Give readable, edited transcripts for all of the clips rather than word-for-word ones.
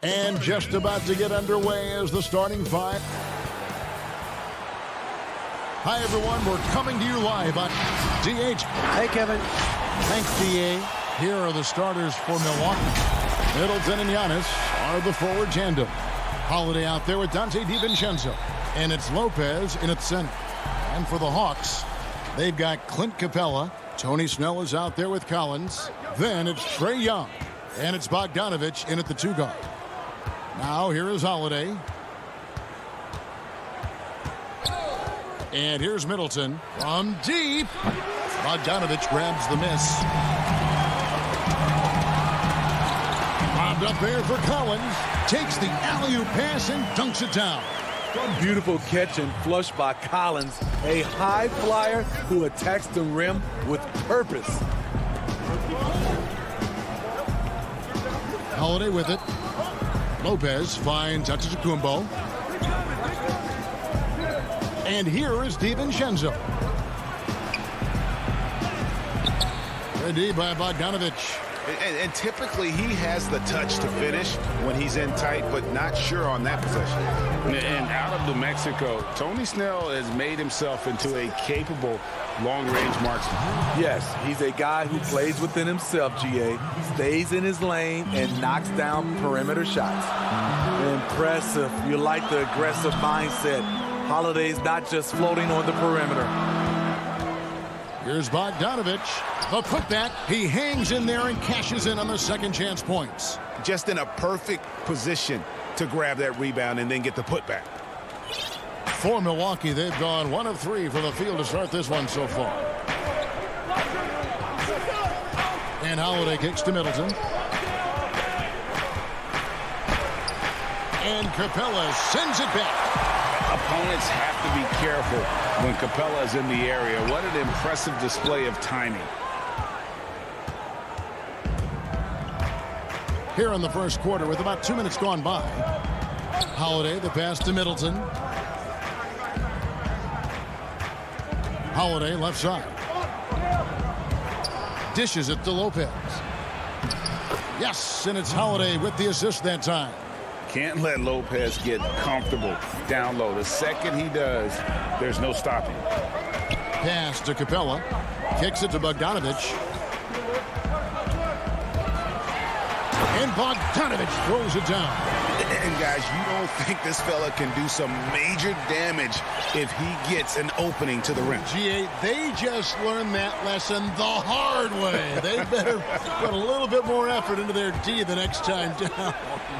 And just about to get underway as the starting five. Hi, everyone. We're coming to you live on DH. Hey, Kevin. Thanks, DA. Here are the starters for Milwaukee. Middleton and Giannis are the forward tandem. Holiday out there with Dante DiVincenzo. And it's Lopez in at center. And for the Hawks, they've got Clint Capella. Tony Snell is out there with Collins. Then it's Trae Young. And it's Bogdanovich in at the 2 guard. Now here is Holiday. And here's Middleton from deep. Bogdanovich grabs the miss. Bobbed up there for Collins. Takes the alley-oop pass and dunks it down. Beautiful catch and flush by Collins. A high flyer who attacks the rim with purpose. Holiday with it. Lopez finds Antetokounmpo. And here is DiVincenzo. Ready by Bogdanovich. And typically he has the touch to finish when he's in tight, but not sure on that possession. And out of New Mexico, Tony Snell has made himself into a capable long-range marksman. Yes, he's a guy who plays within himself, GA. Stays in his lane and knocks down perimeter shots. Impressive. You like the aggressive mindset. Holiday's not just floating on the perimeter. Here's Bogdanovich. The putback. He hangs in there and cashes in on the second chance points. Just in a perfect position to grab that rebound and then get the putback. For Milwaukee, they've gone 1 of 3 from the field to start this one so far. And Holiday kicks to Middleton. And Capella sends it back. Opponents have to be careful when Capella is in the area. What an impressive display of timing. Here in the first quarter with about 2 minutes gone by. Holiday, the pass to Middleton. Holiday, left side. Dishes it to Lopez. Yes, and it's Holiday with the assist that time. Can't let Lopez get comfortable down low. The second he does, there's no stopping. Pass to Capella. Kicks it to Bogdanovich. And Bogdanovich throws it down. And guys, you don't think this fella can do some major damage if he gets an opening to the rim. GA, they just learned that lesson the hard way. They better put a little bit more effort into their D the next time down.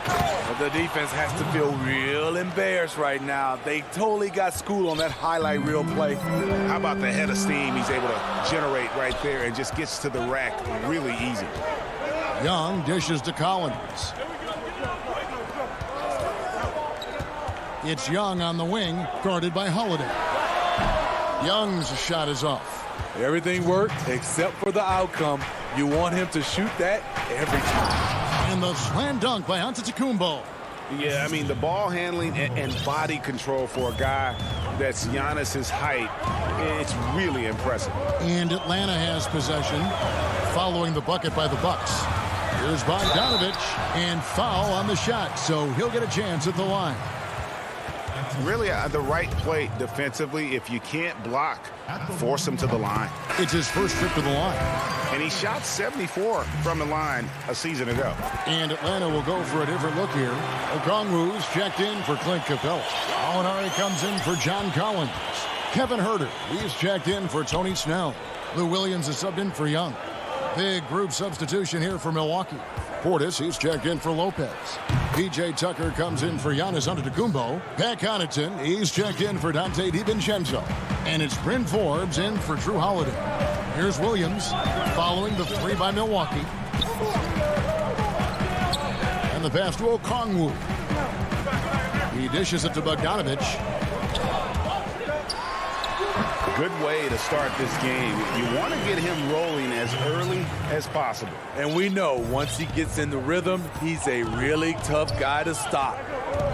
Well, the defense has to feel real embarrassed right now. They totally got schooled on that highlight reel play. How about the head of steam he's able to generate right there and just gets to the rack really easy. Young dishes to Collins. It's Young on the wing, guarded by Holiday. Young's shot is off. Everything worked except for the outcome. You want him to shoot that every time. And the slam dunk by Antetokounmpo. Yeah, I mean, the ball handling and body control for a guy that's Giannis's height, it's really impressive. And Atlanta has possession, following the bucket by the Bucks. Here's Bogdanovich, and foul on the shot, so he'll get a chance at the line. Really, the right play defensively. If you can't block, force him to the line. It's his first trip to the line. And he shot 74 from the line a season ago. And Atlanta will go for a different look here. Okongwu's checked in for Clint Capella. Alinari comes in for John Collins. Kevin Huerter, he's checked in for Tony Snell. Lou Williams is subbed in for Young. Big group substitution here for Milwaukee. Portis, he's checked in for Lopez. P.J. Tucker comes in for Giannis Antetokounmpo. Pat Connaughton, he's checked in for Dante DiVincenzo. And it's Bryn Forbes in for Drew Holiday. Here's Williams following the 3 by Milwaukee. And the pass to Okongwu. He dishes it to Bogdanovich. Good way to start this game. You want to get him rolling as early as possible. And we know once he gets in the rhythm, he's a really tough guy to stop.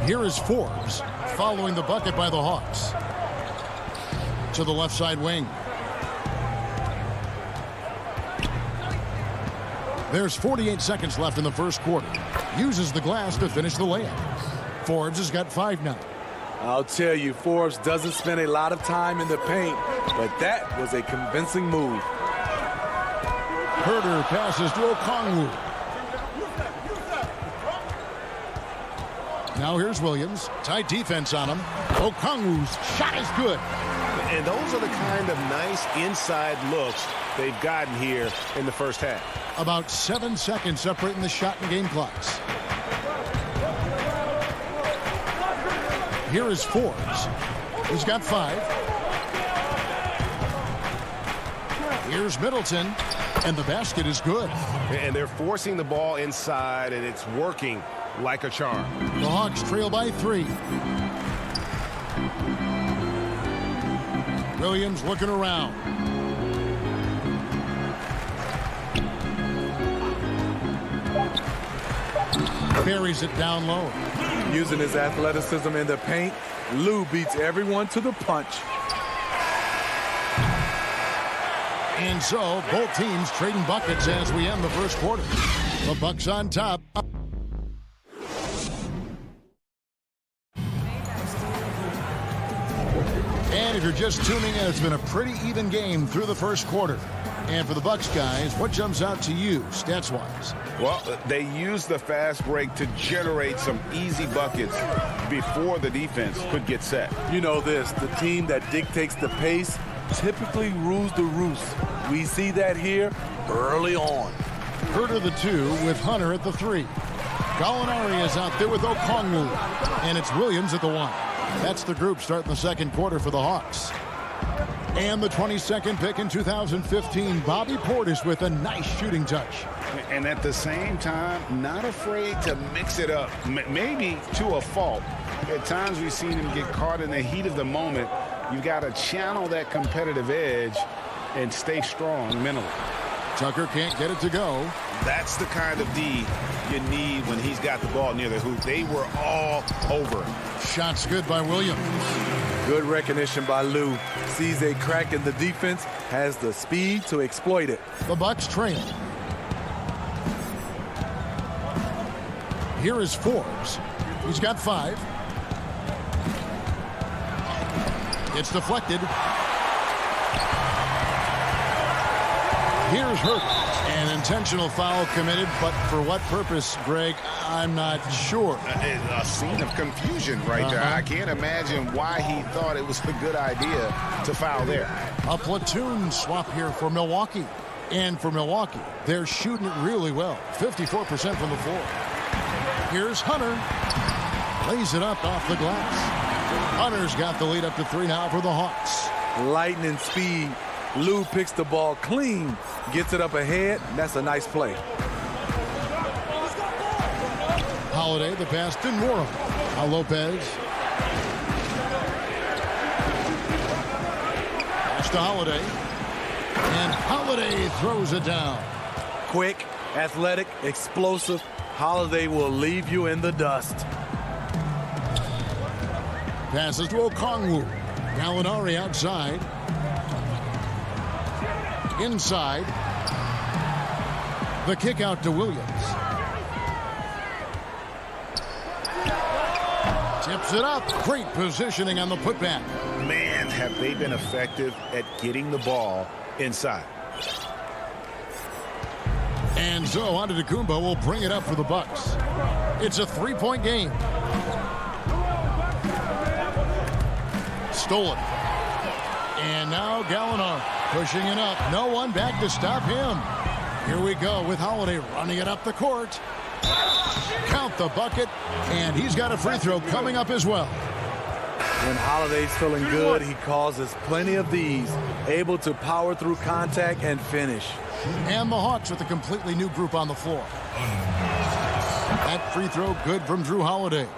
Here is Forbes following the bucket by the Hawks. To the left side wing. There's 48 seconds left in the first quarter. Uses the glass to finish the layup. Forbes has got 5 now. I'll tell you, Forbes doesn't spend a lot of time in the paint, but that was a convincing move. Herder passes to Okongwu. Now here's Williams. Tight defense on him. Okongwu's shot is good. And those are the kind of nice inside looks they've gotten here in the first half. About 7 seconds separating the shot and game clocks. Here is Forbes. He's got 5. Here's Middleton. And the basket is good. And they're forcing the ball inside, and it's working like a charm. The Hawks trail by 3. Williams looking around. Buries it down low. Using his athleticism in the paint, Lou beats everyone to the punch. And so, both teams trading buckets as we end the first quarter. The Bucks on top. And if you're just tuning in, it's been a pretty even game through the first quarter. And for the Bucks guys, what jumps out to you, stats-wise? Well, they used the fast break to generate some easy buckets before the defense could get set. You know this, the team that dictates the pace typically rules the roost. We see that here early on. Herder the 2 with Hunter at the 3. Gallinari is out there with Okongwu. And it's Williams at the 1. That's the group starting the second quarter for the Hawks. And the 22nd pick in 2015, Bobby Portis with a nice shooting touch. And at the same time, not afraid to mix it up, maybe to a fault. At times we've seen him get caught in the heat of the moment. You've got to channel that competitive edge and stay strong mentally. Tucker can't get it to go. That's the kind of D you need when he's got the ball near the hoop. They were all over. Shots good by Williams. Good recognition by Lou. Sees a crack in the defense, has the speed to exploit it. The Bucks trail. Here is Forbes. He's got 5. It's deflected. Here's Herder. An intentional foul committed, but for what purpose, Greg, I'm not sure. A scene of confusion right there. I can't imagine why he thought it was a good idea to foul there. A platoon swap here for Milwaukee. And for Milwaukee, they're shooting it really well. 54% from the floor. Here's Hunter. Lays it up off the glass. Hunter's got the lead up to 3 now for the Hawks. Lightning speed. Lou picks the ball clean, gets it up ahead. That's a nice play. Holiday, the pass to Nora. Now Lopez. Pass to Holiday. And Holiday throws it down. Quick, athletic, explosive. Holiday will leave you in the dust. Passes to Okongwu. Gallinari outside. Inside. The kick out to Williams. Tips it up. Great positioning on the putback. Man, have they been effective at getting the ball inside. And so Antetokounmpo will bring it up for the Bucks. It's a 3-point game. Stolen. And now Gallinari pushing it up. No one back to stop him. Here we go with Holiday running it up the court. Count the bucket. And he's got a free throw coming up as well. When Holiday's feeling good, he causes plenty of these. Able to power through contact and finish. And the Hawks with a completely new group on the floor. That free throw good from Drew Holiday.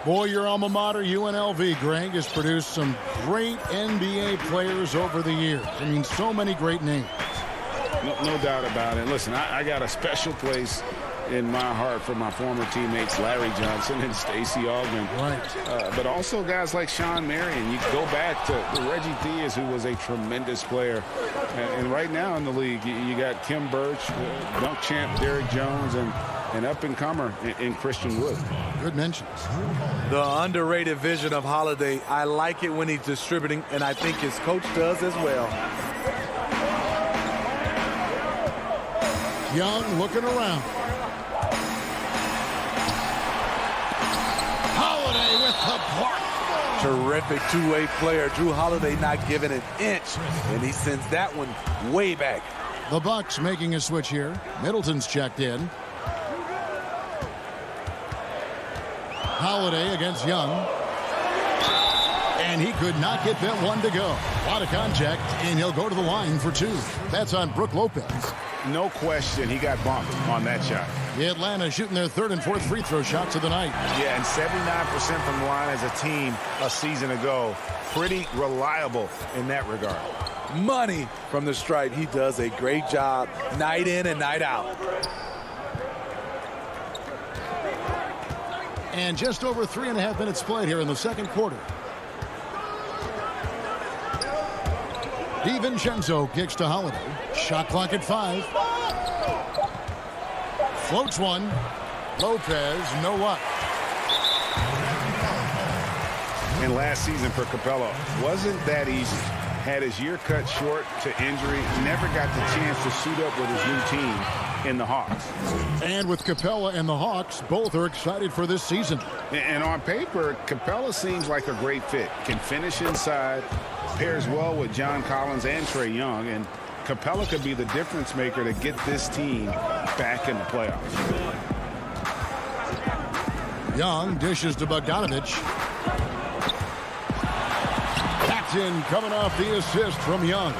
Boy, your alma mater, UNLV, Greg, has produced some great NBA players over the years. I mean, so many great names. No doubt about it. Listen, I got a special place in my heart for my former teammates Larry Johnson and Stacey Augmon. Right. But also guys like Sean Marion. You go back to Reggie Theus, who was a tremendous player. And right now in the league, you got Kim Birch, dunk champ Derrick Jones, and an up-and-comer in Christian Wood. Good mentions. The underrated vision of Holiday. I like it when he's distributing, and I think his coach does as well. Young looking around. Holiday with the block. Terrific two-way player. Drew Holiday not giving an inch, and he sends that one way back. The Bucks making a switch here. Middleton's checked in. Holiday against Young. And he could not get that one to go. A lot of contact, and he'll go to the line for two. That's on Brook Lopez. No question he got bumped on that shot. The Atlanta shooting their third and fourth free throw shots of the night. Yeah, and 79% from the line as a team a season ago. Pretty reliable in that regard. Money from the stripe. He does a great job night in and night out. And just over 3.5 minutes played here in the second quarter. DiVincenzo kicks to Holiday. Shot clock at 5. Floats one. Lopez, no luck. And last season for Capella wasn't that easy. Had his year cut short to injury. Never got the chance to suit up with his new team in the Hawks. And with Capella and the Hawks, both are excited for this season. And on paper, Capella seems like a great fit. Can finish inside, pairs well with John Collins and Trae Young, and Capella could be the difference maker to get this team back in the playoffs. Young dishes to Bogdanovich. That's in, coming off the assist from Young.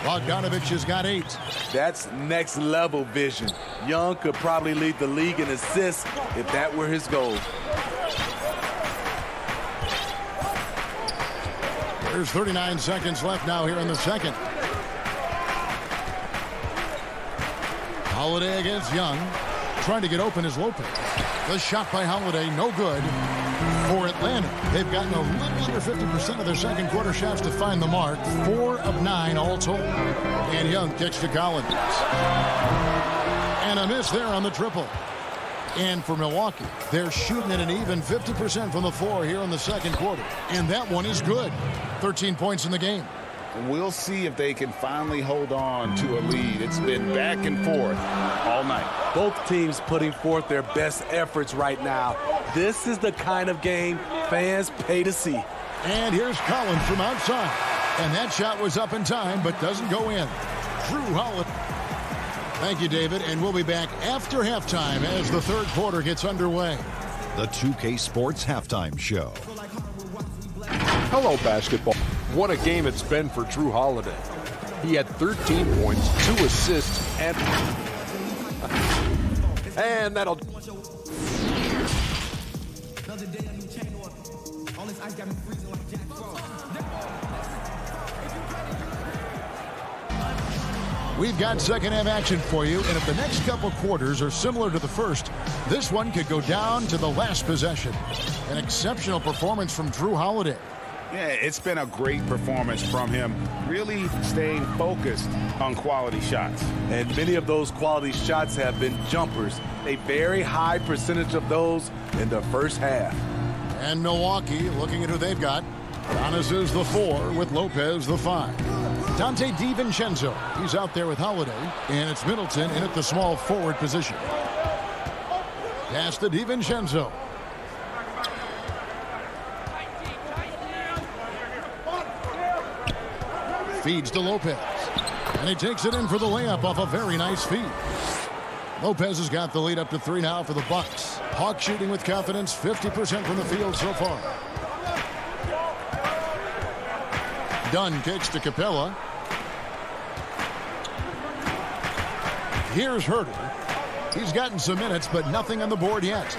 Bogdanovich has got 8. That's next level vision. Young could probably lead the league in assists if that were his goal. There's 39 seconds left now here in the second. Holiday against Young. Trying to get open is Lopez. The shot by Holiday, no good. For Atlanta, they've gotten a little under 50% of their second quarter shots to find the mark. 4 of 9 all told. And Young kicks to Collins. And a miss there on the triple. And for Milwaukee, they're shooting at an even 50% from the floor here in the second quarter. And that one is good. 13 points in the game. We'll see if they can finally hold on to a lead. It's been back and forth all night. Both teams putting forth their best efforts right now. This is the kind of game fans pay to see. And here's Collins from outside. And that shot was up in time, but doesn't go in. Drew Holiday. Thank you, David. And we'll be back after halftime as the third quarter gets underway. The 2K Sports Halftime Show. Hello, basketball. What a game it's been for Drew Holiday. He had 13 points, 2 assists, and that'll... We've got second half action for you, and if the next couple quarters are similar to the first, this one could go down to the last possession. An exceptional performance from Drew Holiday. Yeah, it's been a great performance from him, really staying focused on quality shots. And many of those quality shots have been jumpers. A very high percentage of those in the first half. And Milwaukee, looking at who they've got. Giannis is the 4 with Lopez the 5. Dante DiVincenzo, he's out there with Holiday. And it's Middleton in at the small forward position. Pass to DiVincenzo. Feeds to Lopez. And he takes it in for the layup off a very nice feed. Lopez has got the lead up to 3 now for the Bucks. Hawks shooting with confidence, 50% from the field so far. Dunn kicks to Capella. Here's Herter. He's gotten some minutes, but nothing on the board yet.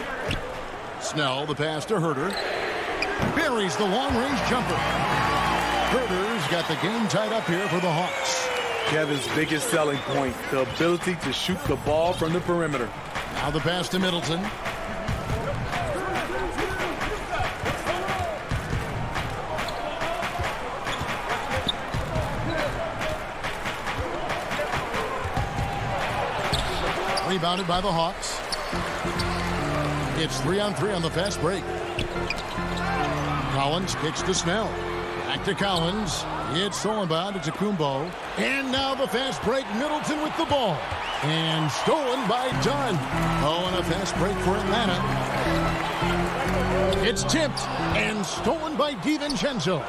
Snell, the pass to Herter. Buries the long-range jumper. Herter's got the game tied up here for the Hawks. Kevin's biggest selling point, the ability to shoot the ball from the perimeter. Now the pass to Middleton. Rebounded by the Hawks. It's 3-on-3 on the fast break. Collins kicks to Snell. Back to Collins. It's stolen by Antetokounmpo. And now the fast break. Middleton with the ball. And stolen by Dunn. Oh, and a fast break for Atlanta. It's tipped and stolen by DiVincenzo.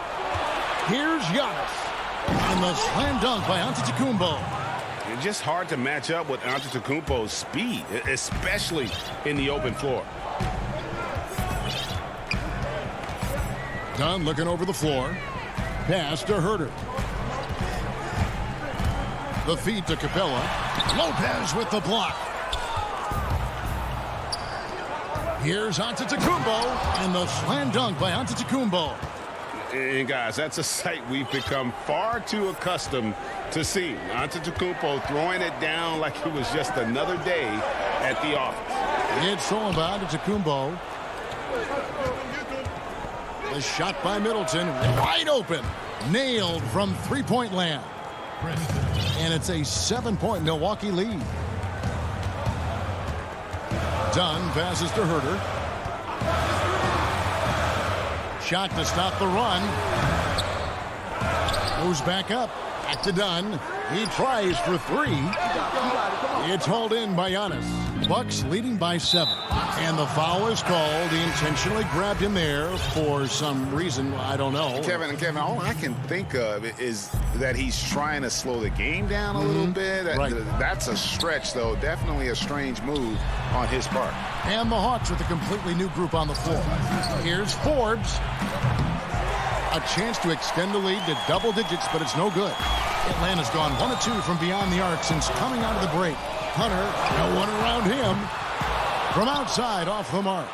Here's Giannis. And the slam dunk by Antetokounmpo. It's just hard to match up with Antetokounmpo's speed, especially in the open floor. Dunn looking over the floor. Pass to Herter. The feed to Capella. Lopez with the block. Here's Antetokounmpo, and the slam dunk by Antetokounmpo. And guys, that's a sight we've become far too accustomed to seeing. Antetokounmpo throwing it down like it was just another day at the office. It's stolen by Antetokounmpo. The shot by Middleton, wide open. Nailed from three-point land. And it's a 7-point Milwaukee lead. Dunn passes to Herter. Shot to stop the run. Moves back up. Back to Dunn. He tries for three. It's hauled in by Giannis. Bucks leading by 7. And the foul is called. He intentionally grabbed him there for some reason. I don't know. Kevin, all I can think of is that he's trying to slow the game down a little bit. Right. That's a stretch, though. Definitely a strange move on his part. And the Hawks with a completely new group on the floor. Here's Forbes. A chance to extend the lead to double digits, but it's no good. Atlanta's gone 1 of 2 from beyond the arc since coming out of the break. Hunter, no one around him. From outside, off the mark.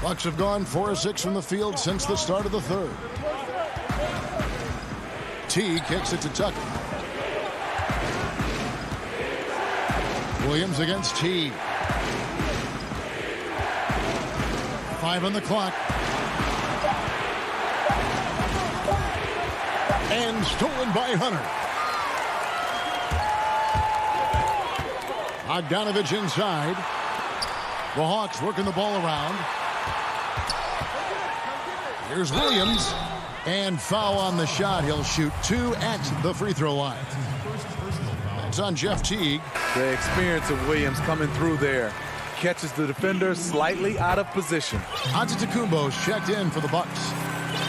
Bucks have gone 4 of 6 from the field since the start of the third. T kicks it to Tucker. Williams against T. 5 on the clock. And stolen by Hunter. Bogdanovich inside. The Hawks working the ball around. Here's Williams. And foul on the shot. He'll shoot 2 at the free throw line. It's on Jeff Teague. The experience of Williams coming through there. Catches the defender slightly out of position. Antetokounmpo's checked in for the Bucks.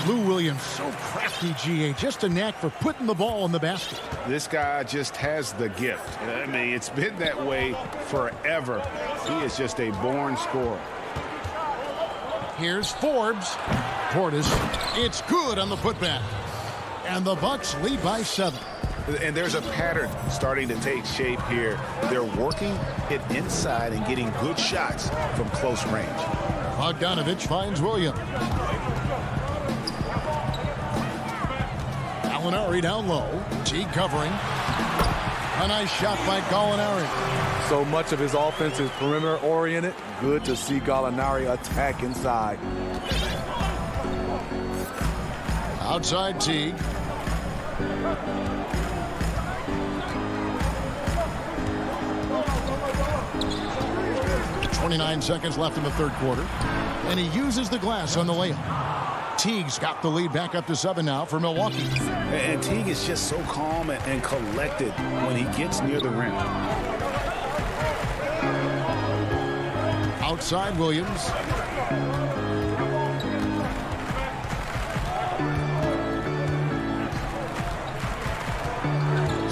Lou Williams, so crafty, GA. Just a knack for putting the ball in the basket. This guy just has the gift. I mean, it's been that way forever. He is just a born scorer. Here's Forbes. Portis. It's good on the putback. And the Bucks lead by 7. And there's a pattern starting to take shape here. They're working it inside and getting good shots from close range. Bogdanovich finds Williams. Gallinari down low. T covering. A nice shot by Gallinari. So much of his offense is perimeter oriented. Good to see Gallinari attack inside. Outside Teague. .29 seconds left in the third quarter. And he uses the glass on the layup. Teague's got the lead back up to 7 now for Milwaukee. And Teague is just so calm and collected when he gets near the rim. Outside Williams.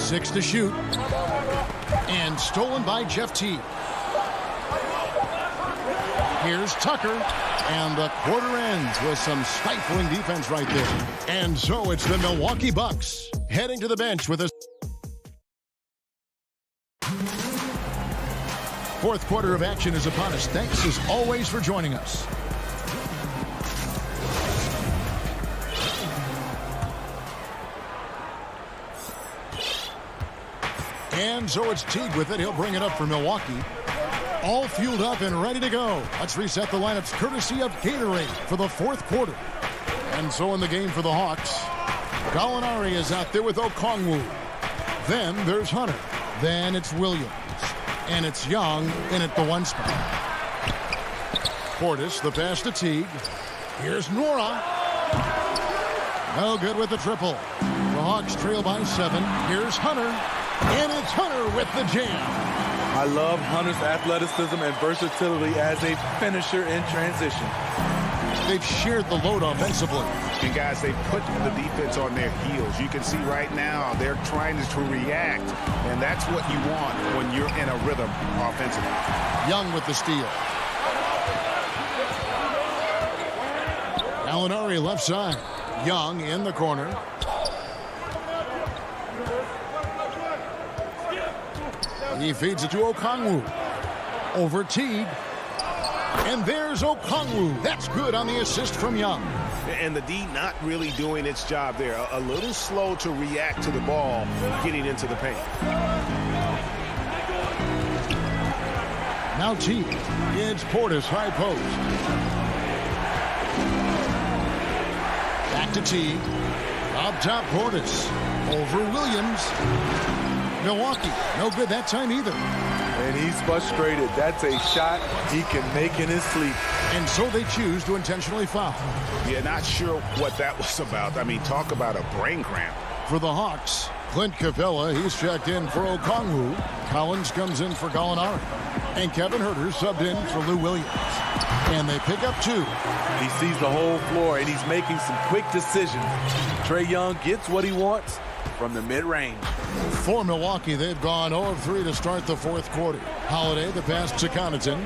Six to shoot. And stolen by Jeff Teague. Here's Tucker. And the quarter ends with some stifling defense right there. And so it's the Milwaukee Bucks heading to the bench with a fourth quarter of action is upon us. Thanks as always for joining us. And so it's Teague with it. He'll bring it up for Milwaukee. All fueled up and ready to go. Let's reset the lineups courtesy of Gatorade for the fourth quarter. And so in the game for the Hawks, Gallinari is out there with Okongwu. Then there's Hunter. Then it's Williams. And it's Young in at the 1 spot. Portis, the pass to Teague. Here's Nora. No good with the triple. The Hawks trail by 7. Here's Hunter. And it's Hunter with the jam. I love Hunter's athleticism and versatility as a finisher in transition. They've shared the load offensively. And guys, they put the defense on their heels. You can see right now they're trying to react, and that's what you want when you're in a rhythm offensively. Young with the steal. Gallinari left side. Young in the corner. He feeds it to Okongwu. Over Teague. And there's Okongwu. That's good on the assist from Young. And the D not really doing its job there. A little slow to react to the ball getting into the paint. Now Teague. It's Portis high post. Back to Teague. Up top Portis. Over Williams. Milwaukee. No good that time either. And he's frustrated. That's a shot he can make in his sleep. And so they choose to intentionally foul. Yeah, not sure what that was about. I mean, talk about a brain cramp. For the Hawks, Clint Capella, he's checked in for Okongwu. Collins comes in for Gallinari. And Kevin Huerter subbed in for Lou Williams. And they pick up 2. He sees the whole floor, and he's making some quick decisions. Trae Young gets what he wants from the mid-range. For Milwaukee, they've gone 0 of 3 to start the 4th quarter. Holiday, the pass to Connaughton.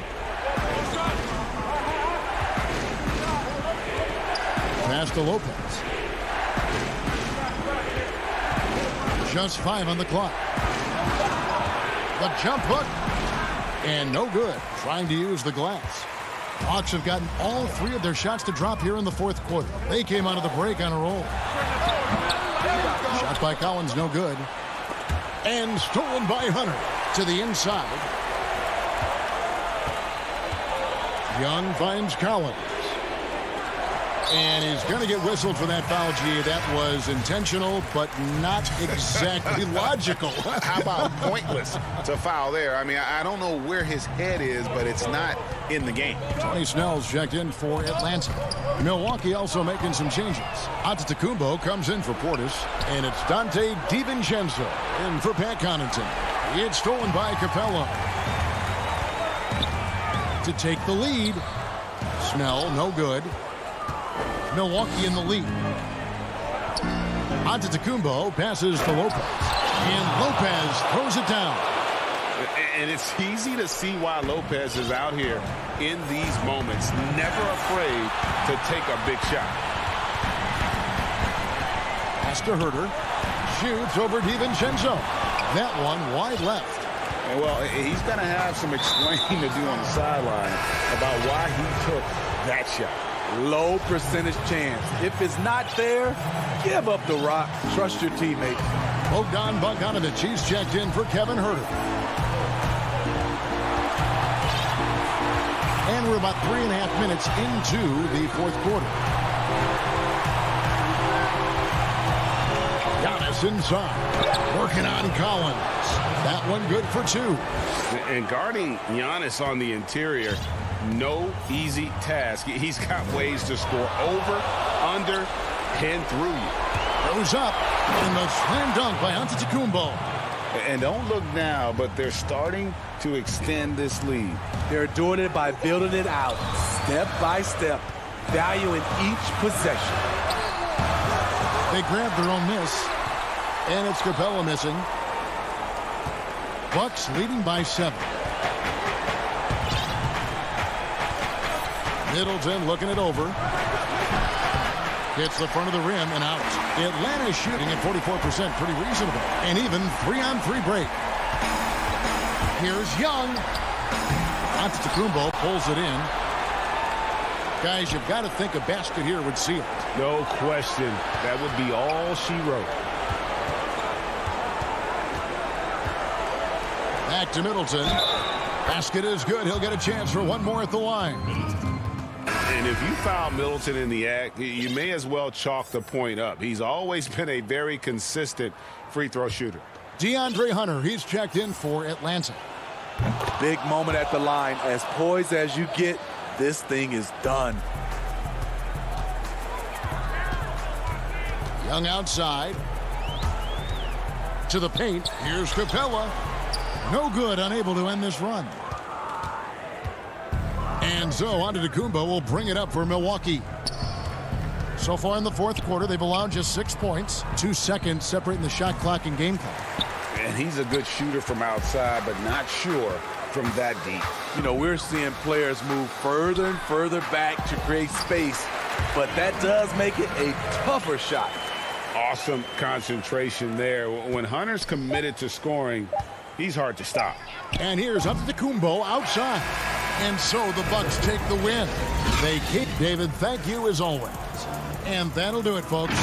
Pass to Lopez. Just 5 on the clock. The jump hook. And no good. Trying to use the glass. Hawks have gotten all 3 of their shots to drop here in the 4th quarter. They came out of the break on a roll. Shot by Collins, no good. And stolen by Hunter to the inside. Young finds Collins. And he's going to get whistled for that foul, G. That was intentional, but not exactly logical. How about pointless to foul there? I mean, I don't know where his head is, but it's not in the game. Tony Snell's checked in for Atlanta. Milwaukee also making some changes. Antetokounmpo comes in for Portis, and it's Dante DiVincenzo in for Pat Connaughton. It's stolen by Capella. To take the lead. Snell, no good. Milwaukee in the lead. Antetokounmpo passes to Lopez. And Lopez throws it down. And it's easy to see why Lopez is out here in these moments, never afraid to take a big shot. Pass to Huerter. Shoots over DiVincenzo. That one wide left. And well, he's going to have some explaining to do on the sideline about why he took that shot. Low percentage chance. If it's not there, give up the rock. Trust your teammates. Bogdan Bogdanovic, he's checked in for Kevin Huerter. And we're about 3.5 minutes into the 4th quarter. Giannis inside. Working on Collins. That one good for 2. And guarding Giannis on the interior, no easy task. He's got ways to score over, under, and through you. Goes up. And the slam dunk by Antetokounmpo. And don't look now, but they're starting to extend this lead. They're doing it by building it out, step by step, valuing each possession. They grabbed their own miss. And it's Capella missing. Bucks leading by 7. Middleton looking it over. Hits the front of the rim and out. Atlanta shooting at 44%, pretty reasonable. And even 3-on-3 break. Here's Young. Antetokounmpo pulls it in. Guys, you've got to think a basket here would seal it. No question. That would be all she wrote. Back to Middleton. Basket is good. He'll get a chance for one more at the line. And if you foul Middleton in the act, you may as well chalk the point up. He's always been a very consistent free throw shooter. DeAndre Hunter, he's checked in for Atlanta. Big moment at the line. As poised as you get, this thing is done. Young outside. To the paint. Here's Capella. No good, unable to end this run. And so Antetokounmpo will bring it up for Milwaukee. So far in the fourth quarter, they've allowed just 6 points. 2 seconds separating the shot clock and game clock. And he's a good shooter from outside, but not sure from that deep. You know, we're seeing players move further and further back to create space, but that does make it a tougher shot. Awesome concentration there. When Hunter's committed to scoring, he's hard to stop. And here's Antetokounmpo outside. And so the Bucks take the win. They keep. David, thank you as always. And that'll do it, folks.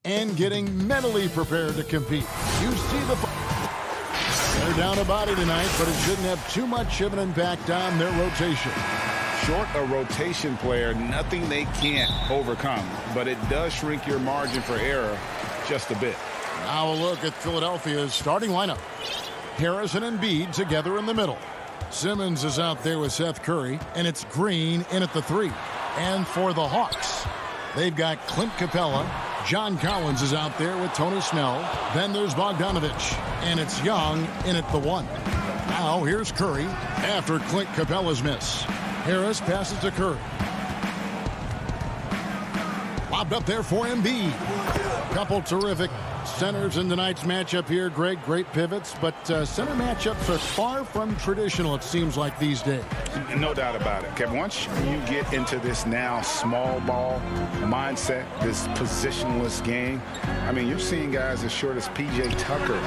and getting mentally prepared to compete. You see they're down a body tonight, but it shouldn't have too much of an impact on their rotation. Short a rotation player, nothing they can't overcome, but it does shrink your margin for error just a bit. Now a look at Philadelphia's starting lineup. Harris and Embiid together in the middle. Simmons is out there with Seth Curry, and it's Green in at the 3. And for the Hawks, they've got Clint Capella. John Collins is out there with Tony Snell. Then there's Bogdanovich, and it's Young in at the 1. Now here's Curry after Clint Capella's miss. Harris passes to Curry. Lobbed up there for Embiid. Couple terrific centers in tonight's matchup here, Greg. Great pivots, but center matchups are far from traditional, it seems like, these days. No doubt about it. Okay, once you get into this now small ball mindset, this positionless game, I mean, you're seeing guys as short as P.J. Tucker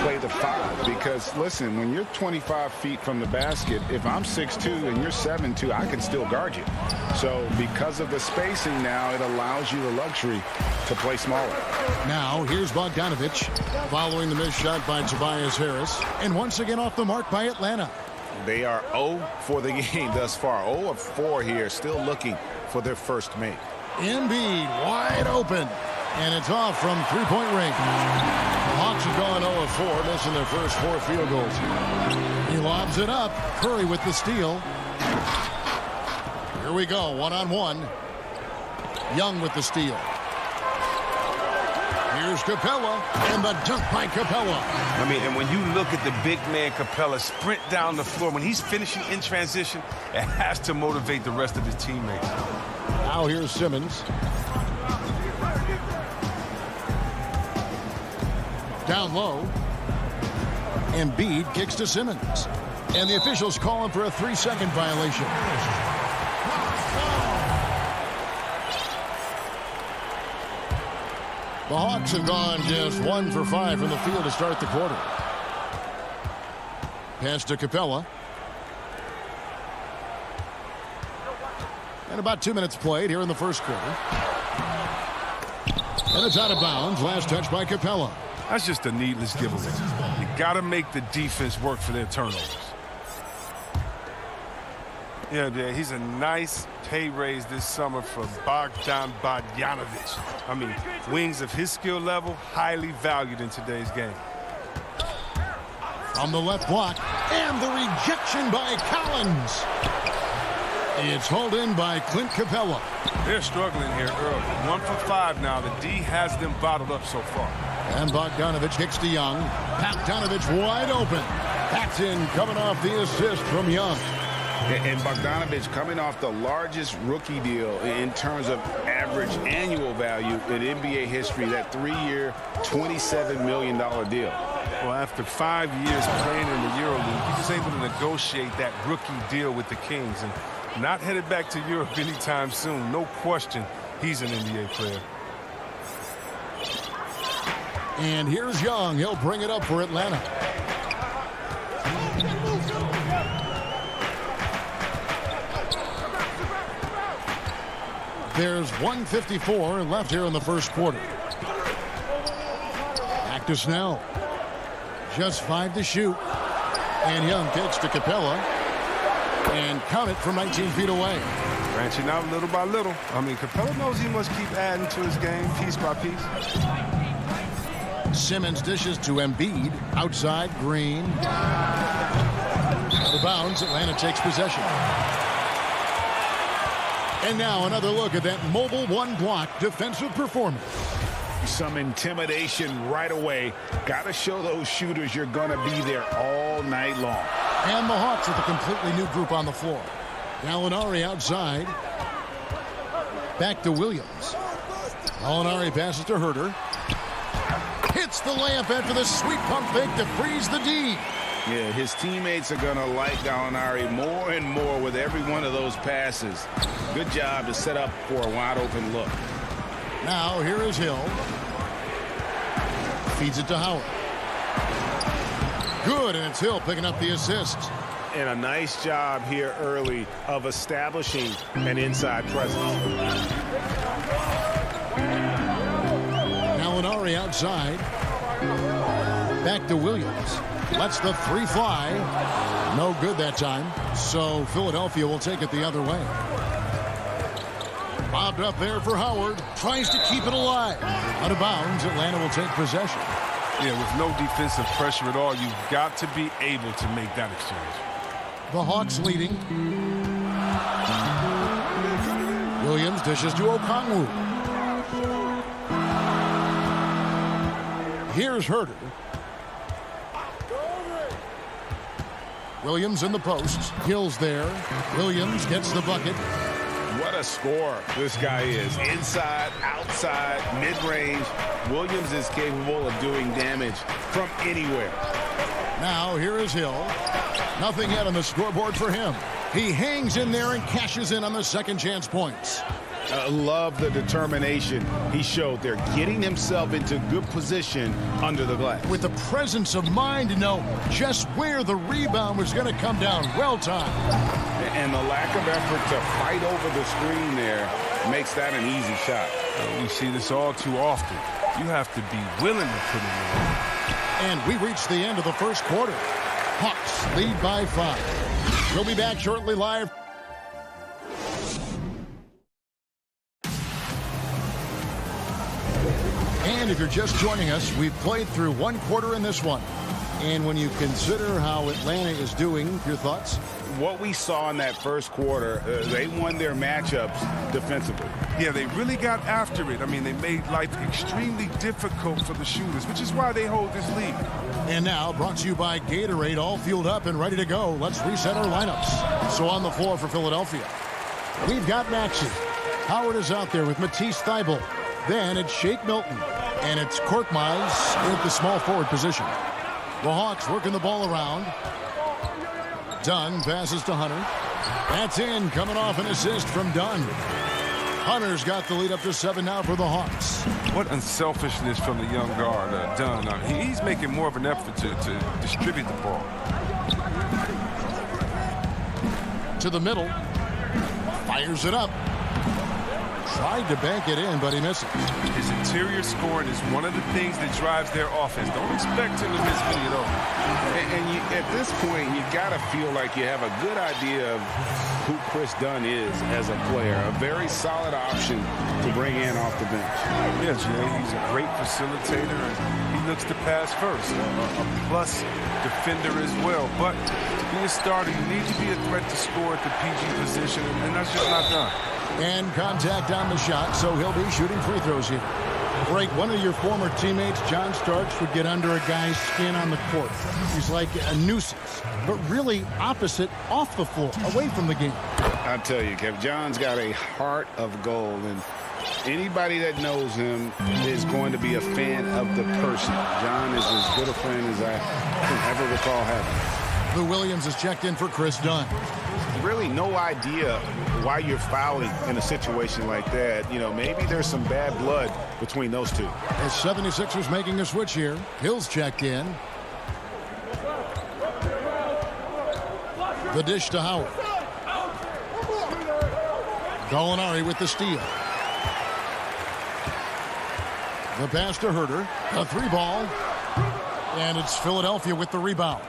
play the 5 because, listen, when you're 25 feet from the basket, if I'm 6'2 and you're 7'2, I can still guard you. So because of the spacing now, it allows you the luxury to play smaller. Now, here's Bogdanovich following the missed shot by Tobias Harris, and once again off the mark by Atlanta. They are 0 for the game thus far. 0 of 4 here, still looking for their first make. Embiid wide open, and it's off from three-point range. The Hawks have gone 0 of 4, missing their first 4 field goals. He lobs it up. Curry with the steal. Here we go, one-on-one. Young with the steal. Here's Capella, and the dunk by Capella. I mean, and when you look at the big man Capella sprint down the floor, when he's finishing in transition, it has to motivate the rest of his teammates. Now here's Simmons. Down low. Embiid kicks to Simmons. And the officials call him for a 3-second violation. The Hawks have gone just 1 for 5 from the field to start the quarter. Pass to Capella. And about 2 minutes played here in the first quarter. And it's out of bounds. Last touch by Capella. That's just a needless giveaway. You got to make the defense work for their turnovers. Yeah, he's a nice pay raise this summer for Bogdanovich. I mean, wings of his skill level, highly valued in today's game. On the left block, and the rejection by Collins. It's hauled in by Clint Capella. They're struggling here early. 1 for 5 now. The D has them bottled up so far. And Bogdanovich kicks to Young. Bogdanovich wide open. That's in, coming off the assist from Young. And Bogdanovich coming off the largest rookie deal in terms of average annual value in NBA history, that 3-year, $27 million deal. Well, after 5 years playing in the EuroLeague, he was able to negotiate that rookie deal with the Kings and not headed back to Europe anytime soon. No question, he's an NBA player. And here's Young. He'll bring it up for Atlanta. There's 1:54 left here in the first quarter. Back to Snell. Just 5 to shoot. And Young kicks to Capella. And count it from 19 feet away. Branching out little by little. I mean, Capella knows he must keep adding to his game piece by piece. Simmons dishes to Embiid. Outside, Green. Out of bounds, Atlanta takes possession. And now another look at that mobile one-block defensive performance. Some intimidation right away. Got to show those shooters you're going to be there all night long. And the Hawks with a completely new group on the floor. Gallinari outside. Back to Williams. Gallinari passes to Herter. Hits the layup after the sweet pump fake to freeze the D. Yeah, his teammates are going to like Gallinari more and more with every one of those passes. Good job to set up for a wide-open look. Now, here is Hill. Feeds it to Howard. Good, and it's Hill picking up the assist. And a nice job here early of establishing an inside presence. Now outside. Back to Williams. Lets the three fly. No good that time. So Philadelphia will take it the other way. Bobbed up there for Howard. Tries to keep it alive. Out of bounds. Atlanta will take possession. Yeah, with no defensive pressure at all, you've got to be able to make that exchange. The Hawks leading. Williams dishes to Okongwu. Here's Herter. Williams in the post. Hill's there. Williams gets the bucket. What a scorer this guy is. Inside, outside, mid-range. Williams is capable of doing damage from anywhere. Now here is Hill. Nothing yet on the scoreboard for him. He hangs in there and cashes in on the second chance points. Love the determination he showed there, getting himself into good position under the glass. With the presence of mind to know just where the rebound was going to come down. Well timed. And the lack of effort to fight over the screen there makes that an easy shot. We see this all too often. You have to be willing to put in the work. And we reach the end of the first quarter. Hawks lead by 5. We'll be back shortly live. And if you're just joining us, we've played through one quarter in this one. And when you consider how Atlanta is doing, your thoughts? What we saw in that first quarter, they won their matchups defensively. Yeah, they really got after it. I mean, they made life extremely difficult for the shooters, which is why they hold this lead. And now, brought to you by Gatorade, all fueled up and ready to go. Let's reset our lineups. So on the floor for Philadelphia, we've got Maxey. Howard is out there with Matisse Thybulle. Then it's Shake Milton. And it's Korkmaz at the small forward position. The Hawks working the ball around. Dunn passes to Hunter. That's in, coming off an assist from Dunn. Hunter's got the lead up to 7 now for the Hawks. What unselfishness from the young guard, Dunn. He's making more of an effort to distribute the ball. To the middle. Fires it up. Tried to bank it in, but he misses. His interior scoring is one of the things that drives their offense. Don't expect him to miss many at all. And at this point, you got to feel like you have a good idea of who Chris Dunn is as a player. A very solid option to bring in off the bench. Yeah, Jay, he's a great facilitator, and he looks to pass first. A plus defender as well. But to be a starter, you need to be a threat to score at the PG position, and that's just not done. And contact on the shot, so he'll be shooting free throws here. Greg, one of your former teammates, John Starks, would get under a guy's skin on the court. He's like a nuisance, but really opposite off the floor, away from the game. I tell you, Kev, John's got a heart of gold, and anybody that knows him is going to be a fan of the person. John is as good a friend as I can ever recall having. Lou Williams is checked in for Chris Dunn. Really no idea why you're fouling in a situation like that. You know, maybe there's some bad blood between those two. As 76ers making a switch here. Hill's checked in. The dish to Howard. Gallinari with the steal. The pass to Herter. A 3-ball. And it's Philadelphia with the rebound.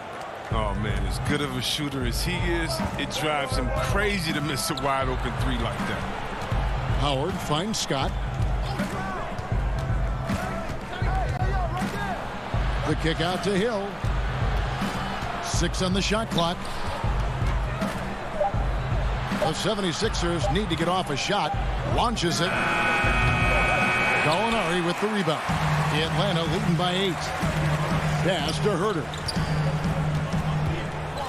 Oh, man, as good of a shooter as he is, it drives him crazy to miss a wide-open 3 like that. Howard finds Scott. The kick out to Hill. 6 on the shot clock. The 76ers need to get off a shot. Launches it. Gallinari with the rebound. Atlanta leading by 8. Pass to Herter.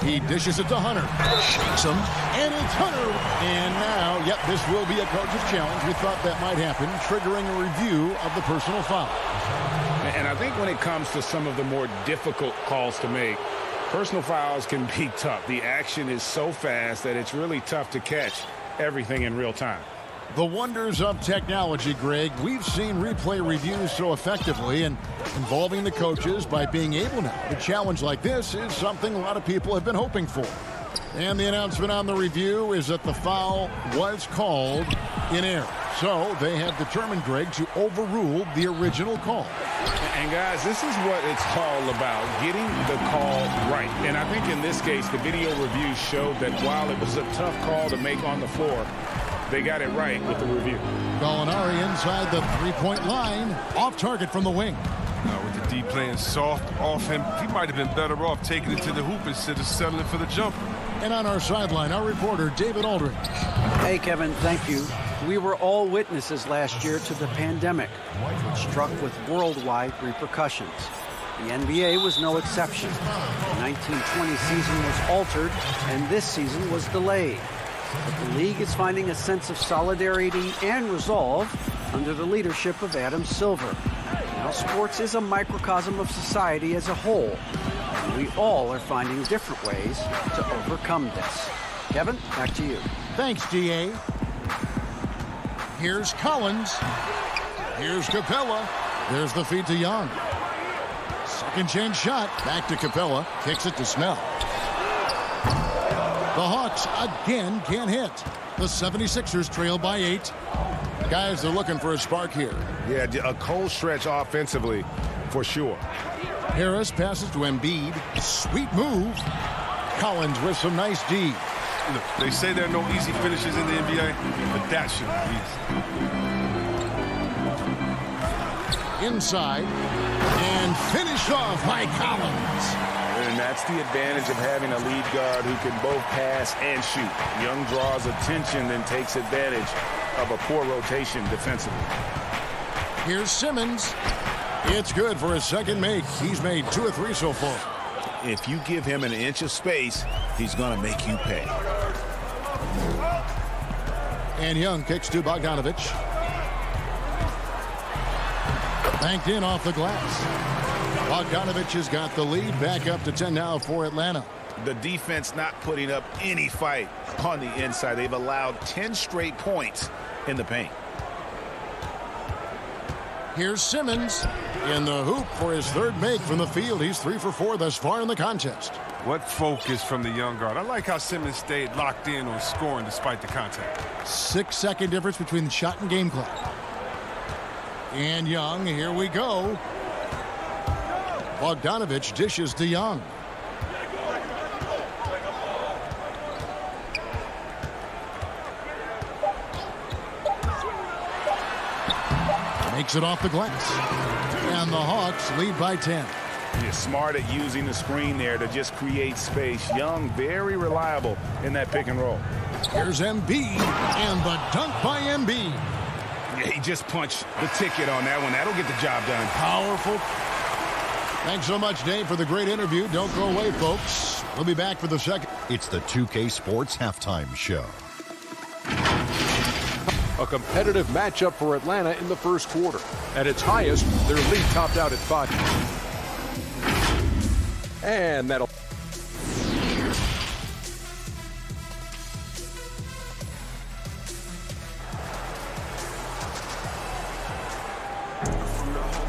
He dishes it to Hunter. Shakes him. And it's Hunter. And now, yep, this will be a coach's challenge. We thought that might happen, triggering a review of the personal foul. And I think when it comes to some of the more difficult calls to make, personal fouls can be tough. The action is so fast that it's really tough to catch everything in real time. The wonders of technology, Greg. We've seen replay reviews so effectively, and involving the coaches by being able now to challenge like this is something a lot of people have been hoping for. And the announcement on the review is that the foul was called in error. So they have determined, Greg, to overrule the original call. And guys, this is what it's all about, getting the call right. And I think in this case, the video review showed that while it was a tough call to make on the floor, they got it right with the review. Gallinari inside the three-point line, off target from the wing. With the D playing soft off him, he might have been better off taking it to the hoop instead of settling for the jumper. And on our sideline, our reporter, David Aldridge. Hey, Kevin, thank you. We were all witnesses last year to the pandemic, which struck with worldwide repercussions. The NBA was no exception. The 1920 season was altered, and this season was delayed. But the league is finding a sense of solidarity and resolve under the leadership of Adam Silver. Now, sports is a microcosm of society as a whole, and we all are finding different ways to overcome this. Kevin, back to you. Thanks, DA. Here's Collins. Here's Capella. There's the feed to Young. Second chance shot. Back to Capella. Kicks it to Snell. The Hawks again can't hit. The 76ers trail by 8. Guys, they're looking for a spark here. Yeah, a cold stretch offensively for sure. Harris passes to Embiid. Sweet move. Collins with some nice D. Look, they say there are no easy finishes in the NBA, but that should be easy. Inside. And finished off by Collins. And that's the advantage of having a lead guard who can both pass and shoot. Young draws attention and takes advantage of a poor rotation defensively. Here's Simmons. It's good for his second make. He's made 2 or 3 so far. If you give him an inch of space, he's going to make you pay. And Young kicks to Bogdanovich. Banked in off the glass. Bogdanovich has got the lead, back up to 10 now for Atlanta. The defense not putting up any fight on the inside. They've allowed 10 straight points in the paint. Here's Simmons in the hoop for his third make from the field. He's 3 for 4 thus far in the contest. What focus from the young guard. I like how Simmons stayed locked in on scoring despite the contact. 6-second difference between the shot and game clock. And Young, here we go. Bogdanovich dishes to Young. Makes it off the glass. And the Hawks lead by 10. He's smart at using the screen there to just create space. Young, very reliable in that pick and roll. Here's Embiid, and the dunk by Embiid. Yeah, he just punched the ticket on that one. That'll get the job done. Powerful. Thanks so much, Dave, for the great interview. Don't go away, folks. We'll be back for the second. It's the 2K Sports Halftime Show. A competitive matchup for Atlanta in the first quarter. At its highest, their lead topped out at 5. And that'll...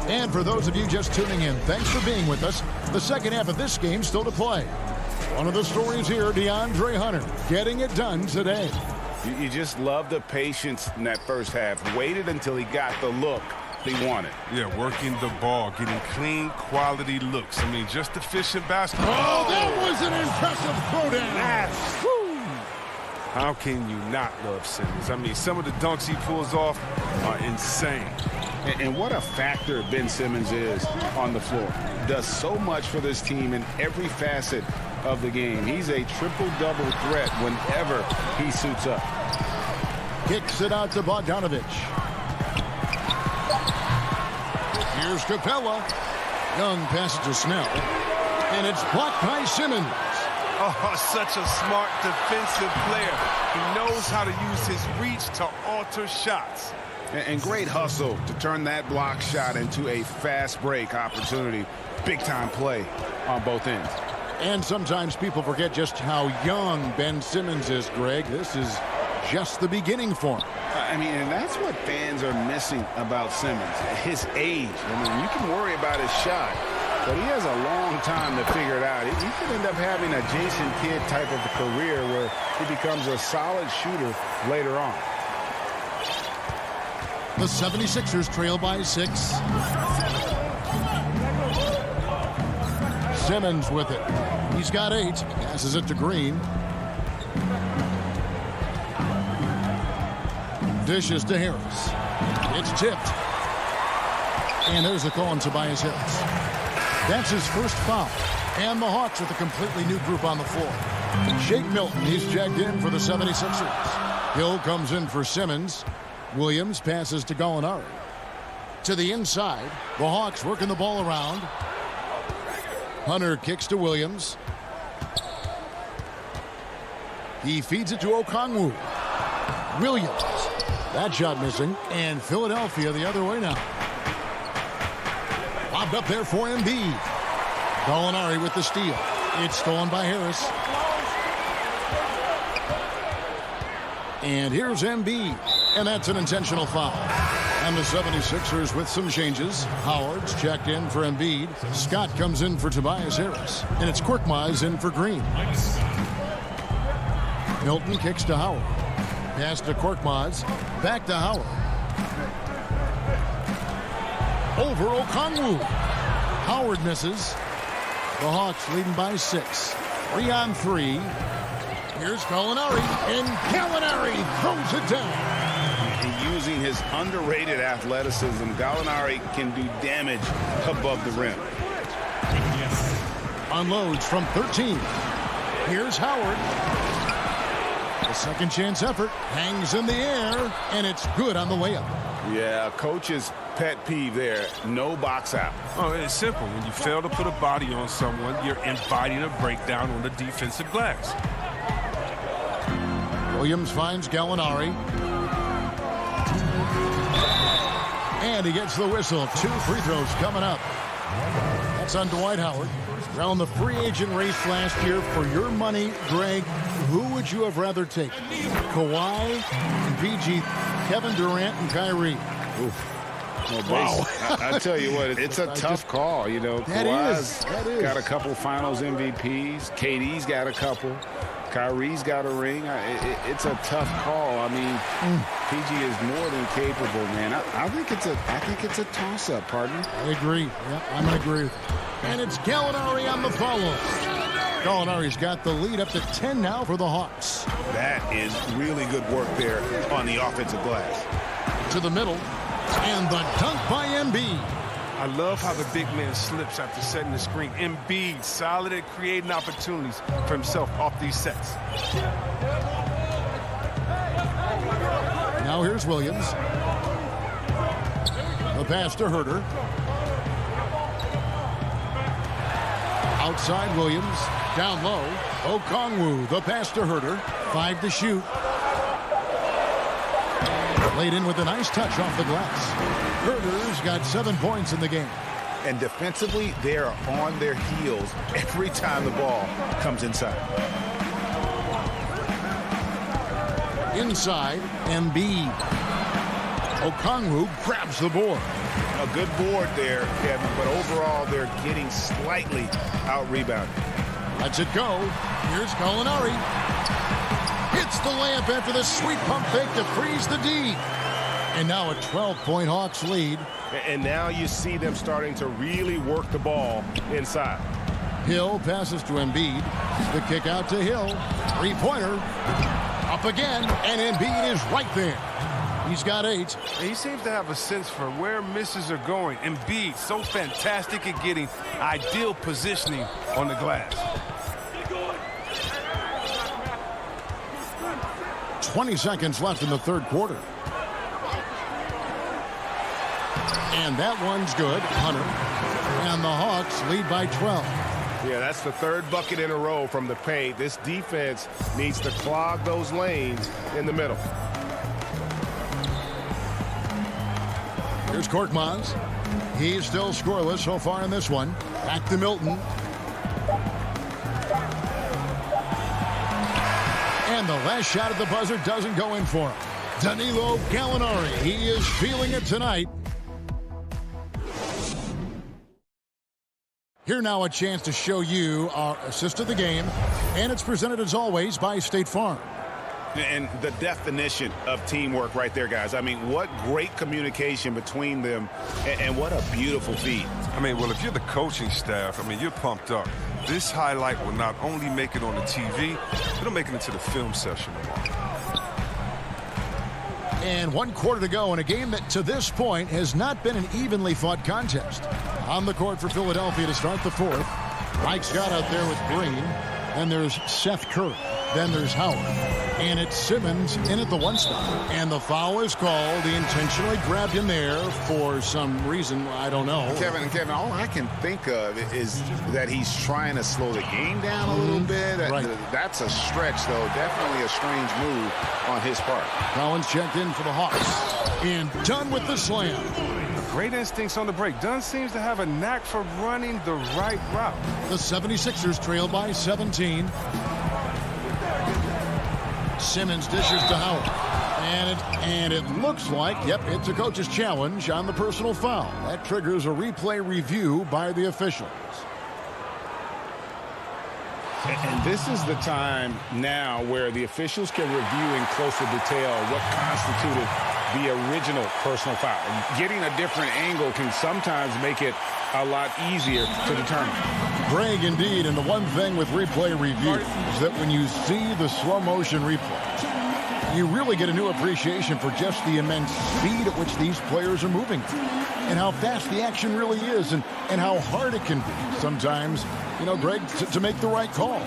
And for those of you just tuning in, thanks for being with us. The second half of this game still to play. One of the stories here, DeAndre Hunter, getting it done today. You just love the patience in that first half. Waited until he got the look he wanted. Yeah, working the ball, getting clean, quality looks. I mean, just efficient basketball. Oh, that was an impressive throwdown. How can you not love Simmons? I mean, some of the dunks he pulls off are insane. And what a factor Ben Simmons is on the floor. Does so much for this team in every facet of the game. He's a triple-double threat whenever he suits up. Kicks it out to Bogdanovich. Here's Capella. Young passes to Snell. And it's blocked by Simmons. Oh, such a smart defensive player. He knows how to use his reach to alter shots. And great hustle to turn that block shot into a fast break opportunity. Big-time play on both ends. And sometimes people forget just how young Ben Simmons is, Greg. This is just the beginning for him. I mean, and that's what fans are missing about Simmons, his age. I mean, you can worry about his shot, but he has a long time to figure it out. He could end up having a Jason Kidd type of a career where he becomes a solid shooter later on. The 76ers trail by 6. Simmons with it. He's got 8. Passes it to Green. Dishes to Harris. It's tipped. And there's a call on Tobias Harris. That's his first foul. And the Hawks with a completely new group on the floor. Shake Milton, he's checked in for the 76ers. Hill comes in for Simmons. Williams passes to Gallinari. To the inside, the Hawks working the ball around. Hunter kicks to Williams. He feeds it to Okongwu. Williams. That shot missing. And Philadelphia the other way now. Lobbed up there for Embiid. Gallinari with the steal. It's stolen by Harris. And here's Embiid. And that's an intentional foul. And the 76ers with some changes. Howard's checked in for Embiid. Scott comes in for Tobias Harris. And it's Korkmaz in for Green. Milton kicks to Howard. Pass to Korkmaz. Back to Howard. Over Okongwu. Howard misses. The Hawks leading by 6. 3-on-3. Here's Gallinari. And Gallinari throws it down. Using his underrated athleticism, Gallinari can do damage above the rim. Unloads from 13. Here's Howard. The second chance effort hangs in the air, and it's good on the way up. Yeah, coach's pet peeve there. No box out. Oh, it's simple. When you fail to put a body on someone, you're inviting a breakdown on the defensive glass. Williams finds Gallinari. And he gets the whistle. 2 free throws coming up. That's on Dwight Howard. Around the free agent race last year, for your money, Greg, who would you have rather taken? Kawhi and PG, Kevin Durant and Kyrie. Oof. Wow. I tell you what, it's a tough call. You know, Kawhi's got a couple finals MVPs. KD's got a couple. Kyrie's got a ring. It's a tough call. I mean, PG is more than capable, man. I think it's a toss-up, partner. I agree. Yeah, I'm going to agree with you. And it's Gallinari on the follow. Gallinari's got the lead up to 10 now for the Hawks. That is really good work there on the offensive glass. To the middle, and the dunk by Embiid. I love how the big man slips after setting the screen. Embiid, solid at creating opportunities for himself off these sets. Now here's Williams. The pass to Herter. Outside Williams. Down low. Okongwu, the pass to Herter. 5 to shoot. Laid in with a nice touch off the glass. Herter's got 7 points in the game. And defensively, they are on their heels every time the ball comes inside. Inside, Embiid. Okongwu grabs the board. A good board there, Kevin, but overall they're getting slightly out-rebounded. Lets it go. Here's Gallinari. Hits the layup after the sweet pump fake to freeze the D. And now a 12-point Hawks lead. And now you see them starting to really work the ball inside. Hill passes to Embiid. The kick out to Hill. Three-pointer. Up again, and Embiid is right there. He's got 8. He seems to have a sense for where misses are going. Embiid, so fantastic at getting ideal positioning on the glass. 20 seconds left in the third quarter. And that one's good. Hunter. And the Hawks lead by 12. Yeah, that's the third bucket in a row from the paint. This defense needs to clog those lanes in the middle. Here's Korkmaz. He's still scoreless so far in this one. Back to Milton. And the last shot at the buzzer doesn't go in for him. Danilo Gallinari. He is feeling it tonight. Here now a chance to show you our assist of the game. And it's presented as always by State Farm. And the definition of teamwork right there, guys. I mean, what great communication between them, and what a beautiful feed. I mean, well, if you're the coaching staff, I mean, you're pumped up. This highlight will not only make it on the TV, it'll make it into the film session tomorrow. And 1 quarter to go in a game that to this point has not been an evenly fought contest. On the court for Philadelphia to start the fourth. Mike Scott out there with Green. Then there's Seth Curry. Then there's Howard. And it's Simmons in at the 1 spot. And the foul is called. He intentionally grabbed him there for some reason. I don't know. Kevin, all I can think of is that he's trying to slow the game down a little bit. Right. That's a stretch, though. Definitely a strange move on his part. Collins checked in for the Hawks. And done with the slam. Great instincts on the break. Dunn seems to have a knack for running the right route. The 76ers trail by 17. Simmons dishes to Howard. And it looks like, yep, it's a coach's challenge on the personal foul. That triggers a replay review by the officials. And this is the time now where the officials can review in closer detail what constituted the original personal foul. Getting a different angle can sometimes make it a lot easier to determine. Greg, indeed, and the one thing with replay review is that when you see the slow motion replay, you really get a new appreciation for just the immense speed at which these players are moving and how fast the action really is and how hard it can be sometimes, you know, Greg, to make the right call.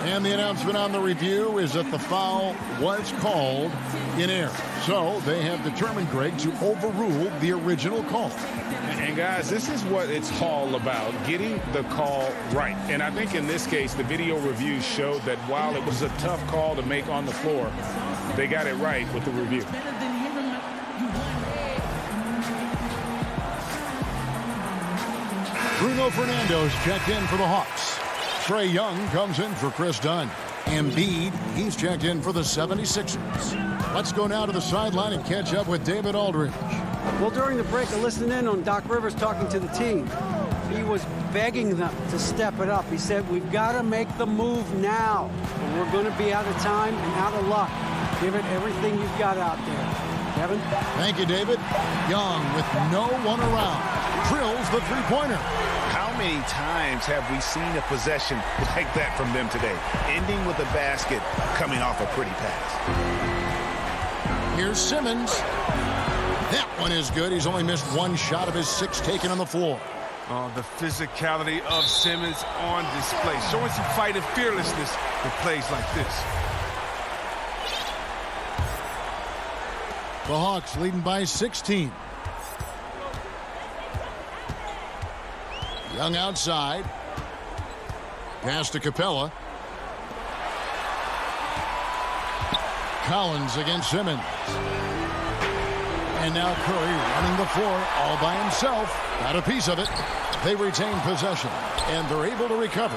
And the announcement on the review is that the foul was called in error. So they have determined, Greg, to overrule the original call. And guys, this is what it's all about, getting the call right. And I think in this case, the video review showed that while it was a tough call to make on the floor, they got it right with the review. Bruno Fernando's checked in for the Hawks. Trae Young comes in for Chris Dunn. Embiid, he's checked in for the 76ers. Let's go now to the sideline and catch up with David Aldridge. Well, during the break, I listened in on Doc Rivers talking to the team. He was begging them to step it up. He said, we've got to make the move now. Or we're going to be out of time and out of luck. Give it everything you've got out there. Kevin? Thank you, David. Young with no one around. Drills the three-pointer. How many times have we seen a possession like that from them today? Ending with a basket, coming off a pretty pass. Here's Simmons. That one is good. He's only missed one shot of his 6 taken on the floor. The physicality of Simmons on display, showing some fight and fearlessness in plays like this. The Hawks leading by 16. Young outside. Pass to Capella. Collins against Simmons. And now Curry running the floor all by himself. Got a piece of it. They retain possession, and they're able to recover.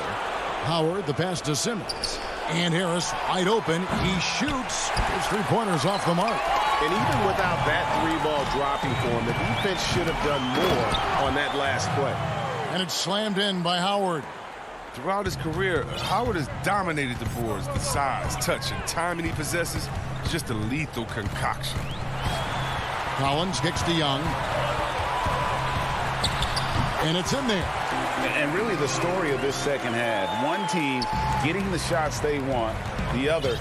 Howard, the pass to Simmons. And Harris wide open. He shoots. His three-pointers off the mark. And even without that 3-ball dropping for him, the defense should have done more on that last play. And it's slammed in by Howard. Throughout his career, Howard has dominated the boards. The size, touch, and timing he possesses is just a lethal concoction. Collins kicks to Young. And it's in there. And really the story of this second half, one team getting the shots they want, the other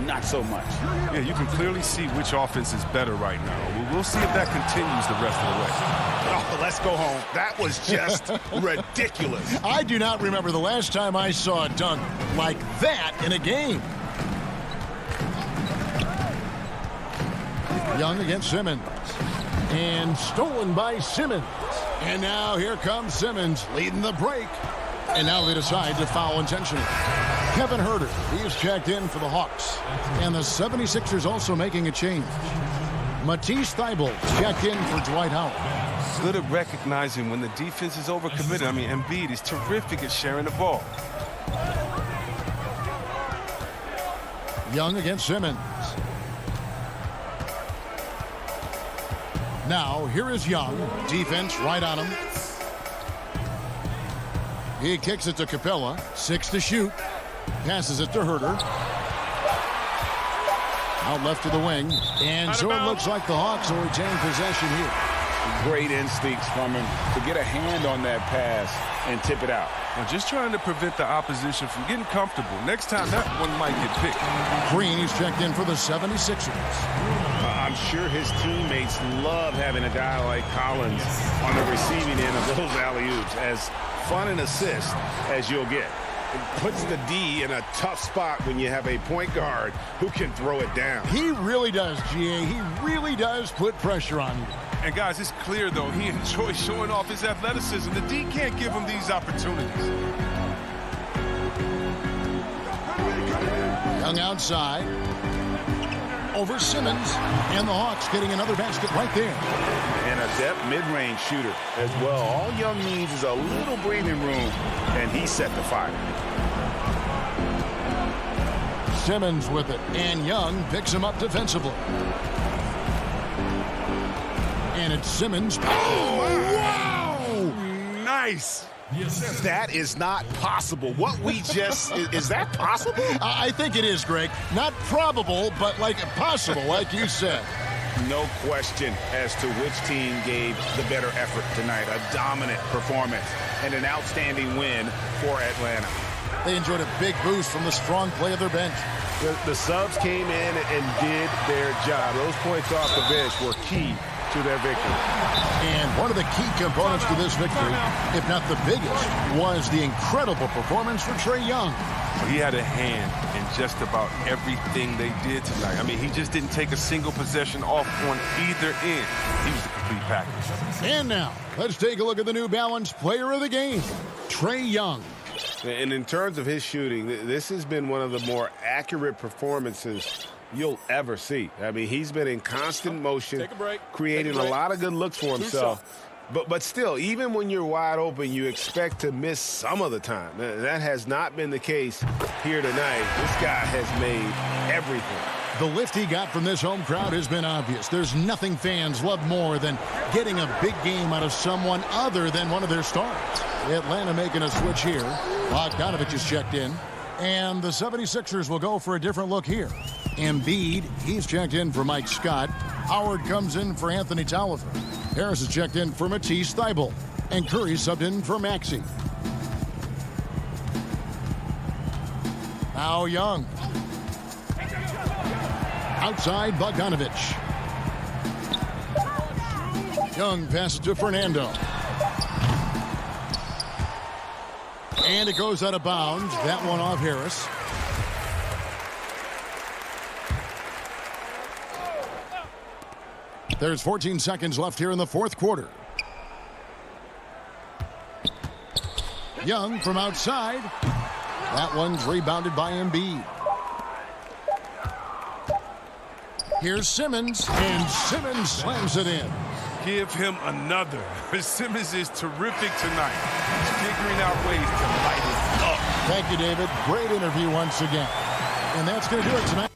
not so much. Yeah, you can clearly see which offense is better right now. We'll see if that continues the rest of the way. Oh, let's go home. That was just ridiculous. I do not remember the last time I saw a dunk like that in a game. Young against Simmons. And stolen by Simmons. And now here comes Simmons leading the break. And now they decide to foul intentionally. Kevin Huerter, he's checked in for the Hawks. And the 76ers also making a change. Matisse Thybulle checked in for Dwight Howard. Good at recognizing when the defense is overcommitted. I mean, Embiid is terrific at sharing the ball. Young against Simmons. Now, here is Young. Defense right on him. He kicks it to Capella. 6 to shoot. Passes it to Huerter. Out left to the wing. And so it looks like the Hawks will retain possession here. Great instincts from him to get a hand on that pass and tip it out. Well, just trying to prevent the opposition from getting comfortable. Next time, that one might get picked. Green is checked in for the 76ers. I'm sure his teammates love having a guy like Collins on the receiving end of those alley-oops. As fun an assist as you'll get. It puts the D in a tough spot when you have a point guard who can throw it down. He really does, GA. He really does put pressure on you. And guys, it's clear, though, he enjoys showing off his athleticism. The D can't give him these opportunities. Young outside. Over Simmons. And the Hawks getting another basket right there. And a depth mid-range shooter as well. All Young needs is a little breathing room, and he set the fire. Simmons with it. And Young picks him up defensively. And it's Simmons. Oh, wow! Nice. That is not possible. What we just, is that possible? I think it is, Greg. Not probable, but like possible, like you said. No question as to which team gave the better effort tonight. A dominant performance and an outstanding win for Atlanta. They enjoyed a big boost from the strong play of their bench. The subs came in and did their job. Those points off the bench were key to their victory. And one of the key components to this victory, if not the biggest, was the incredible performance for Trae Young. He had a hand in just about everything they did tonight. I mean, he just didn't take a single possession off on either end. He was the complete package. And now, let's take a look at the New Balance player of the game, Trae Young. And in terms of his shooting, this has been one of the more accurate performances you'll ever see. I mean, he's been in constant motion, creating a lot of good looks for himself. But still, even when you're wide open, you expect to miss some of the time. That has not been the case here tonight. This guy has made everything. The lift he got from this home crowd has been obvious. There's nothing fans love more than getting a big game out of someone other than one of their stars. Atlanta making a switch here. Bogdanovich is checked in. And the 76ers will go for a different look here. Embiid, he's checked in for Mike Scott. Howard comes in for Anthony Tolliver. Harris is checked in for Matisse Thybulle. And Curry subbed in for Maxey. Now Young. Outside, Bogdanovich. Young passes to Fernando. And it goes out of bounds. That one off Harris. There's 14 seconds left here in the fourth quarter. Young from outside. That one's rebounded by Embiid. Here's Simmons, and Simmons slams it in. Give him another. Simmons is terrific tonight. He's figuring out ways to light it up. Thank you, David. Great interview once again. And that's going to do it tonight.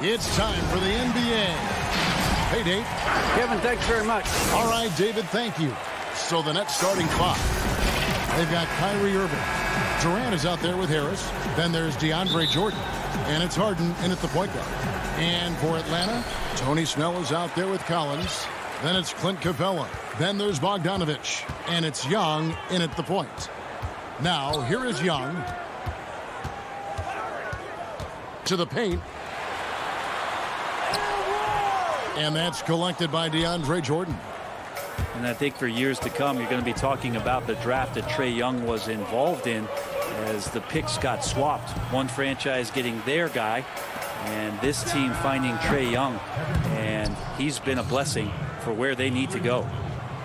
It's time for the NBA. Hey, Dave. Kevin, thanks very much. All right, David, thank you. So the next starting five, they've got Kyrie Irving. Durant is out there with Harris. Then there's DeAndre Jordan. And it's Harden in at the point guard. And for Atlanta, Tony Snell is out there with Collins. Then it's Clint Capella. Then there's Bogdanovich. And it's Young in at the point. Now, here is Young. To the paint. And that's collected by DeAndre Jordan. And I think for years to come, you're going to be talking about the draft that Trae Young was involved in as the picks got swapped. One franchise getting their guy and this team finding Trae Young. And he's been a blessing for where they need to go.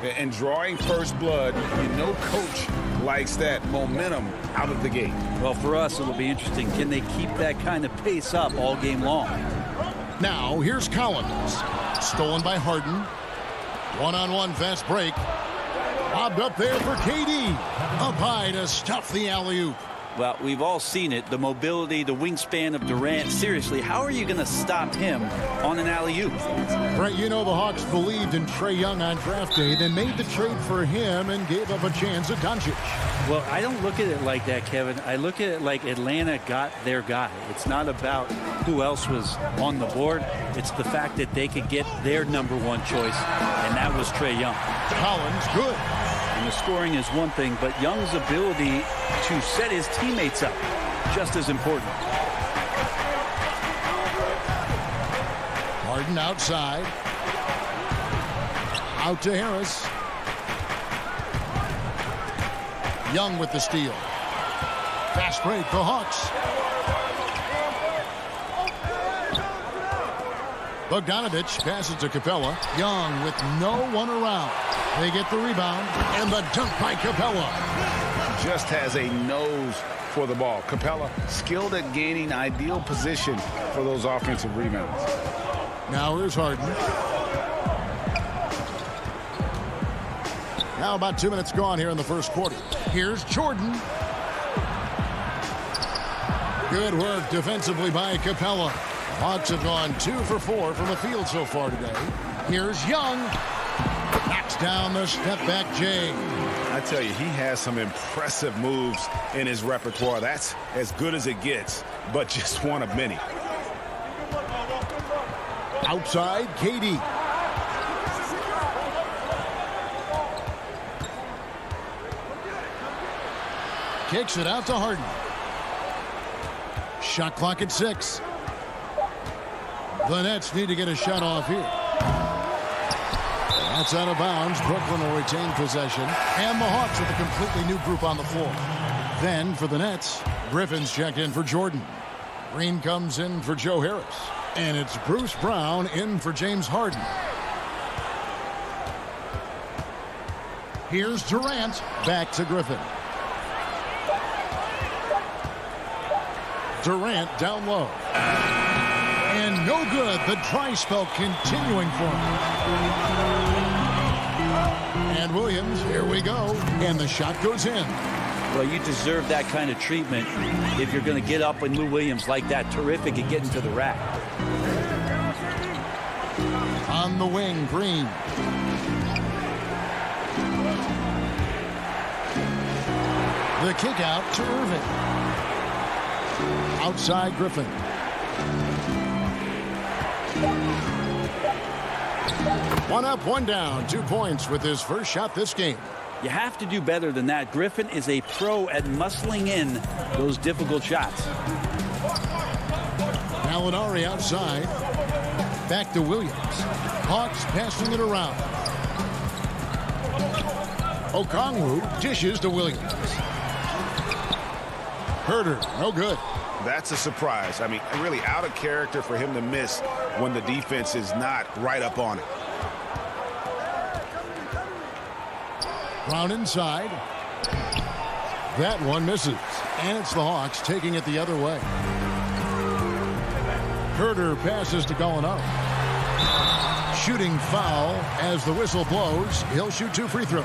And drawing first blood, you know coach likes that momentum out of the gate. Well, for us, it'll be interesting. Can they keep that kind of pace up all game long? Now, here's Collins. Stolen by Harden. One-on-one fast break. Lobbed up there for KD. Up high to stuff the alley-oop. Well, we've all seen it. The mobility, the wingspan of Durant. Seriously, how are you going to stop him on an alley-oop? Right, you know the Hawks believed in Trae Young on draft day. They made the trade for him and gave up a chance at Doncic. Well, I don't look at it like that, Kevin. I look at it like Atlanta got their guy. It's not about who else was on the board. It's the fact that they could get their number one choice, and that was Trae Young. Collins, good. And the scoring is one thing, but Young's ability to set his teammates up, just as important. Harden outside. Out to Harris. Young with the steal. Fast break for Hawks. Bogdanovich passes to Capella. Young with no one around. They get the rebound and the dunk by Capella. Just has a nose for the ball. Capella skilled at gaining ideal position for those offensive rebounds. Now here's Harden. Now about 2 minutes gone here in the first quarter. Here's Jordan. Good work defensively by Capella. Hawks have gone 2 for 4 from the field so far today. Here's Young. Knocks down the step-back J. I tell you, he has some impressive moves in his repertoire. That's as good as it gets, but just one of many. Outside, KD. Kicks it out to Harden. Shot clock at 6. The Nets need to get a shot off here. That's out of bounds. Brooklyn will retain possession. And the Hawks with a completely new group on the floor. Then for the Nets, Griffin's checked in for Jordan. Green comes in for Joe Harris. And it's Bruce Brown in for James Harden. Here's Durant. Back to Griffin. Durant down low. And no good. The dry spell continuing for him. And Williams, here we go. And the shot goes in. Well, you deserve that kind of treatment if you're going to get up and Lou Williams like that. Terrific at getting to the rack. On the wing, Green. The kick out to Irving. Outside Griffin. One up, one down. 2 points with his first shot this game. You have to do better than that. Griffin is a pro at muscling in those difficult shots. Gallinari outside. Back to Williams. Hawks passing it around. Okongwu dishes to Williams. Herder, no good. That's a surprise. I mean, really out of character for him to miss when the defense is not right up on it. Brown inside. That one misses. And it's the Hawks taking it the other way. Herder passes to Gallinari. Shooting foul as the whistle blows. He'll shoot 2 free throws.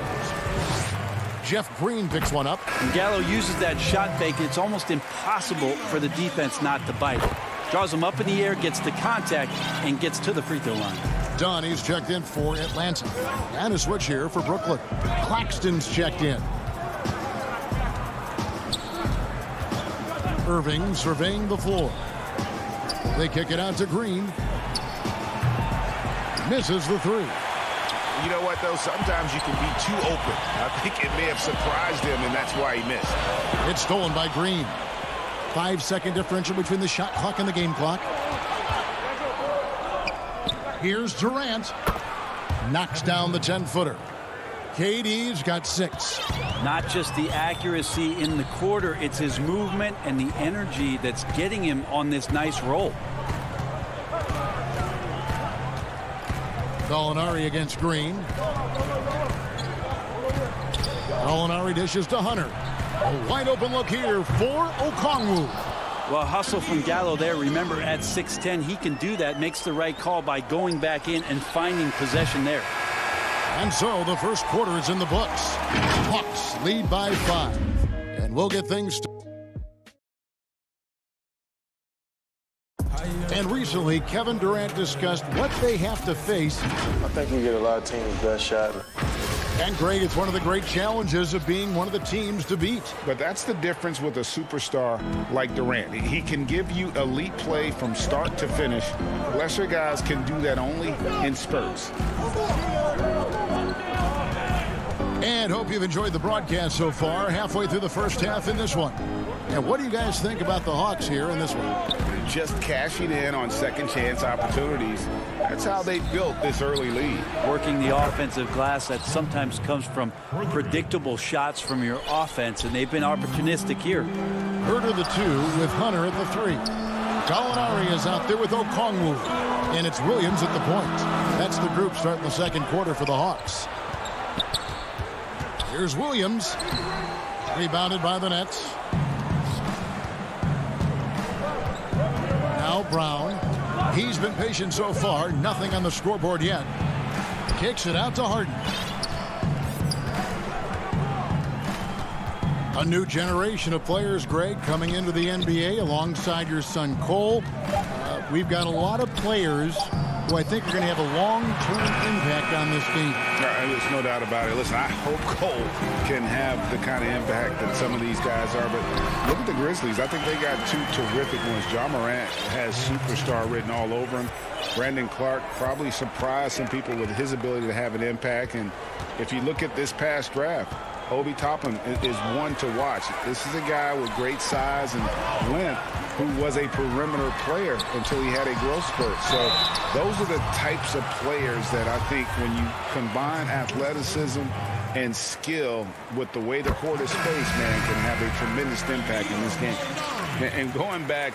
Jeff Green picks one up. When Gallo uses that shot fake, it's almost impossible for the defense not to bite. Draws him up in the air, gets the contact, and gets to the free throw line. Donnie's checked in for Atlanta. And a switch here for Brooklyn. Claxton's checked in. Irving surveying the floor. They kick it out to Green. Misses the 3. You know what, though? Sometimes you can be too open. I think it may have surprised him, and that's why he missed. It's stolen by Green. 5-second differential between the shot clock and the game clock. Here's Durant. Knocks down the 10-footer. KD's got 6. Not just the accuracy in the quarter, it's his movement and the energy that's getting him on this nice roll. Gallinari against Green. Gallinari dishes to Hunter. A wide open look here for Okongwu. Well, hustle from Gallo there. Remember, at 6'10", he can do that. Makes the right call by going back in and finding possession there. And so the first quarter is in the books. Hawks lead by 5. And we'll get things started. And recently, Kevin Durant discussed what they have to face. I think we get a lot of teams' best shot. And Greg, it's one of the great challenges of being one of the teams to beat. But that's the difference with a superstar like Durant. He can give you elite play from start to finish. Lesser guys can do that only in spurts. And hope you've enjoyed the broadcast so far. Halfway through the first half in this one. And what do you guys think about the Hawks here in this one? Just cashing in on second chance opportunities. That's how they built this early lead. Working the offensive glass that sometimes comes from predictable shots from your offense, and they've been opportunistic here. Herder the 2 with Hunter at the 3. Gallinari is out there with Okongwu. And it's Williams at the point. That's the group starting the second quarter for the Hawks. Here's Williams. Rebounded by the Nets. Now Brown. He's been patient so far. Nothing on the scoreboard yet. Kicks it out to Harden. A new generation of players, Greg, coming into the NBA alongside your son Cole. We've got a lot of players who I think are going to have a long-term impact on this team. There's no doubt about it. Listen, I hope Cole can have the kind of impact that some of these guys are. But look at the Grizzlies. I think they got two terrific ones. Ja Morant has superstar written all over him. Brandon Clark probably surprised some people with his ability to have an impact. And if you look at this past draft, Obi Toppin is one to watch. This is a guy with great size and length who was a perimeter player until he had a growth spurt. So those are the types of players that I think when you combine athleticism and skill with the way the court is spaced, man, can have a tremendous impact in this game. And going back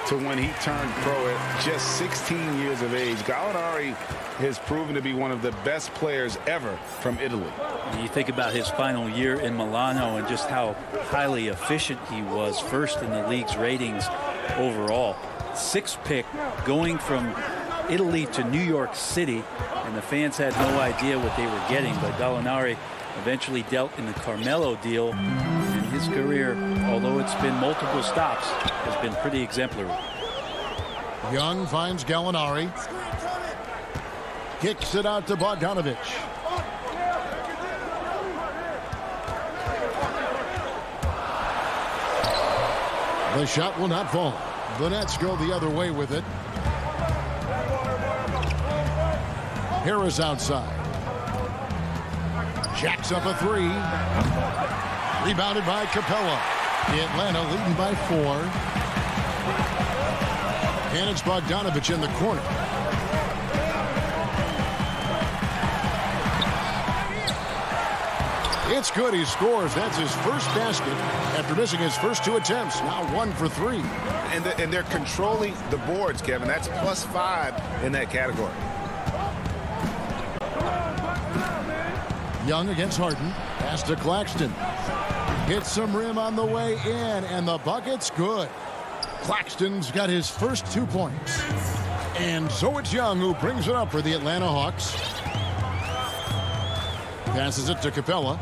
to when he turned pro at just 16 years of age, Gallinari has proven to be one of the best players ever from Italy. You think about his final year in Milano and just how highly efficient he was, first in the league's ratings overall. 6th pick, going from Italy to New York City, and the fans had no idea what they were getting, but Gallinari eventually dealt in the Carmelo deal, and his career, although it's been multiple stops, has been pretty exemplary. Young finds Gallinari. Kicks it out to Bogdanovich. The shot will not fall. The Nets go the other way with it. Harris outside. Jacks up a 3. Rebounded by Capella. Atlanta leading by 4. And it's Bogdanovich in the corner. It's good. He scores. That's his first basket after missing his first 2 attempts. Now 1 for 3. And they're controlling the boards, Kevin. That's +5 in that category. Young against Harden. Pass to Claxton. Hits some rim on the way in, and the bucket's good. Claxton's got his first 2 points. And so it's Young who brings it up for the Atlanta Hawks. Passes it to Capella.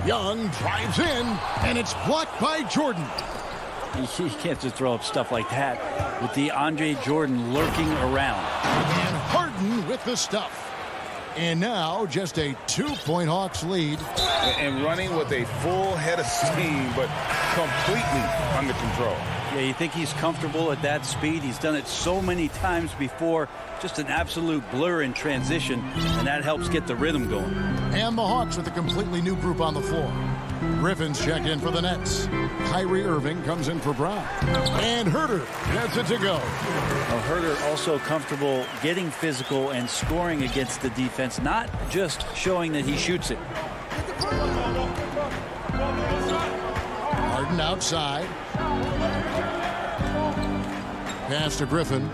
Young drives in, and it's blocked by Jordan. You can't just throw up stuff like that with DeAndre Jordan lurking around. And Harden with the stuff. And now just a 2-point Hawks lead. And running with a full head of steam, but completely under control. Yeah, you think he's comfortable at that speed? He's done it so many times before. Just an absolute blur in transition, and that helps get the rhythm going. And the Hawks with a completely new group on the floor. Griffin's checked in for the Nets. Kyrie Irving comes in for Brown. And Herter gets it to go. Well, Herter also comfortable getting physical and scoring against the defense, not just showing that he shoots it. Harden outside. Pass to Griffin.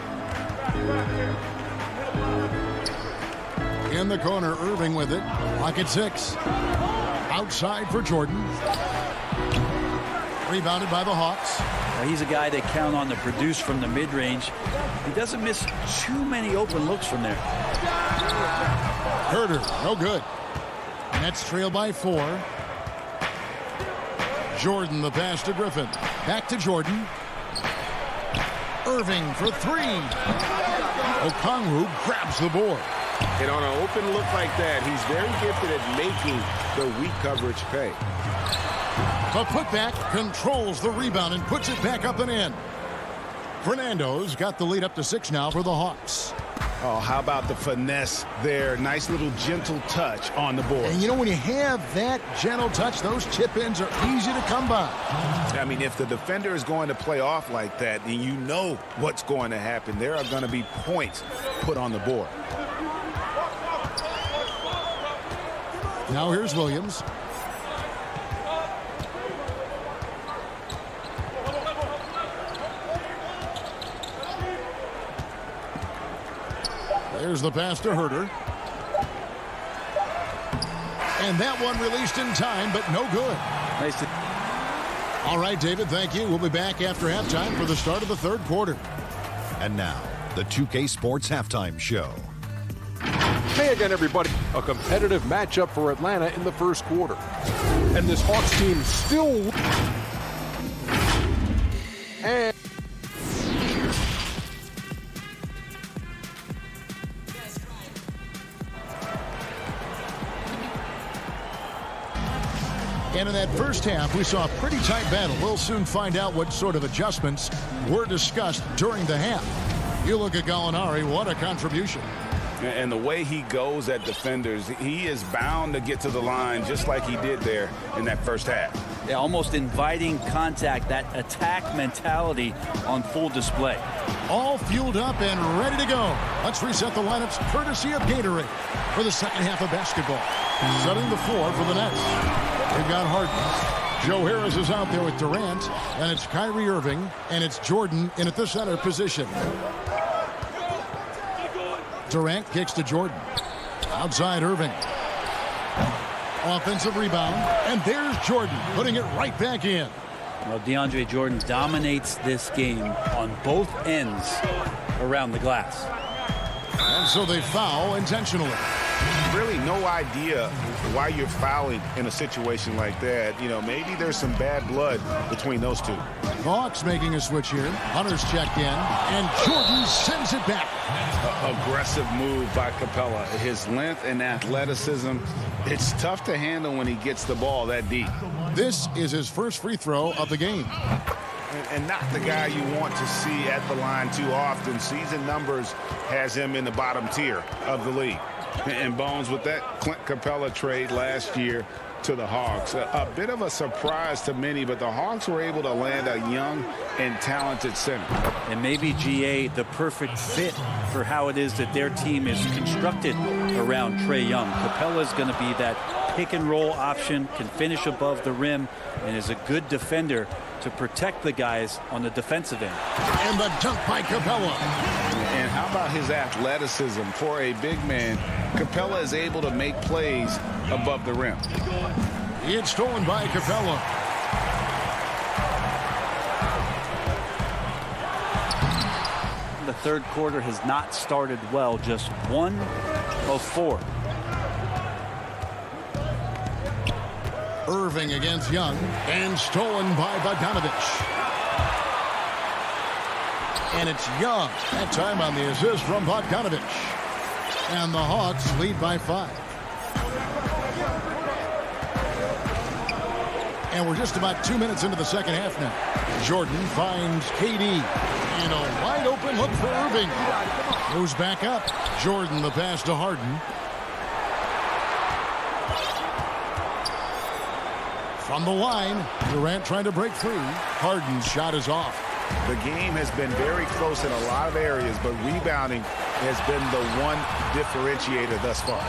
In the corner, Irving with it. Clock at 6. Outside for Jordan. Rebounded by the Hawks. Well, he's a guy they count on to produce from the mid-range. He doesn't miss too many open looks from there. Herter, no good. Nets trail by 4. Jordan, the pass to Griffin. Back to Jordan. Irving for 3. Okongwu grabs the board. And on an open look like that, he's very gifted at making the weak coverage pay. The putback controls the rebound and puts it back up and in. Fernando's got the lead up to 6 now for the Hawks. Oh, how about the finesse there? Nice little gentle touch on the board. And you know, when you have that gentle touch, those chip-ins are easy to come by. I mean, if the defender is going to play off like that, then you know what's going to happen. There are going to be points put on the board. Now here's Williams. There's the pass to Herter. And that one released in time, but no good. Nice. All right, David, thank you. We'll be back after halftime for the start of the 3rd quarter. And now, the 2K Sports Halftime Show. Hey again, everybody. A competitive matchup for Atlanta in the first quarter. And this Hawks team still... And... And in that first half, we saw a pretty tight battle. We'll soon find out what sort of adjustments were discussed during the half. You look at Gallinari, what a contribution. And the way he goes at defenders, he is bound to get to the line just like he did there in that first half. Yeah, almost inviting contact, that attack mentality on full display. All fueled up and ready to go. Let's reset the lineups courtesy of Gatorade for the second half of basketball. Setting the floor for the Nets. We've got Harden. Joe Harris is out there with Durant, and it's Kyrie Irving, and it's Jordan in at the center position. Durant kicks to Jordan. Outside Irving. Offensive rebound, and there's Jordan putting it right back in. Well, DeAndre Jordan dominates this game on both ends around the glass. And so they foul intentionally. Really no idea why you're fouling in a situation like that. You know, maybe there's some bad blood between those two. Hawks making a switch here. Hunter's checked in, and Jordan sends it back. Aggressive move by Capella. His length and athleticism, it's tough to handle when he gets the ball that deep. This is his first free throw of the game. And not the guy you want to see at the line too often. Season numbers has him in the bottom tier of the league. And Bones, with that Clint Capella trade last year to the Hawks, a bit of a surprise to many, but the Hawks were able to land a young and talented center. And maybe GA the perfect fit for how it is that their team is constructed around Trae Young. Capella's going to be that pick and roll option, can finish above the rim, and is a good defender to protect the guys on the defensive end. And the dunk by Capella. And how about his athleticism for a big man? Capella is able to make plays above the rim. It's stolen by Capella. The third quarter has not started well, just 1 of 4. Irving against Young, and stolen by Bogdanovich. And it's Young, that time on the assist from Bogdanovich. And the Hawks lead by 5. And we're just about 2 minutes into the second half now. Jordan finds KD. And a wide open look for Irving. Moves back up. Jordan the pass to Harden. From the line, Durant trying to break free. Harden's shot is off. The game has been very close in a lot of areas, but rebounding has been the one differentiator thus far.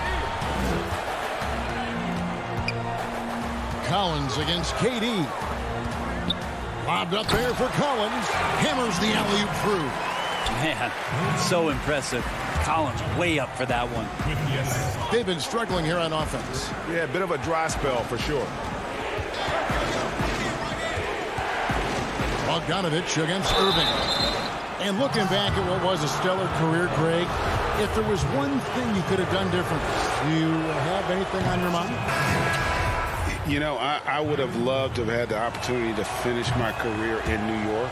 Collins against KD. Lobbed up there for Collins. Hammers the alley-oop through. Man, so impressive. Collins way up for that one. They've been struggling here on offense. Yeah, a bit of a dry spell for sure. Bogdanovich against Irving. And looking back at what was a stellar career, Greg, if there was one thing you could have done different, do you have anything on your mind? You know, I would have loved to have had the opportunity to finish my career in New York.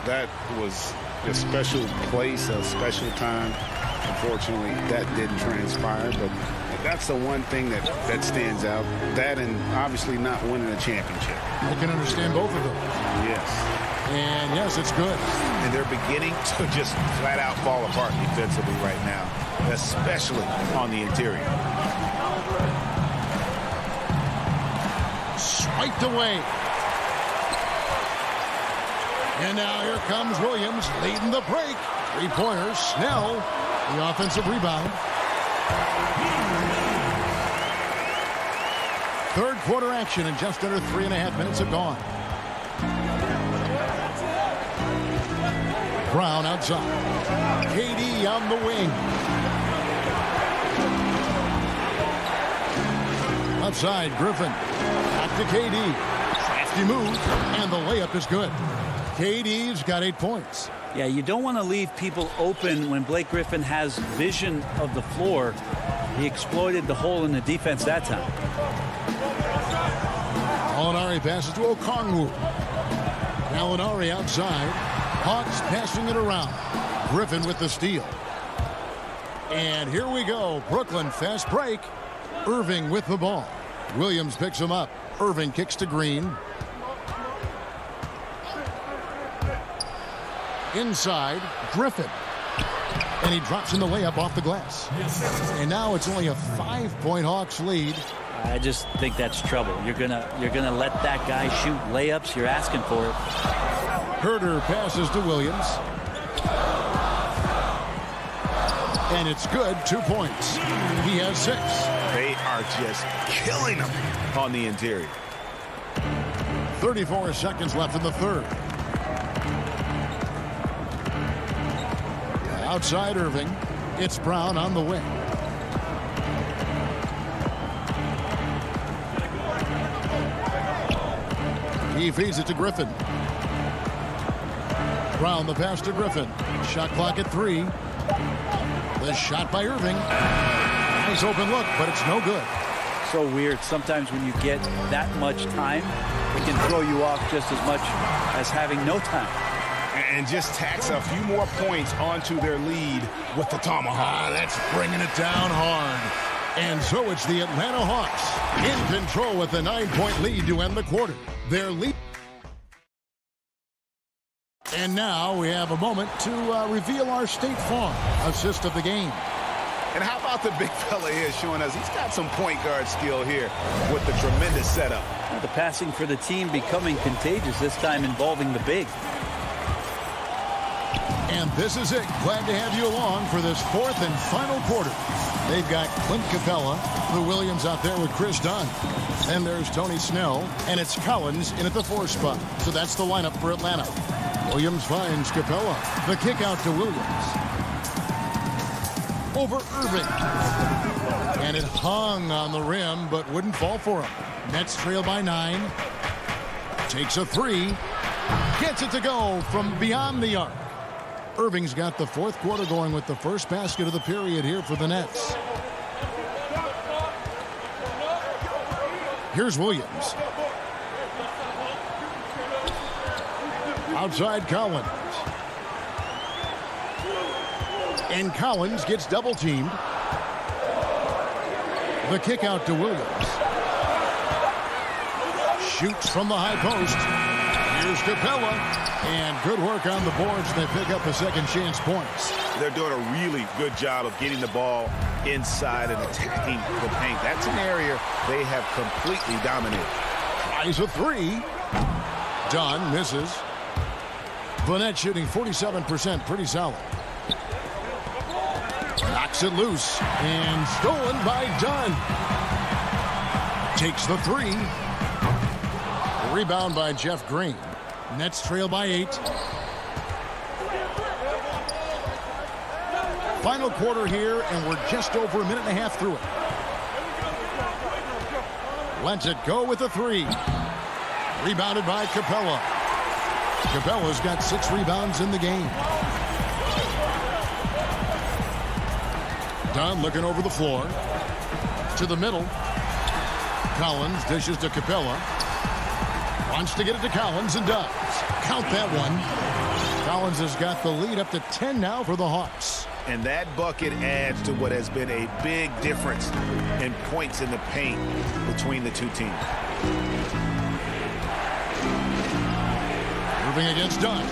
That was a special place, a special time. Unfortunately, that didn't transpire, but that's the one thing that stands out. That and obviously not winning a championship. I can understand both of them. Yes. And yes, it's good. And they're beginning to just flat out fall apart defensively right now, especially on the interior. Swiped away. And now here comes Williams leading the break. Three-pointers. Snell, the offensive rebound. Third quarter action in just under 3.5 minutes have gone. Brown outside. KD on the wing. Outside, Griffin. Back to KD. Crafty move, and the layup is good. KD's got 8 points. Yeah, you don't want to leave people open when Blake Griffin has vision of the floor. He exploited the hole in the defense that time. Molinari passes to Okongwu. Molinari outside. Hawks passing it around. Griffin with the steal. And here we go. Brooklyn fast break. Irving with the ball. Williams picks him up. Irving kicks to Green. Inside, Griffin. And he drops in the layup off the glass. And now it's only a 5-point Hawks lead. I just think that's trouble. You're gonna let that guy shoot layups. You're asking for it. Herter passes to Williams. And it's good. 2 points. He has 6. They are just killing him on the interior. 34 seconds left in the third. Outside Irving. It's Brown on the wing. He feeds it to Griffin. Brown the pass to Griffin. Shot clock at 3. The shot by Irving. Nice open look, but it's no good. So weird. Sometimes when you get that much time, it can throw you off just as much as having no time. And just tacks a few more points onto their lead with the tomahawk. That's bringing it down hard. And so it's the Atlanta Hawks in control with a 9-point lead to end the quarter. Their lead. And now we have a moment to reveal our State Farm assist of the game. And how about the big fella here showing us he's got some point guard skill here with the tremendous setup. The passing for the team becoming contagious, this time involving the big. And this is it. Glad to have you along for this fourth and final quarter. They've got Clint Capella, the Williams out there with Chris Dunn. And there's Tony Snell, and it's Collins in at the 4 spot. So that's the lineup for Atlanta. Williams finds Capella. The kick out to Williams. Over Irving. And it hung on the rim, but wouldn't fall for him. Nets trail by 9. Takes a 3. Gets it to go from beyond the arc. Irving's got the fourth quarter going with the first basket of the period here for the Nets. Here's Williams. Outside Collins. And Collins gets double teamed. The kick out to Williams. Shoots from the high post. Here's Capella. And good work on the boards. They pick up the second chance points. They're doing a really good job of getting the ball inside and attacking the paint. That's an area they have completely dominated. Tries a 3. Dunn misses. Burnett shooting 47%, pretty solid. Knocks it loose and stolen by Dunn. Takes the 3. Rebound by Jeff Green. Nets trail by 8. Final quarter here, and we're just over a minute and a half through it. Lets it go with a 3. Rebounded by Capella. Capella's got 6 rebounds in the game. Dunn looking over the floor. To the middle. Collins dishes to Capella. Wants to get it to Collins and does. Count that one. Collins has got the lead up to 10 now for the Hawks. And that bucket adds to what has been a big difference in points in the paint between the two teams. Irving against Dunn.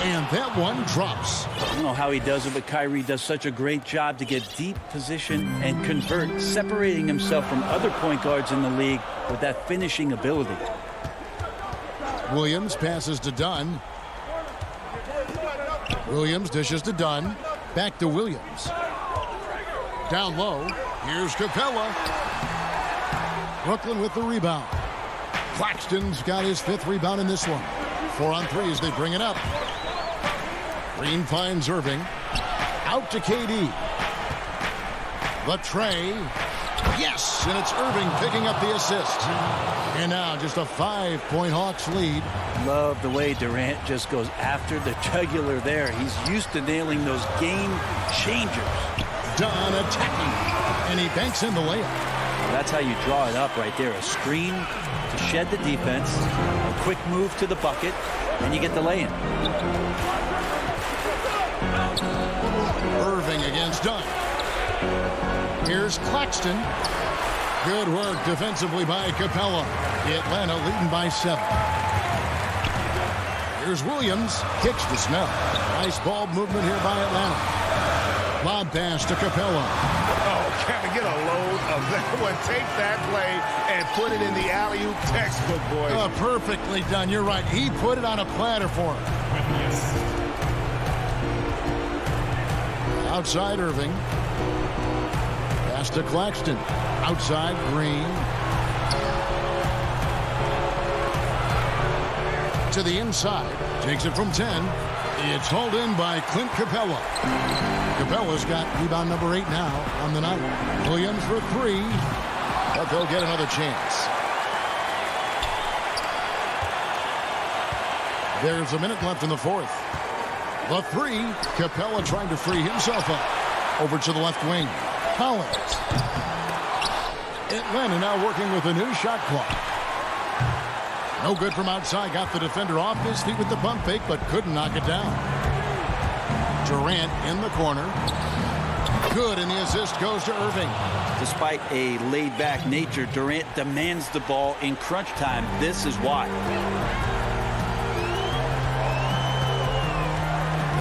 And that one drops. I don't know how he does it, but Kyrie does such a great job to get deep position and convert, separating himself from other point guards in the league with that finishing ability. Williams passes to Dunn. Williams dishes to Dunn. Back to Williams. Down low. Here's Capella. Brooklyn with the rebound. Claxton's got his 5th rebound in this one. 4 on 3 as they bring it up. Green finds Irving. Out to KD. The tray. Yes, and it's Irving picking up the assist. And now just a 5-point Hawks lead. Love the way Durant just goes after the jugular there. He's used to nailing those game changers. Dunn attacking, and he banks in the layup. That's how you draw it up right there. A screen to shed the defense, a quick move to the bucket, and you get the lay-in. Irving against Dunn. Here's Claxton. Good work defensively by Capella. Atlanta leading by 7. Here's Williams. Kicks the smell. Nice ball movement here by Atlanta. Lob pass to Capella. Oh, can I get a load of that one? Take that play and put it in the alley-oop textbook, boys. Perfectly done. You're right. He put it on a platter for him. Outside Irving. Pass to Claxton. Outside Green. To the inside. Takes it from 10. It's hauled in by Clint Capella. Capella's got rebound number 8 now on the night. Williams for 3. But they'll get another chance. There's a minute left in the 4th. The 3. Capella trying to free himself up. Over to the left wing. Collins. Atlanta now working with a new shot clock. No good from outside. Got the defender off his feet with the pump fake, but couldn't knock it down. Durant in the corner. Good, and the assist goes to Irving. Despite a laid-back nature, Durant demands the ball in crunch time. This is why.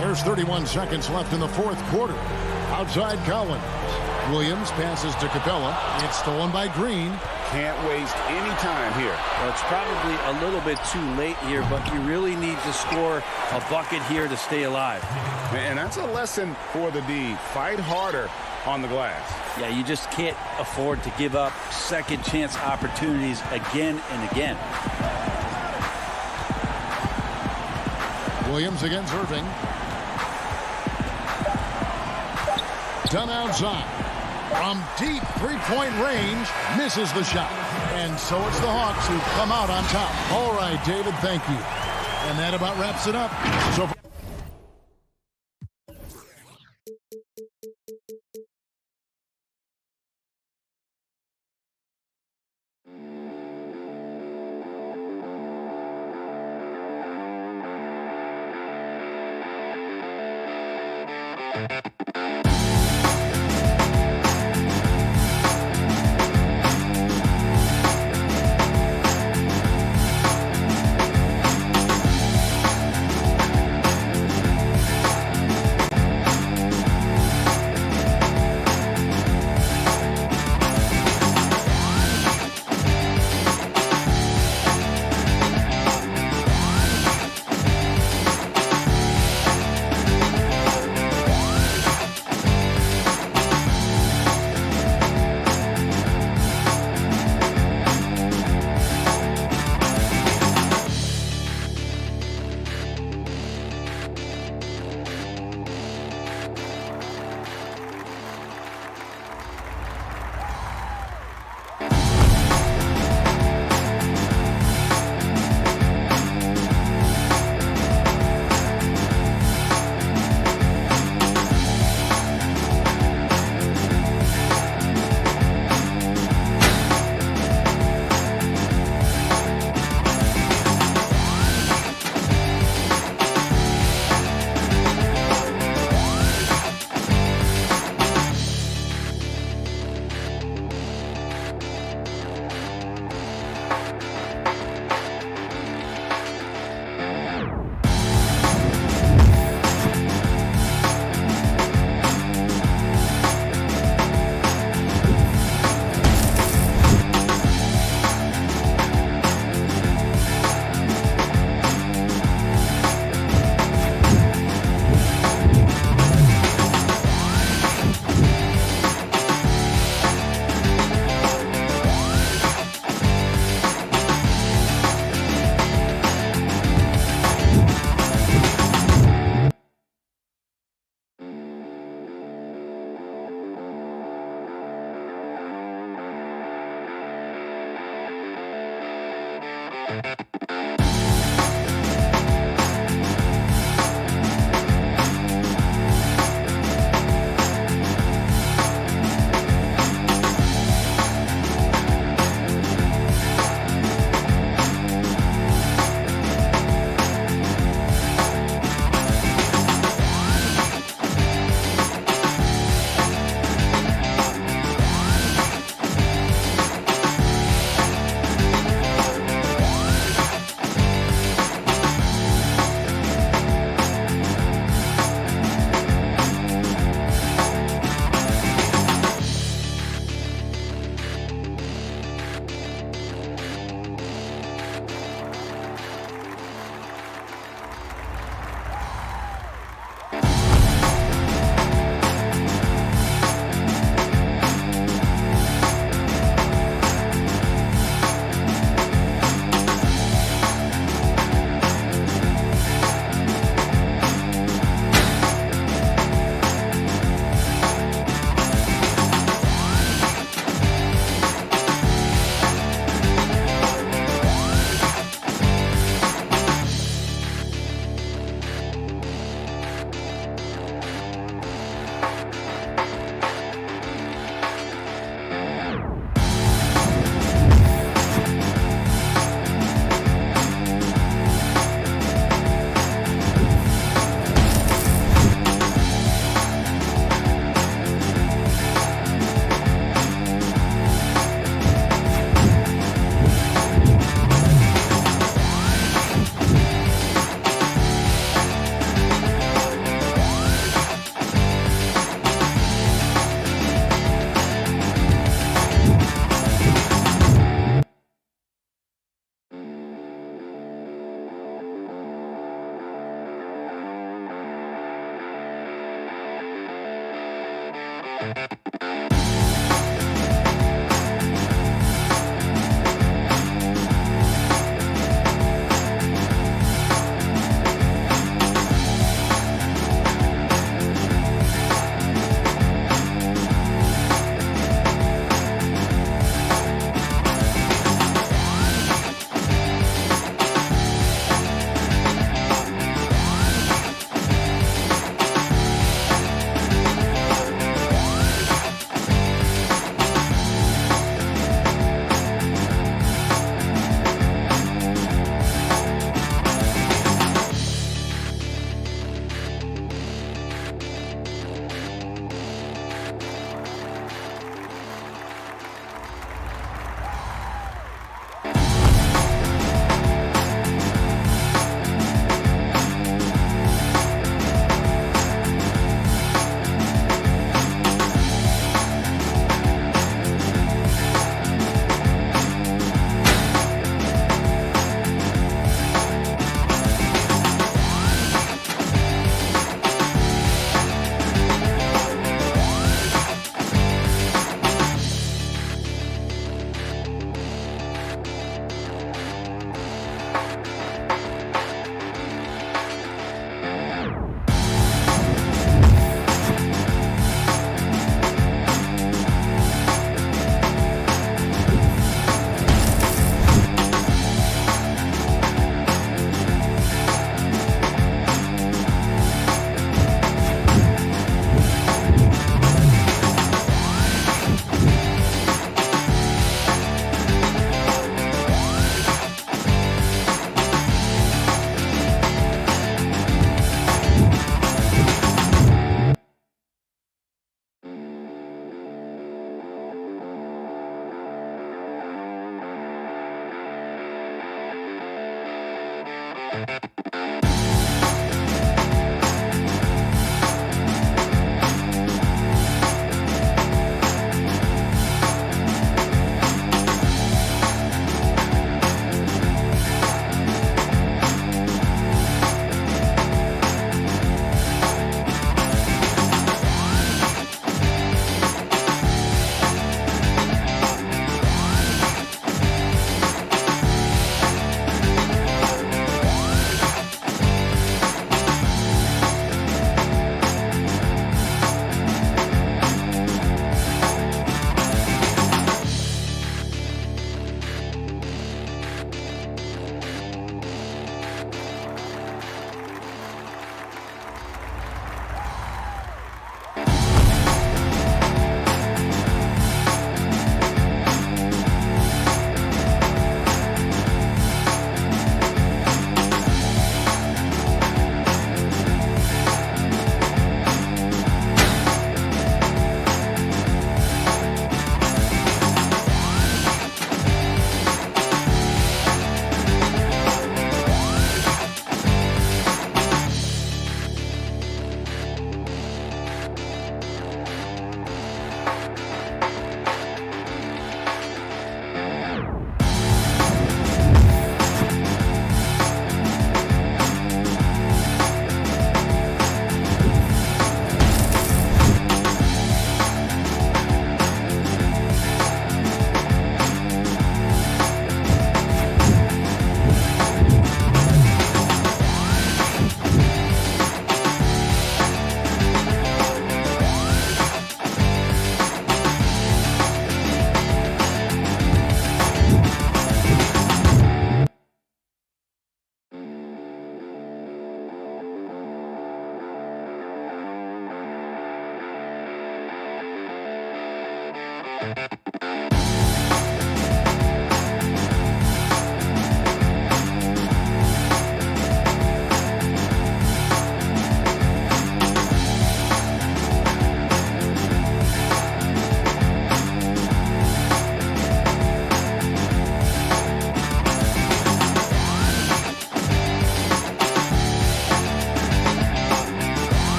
There's 31 seconds left in the 4th quarter. Outside Collins. Williams passes to Capella. It's stolen by Green. Can't waste any time here. Well, it's probably a little bit too late here, but you really need to score a bucket here to stay alive. And that's a lesson for the D. Fight harder on the glass. Yeah, you just can't afford to give up second chance opportunities again and again. Williams against Irving. Done outside. From deep three-point range, misses the shot. And so it's the Hawks who come out on top. All right, David, thank you. And that about wraps it up. So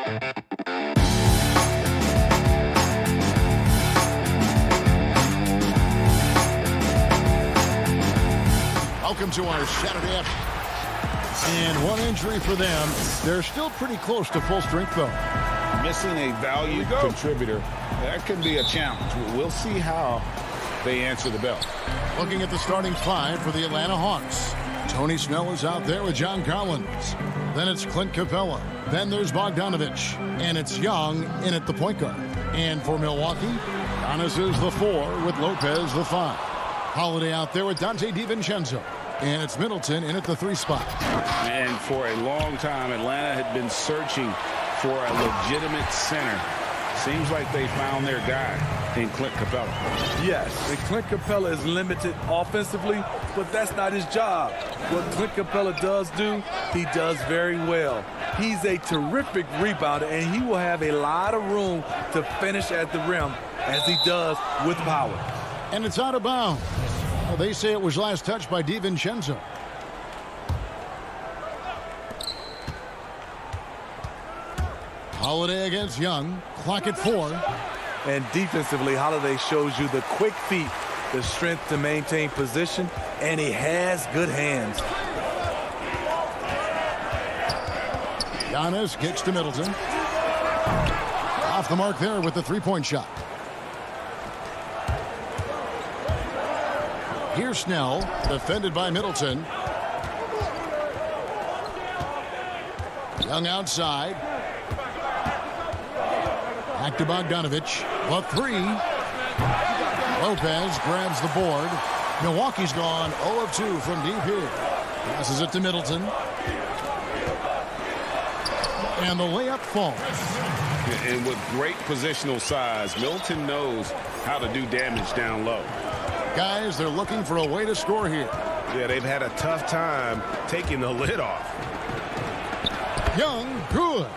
Welcome to our Saturday afternoon. And one injury for them. They're still pretty close to full strength, though. Missing a valued contributor, that could be a challenge. We'll see how they answer the bell. Looking at the starting five for the Atlanta Hawks. Tony Snell is out there with John Collins. Then it's Clint Capella. Then there's Bogdanovich. And it's Young in at the point guard. And for Milwaukee, Giannis is the 4 with Lopez the 5. Holiday out there with Dante DiVincenzo. And it's Middleton in at the 3 spot. And for a long time, Atlanta had been searching for a legitimate center. Seems like they found their guy in Clint Capella. Yes, and Clint Capella is limited offensively, but that's not his job. What Clint Capella does do, he does very well. He's a terrific rebounder, and he will have a lot of room to finish at the rim, as he does with power. And it's out of bounds. Well, they say it was last touched by DiVincenzo. Holiday against Young. Clock at 4. And defensively, Holiday shows you the quick feet, the strength to maintain position, and he has good hands. Giannis kicks to Middleton. Off the mark there with the 3-point shot. Here's Snell, defended by Middleton. Young outside. Back to Bogdanovich. The 3. Lopez grabs the board. Milwaukee's gone 0 of 2 from deep here. Passes it to Middleton. And the layup falls. And with great positional size, Middleton knows how to do damage down low. Guys, they're looking for a way to score here. Yeah, they've had a tough time taking the lid off. Young, good.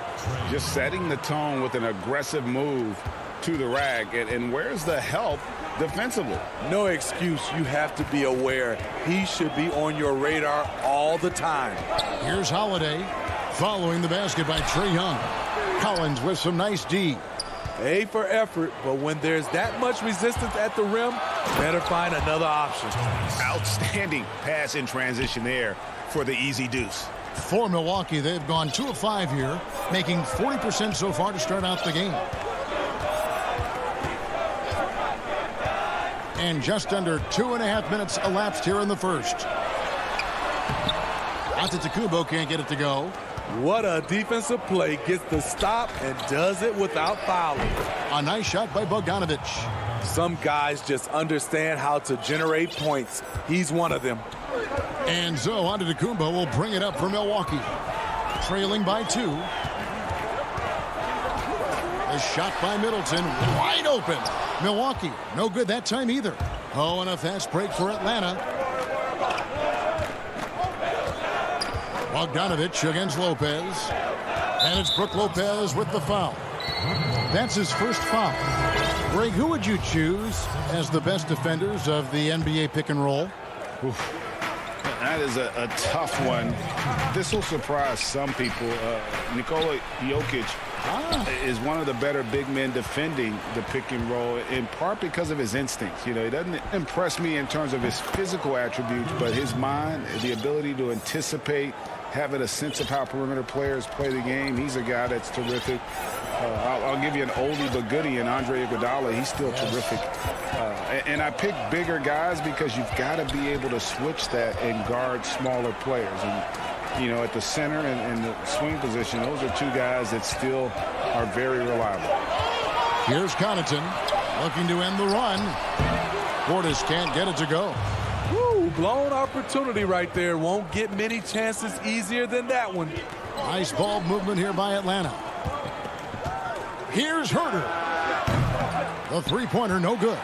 Just setting the tone with an aggressive move to the rack. And where's the help defensively? No excuse. You have to be aware. He should be on your radar all the time. Here's Holiday following the basket by Trae Young. Collins with some nice D. A for effort, but when there's that much resistance at the rim, better find another option. Outstanding pass in transition there for the easy deuce. For Milwaukee, they've gone 2 of 5 here, making 40% so far to start out the game. And just under 2.5 minutes elapsed here in the first. Antetokounmpo can't get it to go. What a defensive play. Gets the stop and does it without fouling. A nice shot by Bogdanovich. Some guys just understand how to generate points. He's one of them. And so Antetokounmpo will bring it up for Milwaukee. Trailing by 2. A shot by Middleton. Wide open. Milwaukee, no good that time either. Oh, and a fast break for Atlanta. Bogdanovich against Lopez. And it's Brook Lopez with the foul. That's his first foul. Greg, who would you choose as the best defenders of the NBA pick and roll? Oof. That is a tough one. This will surprise some people. Nikola Jokic is one of the better big men defending the pick and roll, in part because of his instincts. You know, he doesn't impress me in terms of his physical attributes, but his mind, the ability to anticipate, having a sense of how perimeter players play the game. He's a guy that's terrific. I'll give you an oldie but goodie in Andre Iguodala. He's still terrific. And I pick bigger guys because you've got to be able to switch that and guard smaller players. And, you know, at the center and the swing position, those are two guys that still are very reliable. Here's Connaughton looking to end the run. Portis can't get it to go. Woo, blown opportunity right there. Won't get many chances easier than that one. Nice ball movement here by Atlanta. Here's Herter. The three-pointer, no good.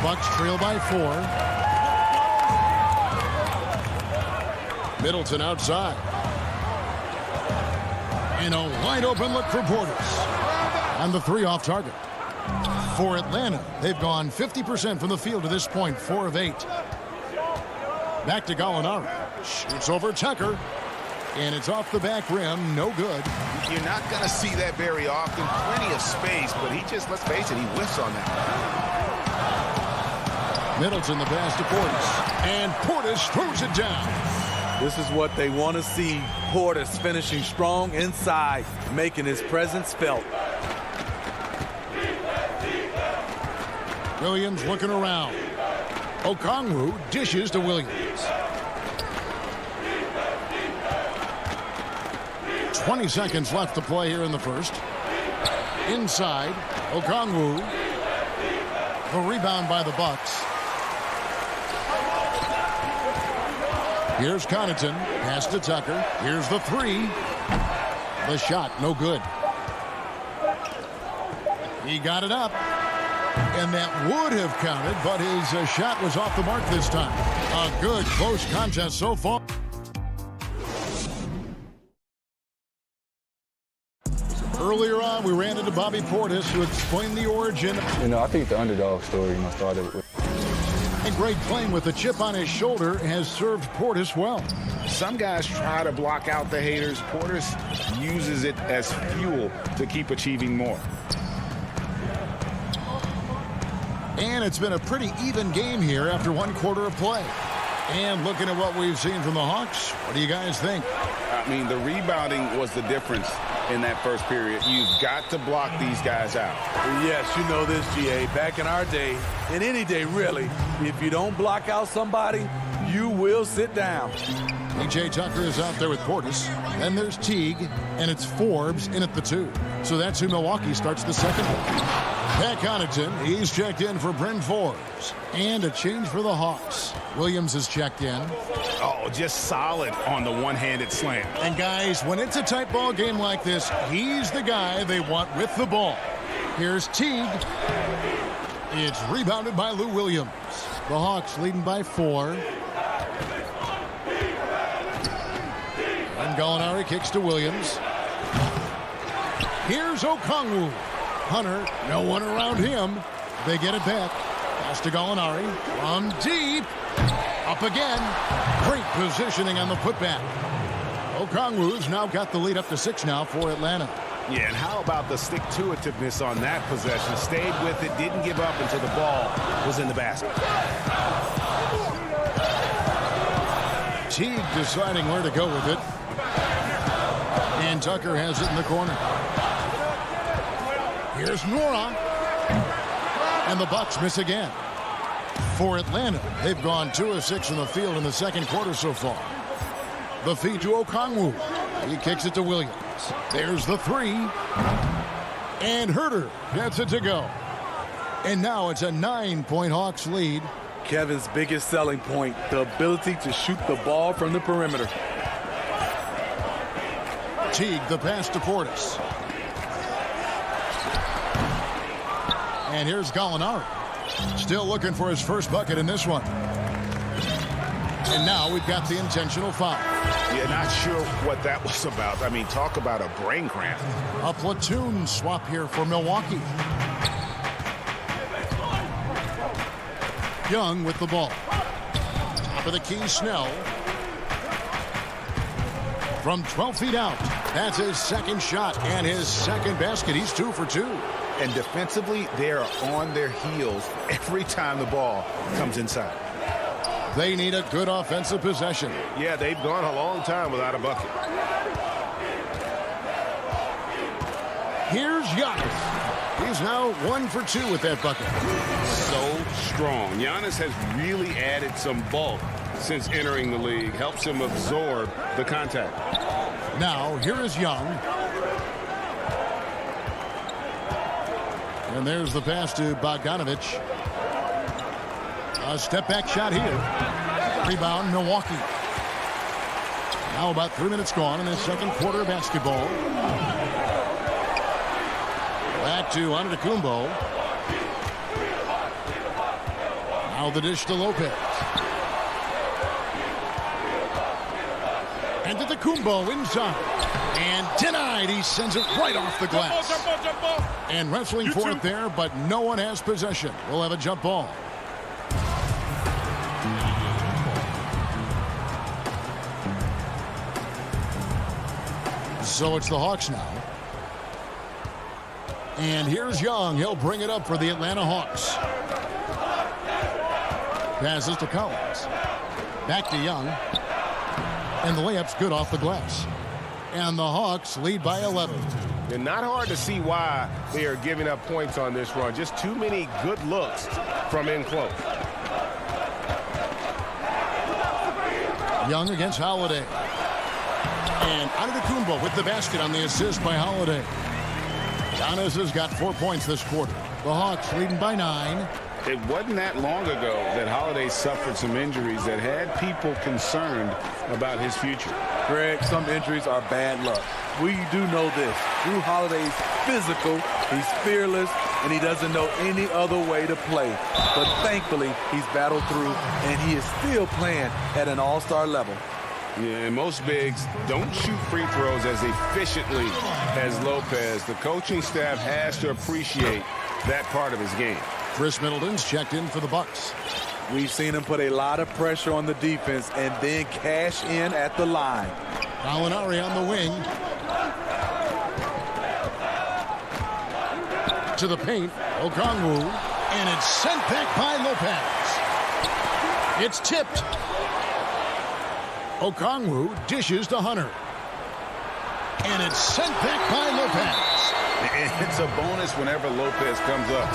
Bucks trail by 4. Middleton outside. And a wide-open look for Portis. And the 3 off target. For Atlanta, they've gone 50% from the field to this point, 4 of 8. Back to Gallinari. Shoots over Tucker. And it's off the back rim. No good. You're not going to see that very often. Plenty of space, but he just, let's face it, he whiffs on that. Middleton the pass to Portis. And Portis throws it down. This is what they want to see. Portis finishing strong inside, making his presence felt. Williams looking around. Okongwu dishes to Williams. 20 seconds left to play here in the first. Inside, Okongwu. The rebound by the Bucks. Here's Connaughton. Pass to Tucker. Here's the three. The shot, no good. He got it up. And that would have counted, but his shot was off the mark this time. A good close contest so far. Earlier on, we ran into Bobby Portis, who explained the origin. I think the underdog story, started with. And great playing with a chip on his shoulder has served Portis well. Some guys try to block out the haters. Portis uses it as fuel to keep achieving more. And it's been a pretty even game here after one quarter of play. And looking at what we've seen from the Hawks, what do you guys think? I mean, the rebounding was the difference in that first period. You've got to block these guys out. Yes, you know this, GA. Back in our day, and any day really, if you don't block out somebody, you will sit down. PJ Tucker is out there with Portis. Then there's Teague, and it's Forbes in at the 2. So that's who Milwaukee starts the second one. Pat Connaughton, he's checked in for Bryn Forbes. And a change for the Hawks. Williams is checked in. Oh, just solid on the one-handed slam. And guys, when it's a tight ball game like this, he's the guy they want with the ball. Here's Teague. It's rebounded by Lou Williams. The Hawks leading by 4. And Gallinari kicks to Williams. Here's Okongwu. Hunter, no one around him. They get it back. Pass to Gallinari. From deep. Up again. Great positioning on the putback. Okongwu's now got the lead up to 6 now for Atlanta. Yeah, and how about the stick-to-itiveness on that possession? Stayed with it, didn't give up until the ball was in the basket. Teague deciding where to go with it. And Tucker has it in the corner. Here's Nora. And the Bucks miss again. For Atlanta, they've gone 2 of 6 in the field in the second quarter so far. The feed to Okongwu. He kicks it to Williams. There's the 3. And Herter gets it to go. And now it's a 9-point Hawks lead. Kevin's biggest selling point, the ability to shoot the ball from the perimeter. Teague, the pass to Portis. And here's Gallinari. Still looking for his first bucket in this one. And now we've got the intentional foul. Yeah, not sure what that was about. I mean, talk about a brain cramp. A platoon swap here for Milwaukee. Young with the ball. Top of the key, Snell. From 12 feet out. That's his second shot and his second basket. He's 2 for 2. And defensively, they are on their heels every time the ball comes inside. They need a good offensive possession. Yeah, they've gone a long time without a bucket. Here's Giannis. He's now 1 for 2 with that bucket. So strong. Giannis has really added some bulk since entering the league. Helps him absorb the contact. Now, here is Young. And there's the pass to Bogdanovich. A step-back shot here. Rebound, Milwaukee. Now about 3 minutes gone in the second quarter of basketball. Back to Antetokounmpo. Now the dish to Lopez. And Antetokounmpo inside. And denied. He sends it right off the glass. And wrestling for it there, but no one has possession. We'll have a jump ball. So it's the Hawks now. And here's Young. He'll bring it up for the Atlanta Hawks. Passes to Collins. Back to Young. And the layup's good off the glass. And the Hawks lead by 11. And not hard to see why they are giving up points on this run. Just too many good looks from in close. Young against Holiday. And Antetokounmpo with the basket on the assist by Holiday. Giannis has got 4 points this quarter. The Hawks leading by 9. It wasn't that long ago that Holiday suffered some injuries that had people concerned about his future. Greg, some injuries are bad luck. We do know this. Drew Holiday's physical, he's fearless, and he doesn't know any other way to play. But thankfully, he's battled through, and he is still playing at an all-star level. Yeah, and most bigs don't shoot free throws as efficiently as Lopez. The coaching staff has to appreciate that part of his game. Chris Middleton's checked in for the Bucks. We've seen him put a lot of pressure on the defense and then cash in at the line. Gallinari on the wing. To the paint. Okongwu. And it's sent back by Lopez. It's tipped. Okongwu dishes to Hunter. And it's sent back by Lopez. It's a bonus whenever Lopez comes up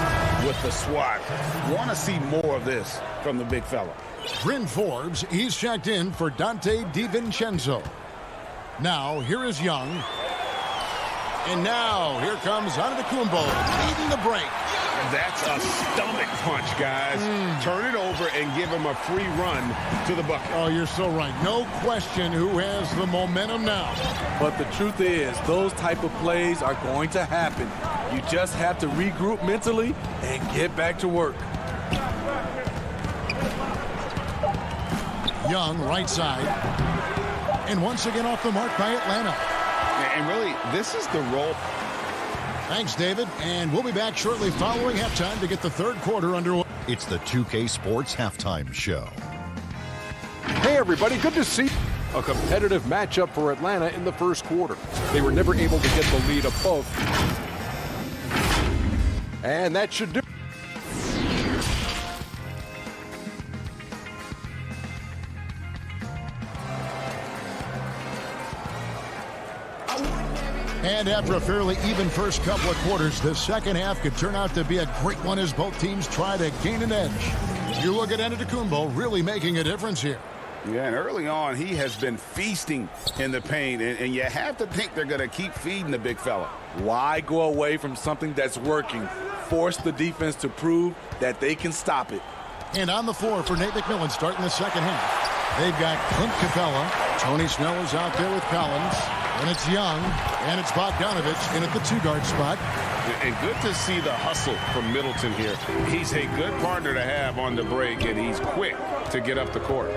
with the swat. Want to see more of this from the big fella. Bryn Forbes, he's checked in for Dante DiVincenzo. Now, here is Young. And now, here comes Antetokounmpo leading the break. That's a stomach punch, guys. Turn it over and give him a free run to the bucket. Oh, you're so right. No question who has the momentum now. But the truth is, those type of plays are going to happen. You just have to regroup mentally and get back to work. Young, right side. And once again off the mark by Atlanta. And really, this is the role. Thanks, David. And we'll be back shortly following halftime to get the third quarter underway. It's the 2K Sports Halftime Show. Hey, everybody. Good to see a competitive matchup for Atlanta in the first quarter. They were never able to get the lead above. And that should do it. And after a fairly even first couple of quarters, the second half could turn out to be a great one as both teams try to gain an edge. You look at Antetokounmpo really making a difference here. Yeah, and early on, he has been feasting in the paint, and you have to think they're going to keep feeding the big fella. Why go away from something that's working? Force the defense to prove that they can stop it. And on the floor for Nate McMillan starting the second half. They've got Clint Capella. Tony Snell is out there with Collins. And it's Young. And it's Bogdanovich in at the two-guard spot. And good to see the hustle from Middleton here. He's a good partner to have on the break, and he's quick to get up the court.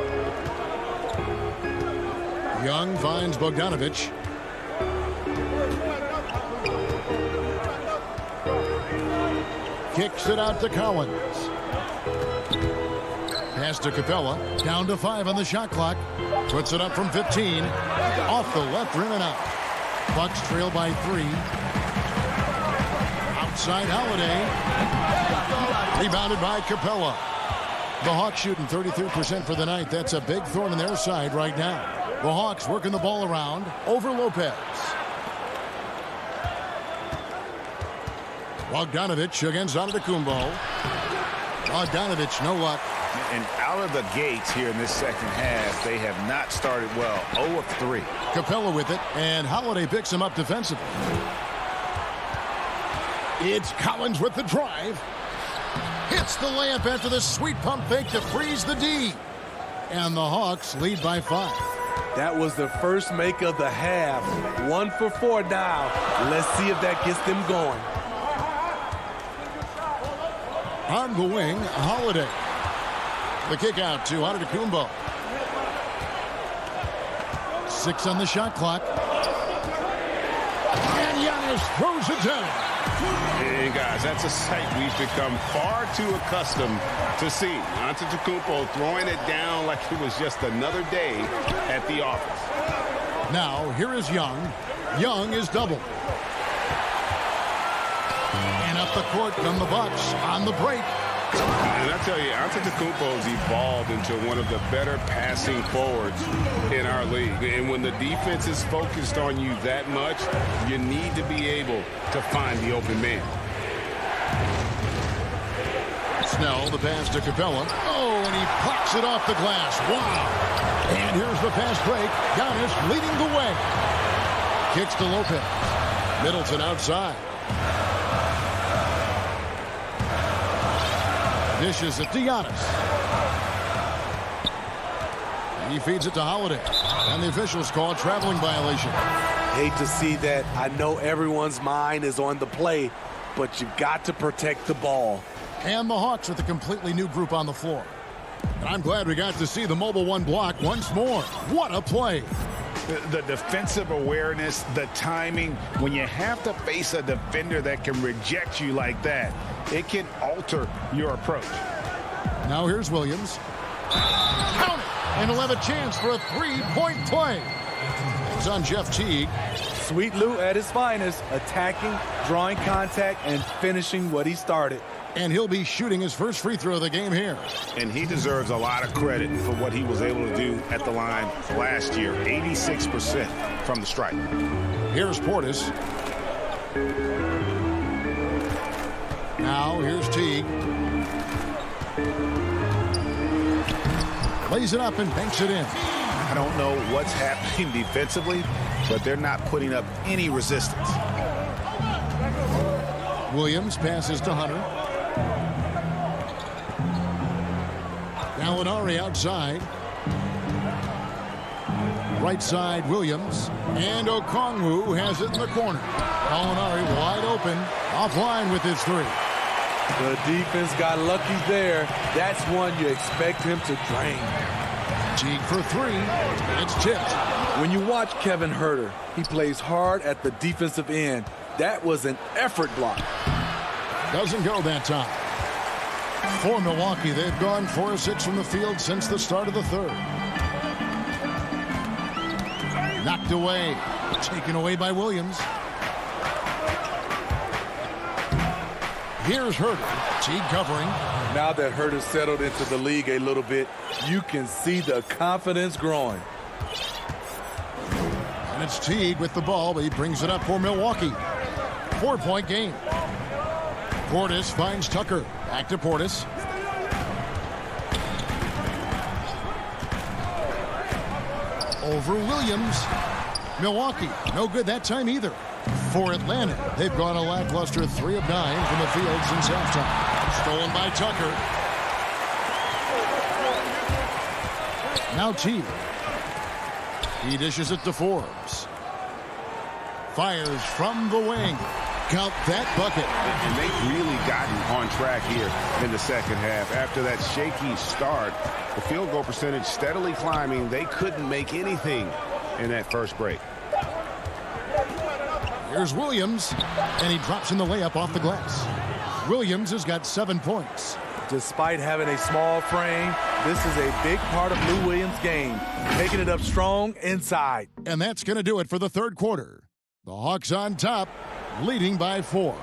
Young finds Bogdanovich. Kicks it out to Collins. Pass to Capella. Down to 5 on the shot clock. Puts it up from 15. Off the left rim and out. Bucks trail by 3. Outside Holiday. Rebounded by Capella. The Hawks shooting 33% for the night. That's a big thorn in their side right now. The Hawks working the ball around over Lopez. Bogdanovich against Antetokounmpo. Bogdanovich, no luck. And out of the gates here in this second half, they have not started well. 0 of 3. Capella with it, and Holiday picks him up defensively. It's Collins with the drive. Hits the layup after the sweet pump fake to freeze the D. And the Hawks lead by 5. That was the first make of the half. 1 for 4 now. Let's see if that gets them going. On the wing, Holiday. The kick out to Antetokounmpo. 6 on the shot clock. And Giannis throws it down. And guys, that's a sight we've become far too accustomed to seeing. Antetokounmpo throwing it down like it was just another day at the office. Now, here is Young. Young is doubled. And up the court come the Bucks on the break. And I tell you, Antetokounmpo's evolved into one of the better passing forwards in our league. And when the defense is focused on you that much, you need to be able to find the open man. Snell, the pass to Capella. Oh, and he pops it off the glass. Wow. And here's the fast break. Giannis leading the way. Kicks to Lopez. Middleton outside. Dishes it to Giannis. He feeds it to Holiday. And the officials call a traveling violation. Hate to see that. I know everyone's mind is on the play, but you've got to protect the ball. And the Hawks with a completely new group on the floor. And I'm glad we got to see the mobile one block once more. What a play. The defensive awareness, the timing, when you have to face a defender that can reject you like that, it can alter your approach. Now here's Williams. Count it! And he'll have a chance for a three-point play. It's on Jeff Teague. Sweet Lou at his finest, attacking, drawing contact, and finishing what he started. And he'll be shooting his first free throw of the game here. And he deserves a lot of credit for what he was able to do at the line last year. 86% from the stripe. Here's Portis. Now here's Teague. Lays it up and banks it in. I don't know what's happening defensively, but they're not putting up any resistance. Williams passes to Hunter. Gallinari outside. Right side, Williams. And Okongwu has it in the corner. Gallinari wide open. Offline with his three. The defense got lucky there. That's one you expect him to drain. Teague for three. It's tipped. When you watch Kevin Huerter, he plays hard at the defensive end. That was an effort block. Doesn't go that time. For Milwaukee, they've gone 4 of 6 from the field since the start of the third. Knocked away. Taken away by Williams. Here's Huerter. Teague covering. Now that Huerter settled into the league a little bit, you can see the confidence growing. And it's Teague with the ball, but he brings it up for Milwaukee. 4-point game. Portis finds Tucker. Back to Portis. Over Williams. Milwaukee, no good that time either. For Atlanta, they've gone a lackluster 3 of 9 from the field since halftime. Stolen by Tucker. Now Teague. He dishes it to Forbes. Fires from the wing. Count that bucket. And they've really gotten on track here in the second half. After that shaky start, the field goal percentage steadily climbing. They couldn't make anything in that first break. Here's Williams, and he drops in the layup off the glass. Williams has got 7 points. Despite having a small frame, this is a big part of Lou Williams' game, taking it up strong inside. And that's going to do it for the third quarter. The Hawks on top, leading by 4.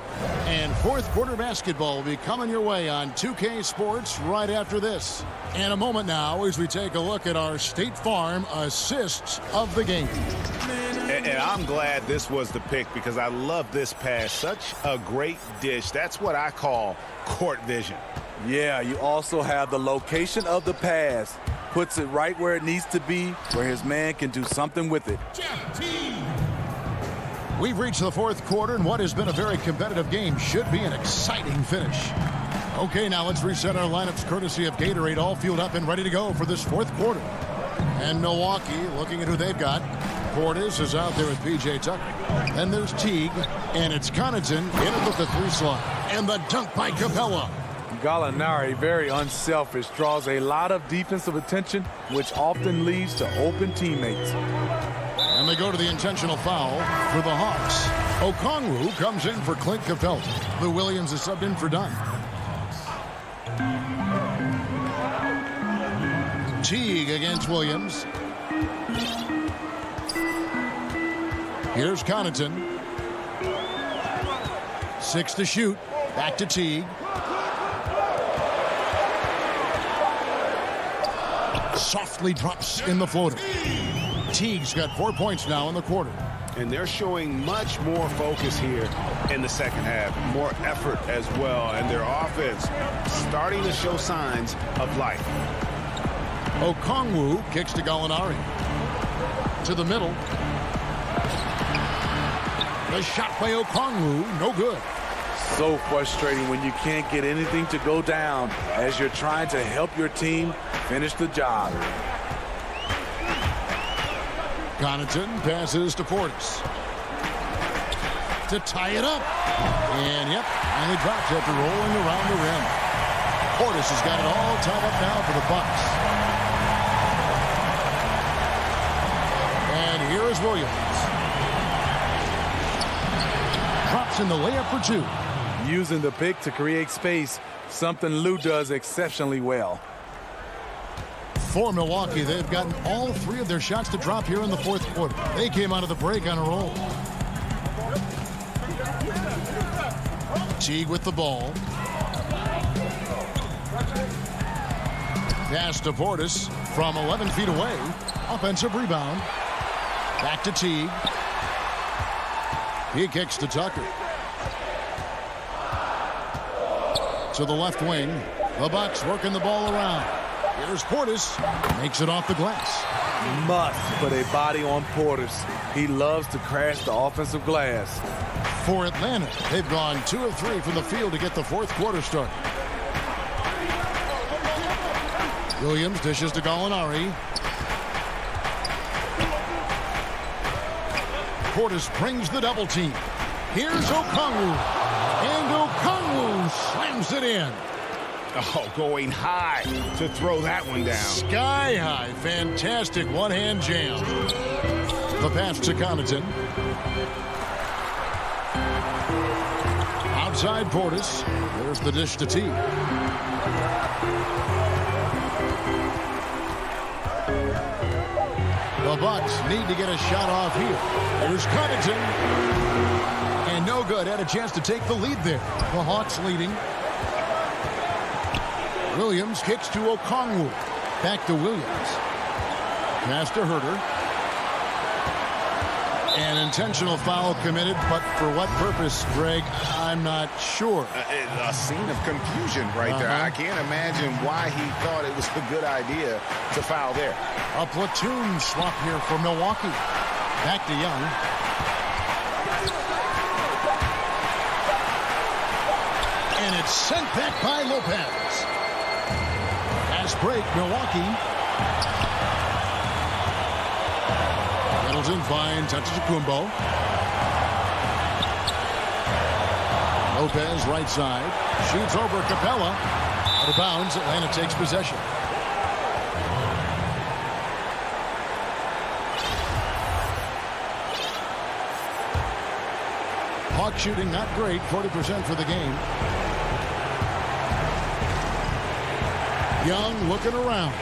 And fourth quarter basketball will be coming your way on 2K Sports right after this. In a moment now as we take a look at our State Farm assists of the game. And I'm glad this was the pick because I love this pass. Such a great dish. That's what I call court vision. Yeah, you also have the location of the pass. Puts it right where it needs to be, where his man can do something with it. We've reached the fourth quarter, and what has been a very competitive game should be an exciting finish. Okay, now let's reset our lineups courtesy of Gatorade, all fueled up and ready to go for this fourth quarter. And Milwaukee, looking at who they've got. Portis is out there with P.J. Tucker. Then there's Teague, and it's Connaughton in it with the 3 slot. And the dunk by Capella. Gallinari, very unselfish, draws a lot of defensive attention, which often leads to open teammates. And they go to the intentional foul for the Hawks. Okongwu comes in for Clint Capella. Lou Williams is subbed in for Dunn. Teague against Williams. Here's Connaughton. 6 to shoot. Back to Teague. Softly drops in the floater. Teague's got 4 points now in the quarter. And they're showing much more focus here in the second half. More effort as well. And their offense starting to show signs of life. Okongwu kicks to Gallinari. To the middle. The shot by Okongwu, no good. So frustrating when you can't get anything to go down as you're trying to help your team finish the job. Connaughton passes to Portis. To tie it up. And, yep, finally drops after rolling around the rim. Portis has got it all tied up now for the Bucks. And here is Williams. Drops in the layup for 2. Using the pick to create space, something Lou does exceptionally well. For Milwaukee, they've gotten all 3 of their shots to drop here in the fourth quarter. They came out of the break on a roll. Teague with the ball. Pass to Portis from 11 feet away. Offensive rebound. Back to Teague. He kicks to Tucker. To the left wing. The Bucks working the ball around. Here's Portis. Makes it off the glass. Must put a body on Portis. He loves to crash the offensive glass. For Atlanta, they've gone 2 of 3 from the field to get the fourth quarter started. Williams dishes to Gallinari. Portis brings the double team. Here's Okongwu. And Okongwu slams it in. Oh, going high to throw that one down. Sky high. Fantastic one-hand jam. The pass to Connaughton. Outside Portis. There's the dish to Teague. The Bucks need to get a shot off here. Here's Connaughton. And no good. Had a chance to take the lead there. The Hawks leading. Williams kicks to Okongwu. Back to Williams. Pass to Herter. An intentional foul committed, but for what purpose, Greg, I'm not sure. A scene of confusion right there. I can't imagine why he thought it was a good idea to foul there. A platoon swap here for Milwaukee. Back to Young. And it's sent back by Lopez. Fast break, Milwaukee. Middleton fine, touches Kumbo. Lopez right side. Shoots over Capella. Out of bounds, Atlanta takes possession. Hawk shooting not great, 40% for the game. Young looking around.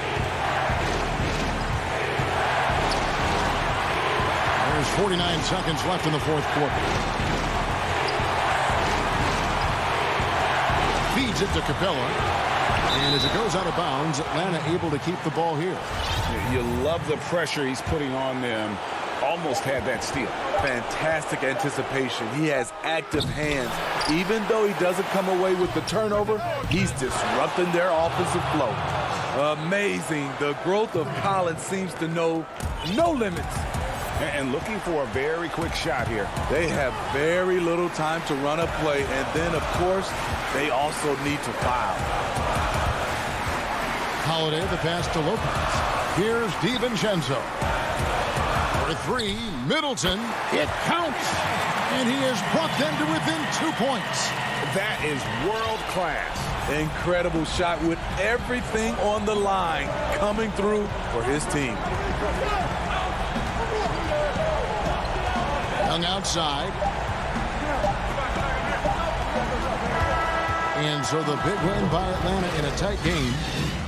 There's 49 seconds left in the fourth quarter. Feeds it to Capella. And as it goes out of bounds, Atlanta able to keep the ball here. You love the pressure he's putting on them. Almost had that steal. Fantastic anticipation. He has active hands. Even though he doesn't come away with the turnover, he's disrupting their offensive flow. Amazing. The growth of Collins seems to know no limits. And looking for a very quick shot here. They have very little time to run a play. And then, of course, they also need to foul. Holiday, the pass to Lopez. Here's DiVincenzo. For 3, Middleton. It counts. And he has brought them to within 2 points. That is world class. Incredible shot with everything on the line coming through for his team. Young outside. And so the big win by Atlanta in a tight game.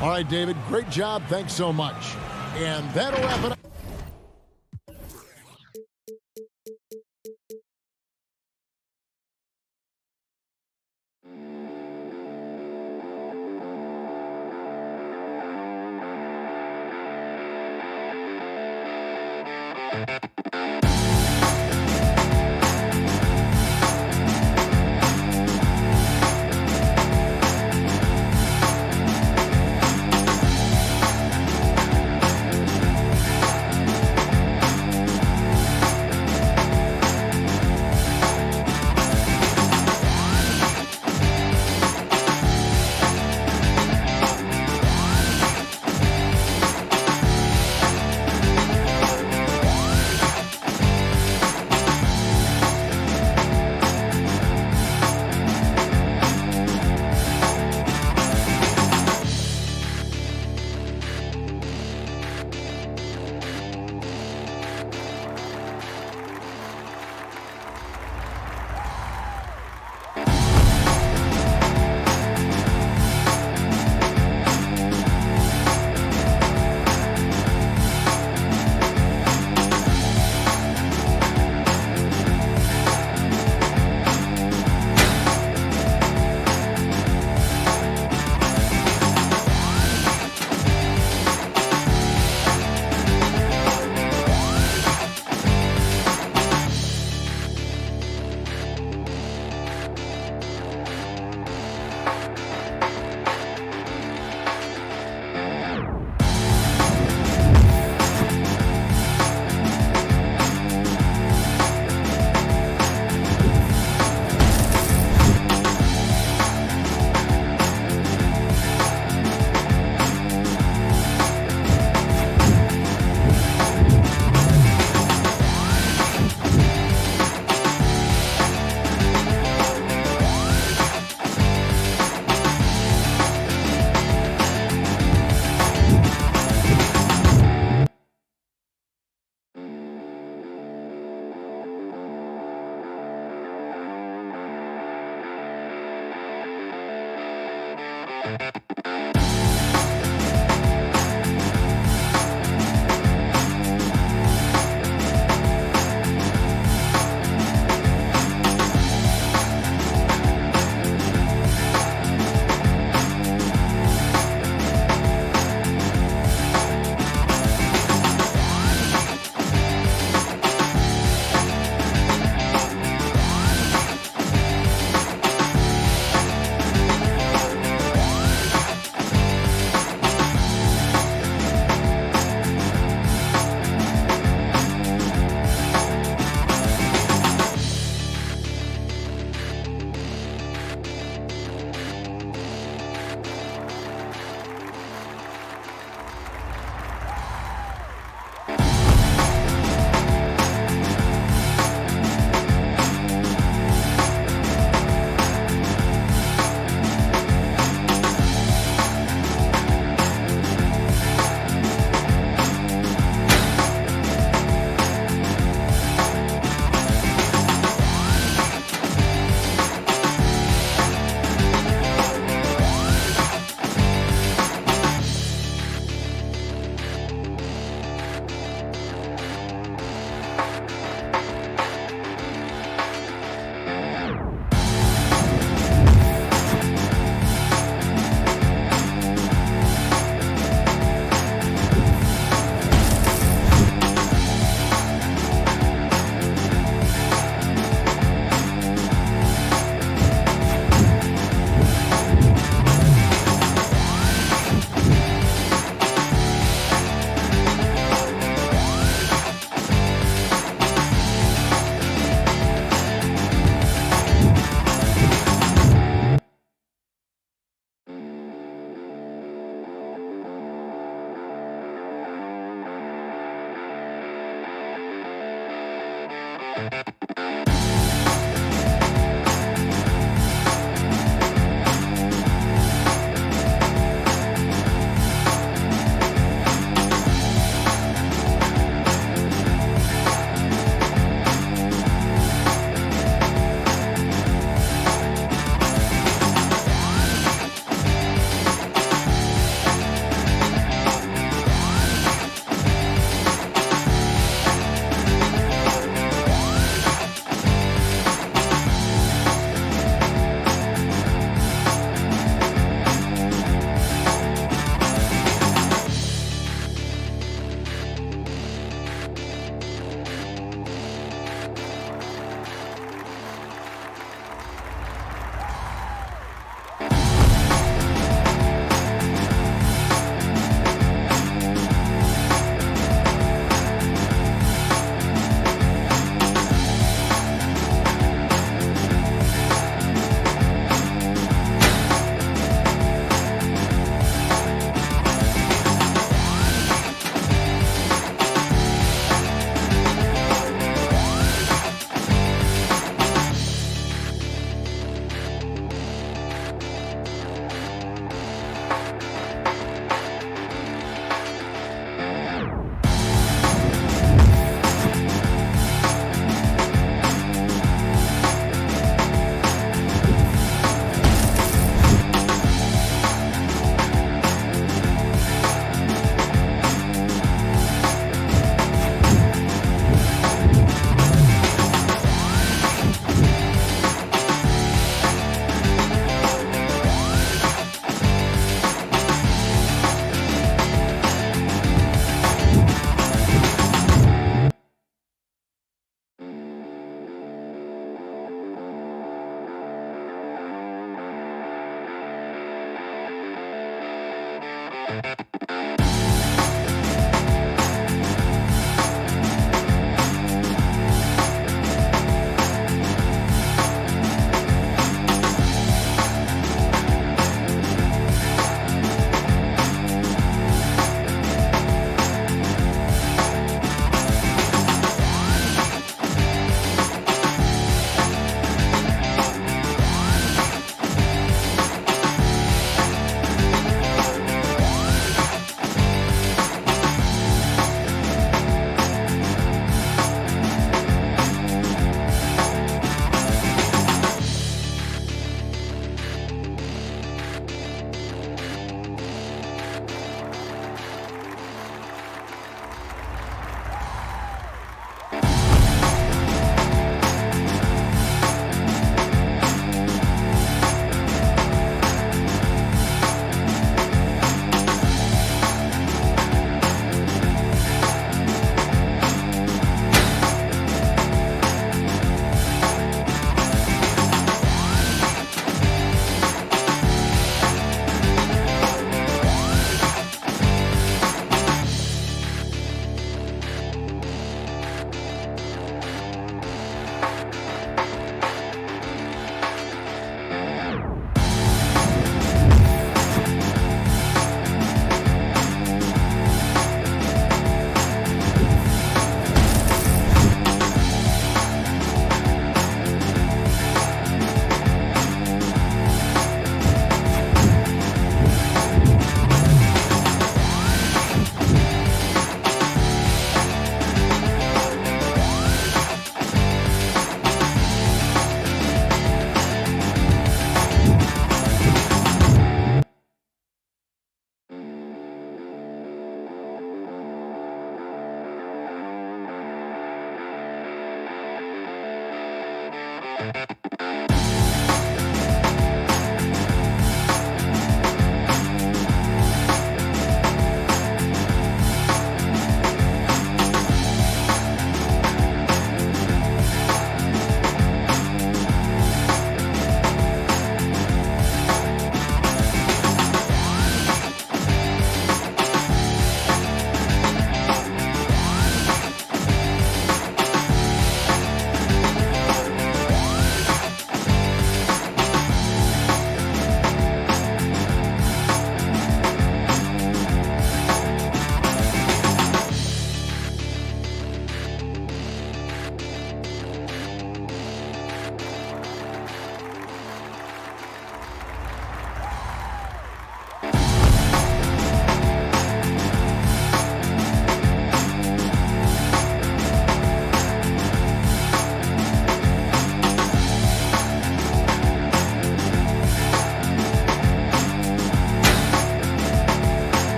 All right, David, great job. Thanks so much. And that'll wrap it up.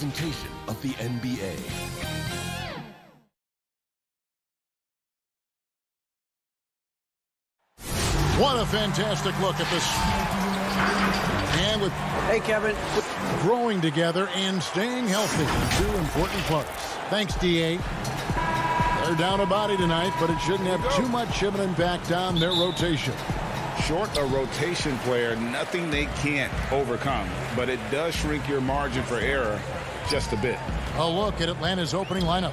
presentation of the NBA. What a fantastic look at this. And with hey, Kevin, growing together and staying healthy, two important parts. Thanks, DA. They're down a body tonight, but it shouldn't have too much of an impact on their rotation. Short a rotation player, nothing they can't overcome, but it does shrink your margin for error just a bit. A look at Atlanta's opening lineup.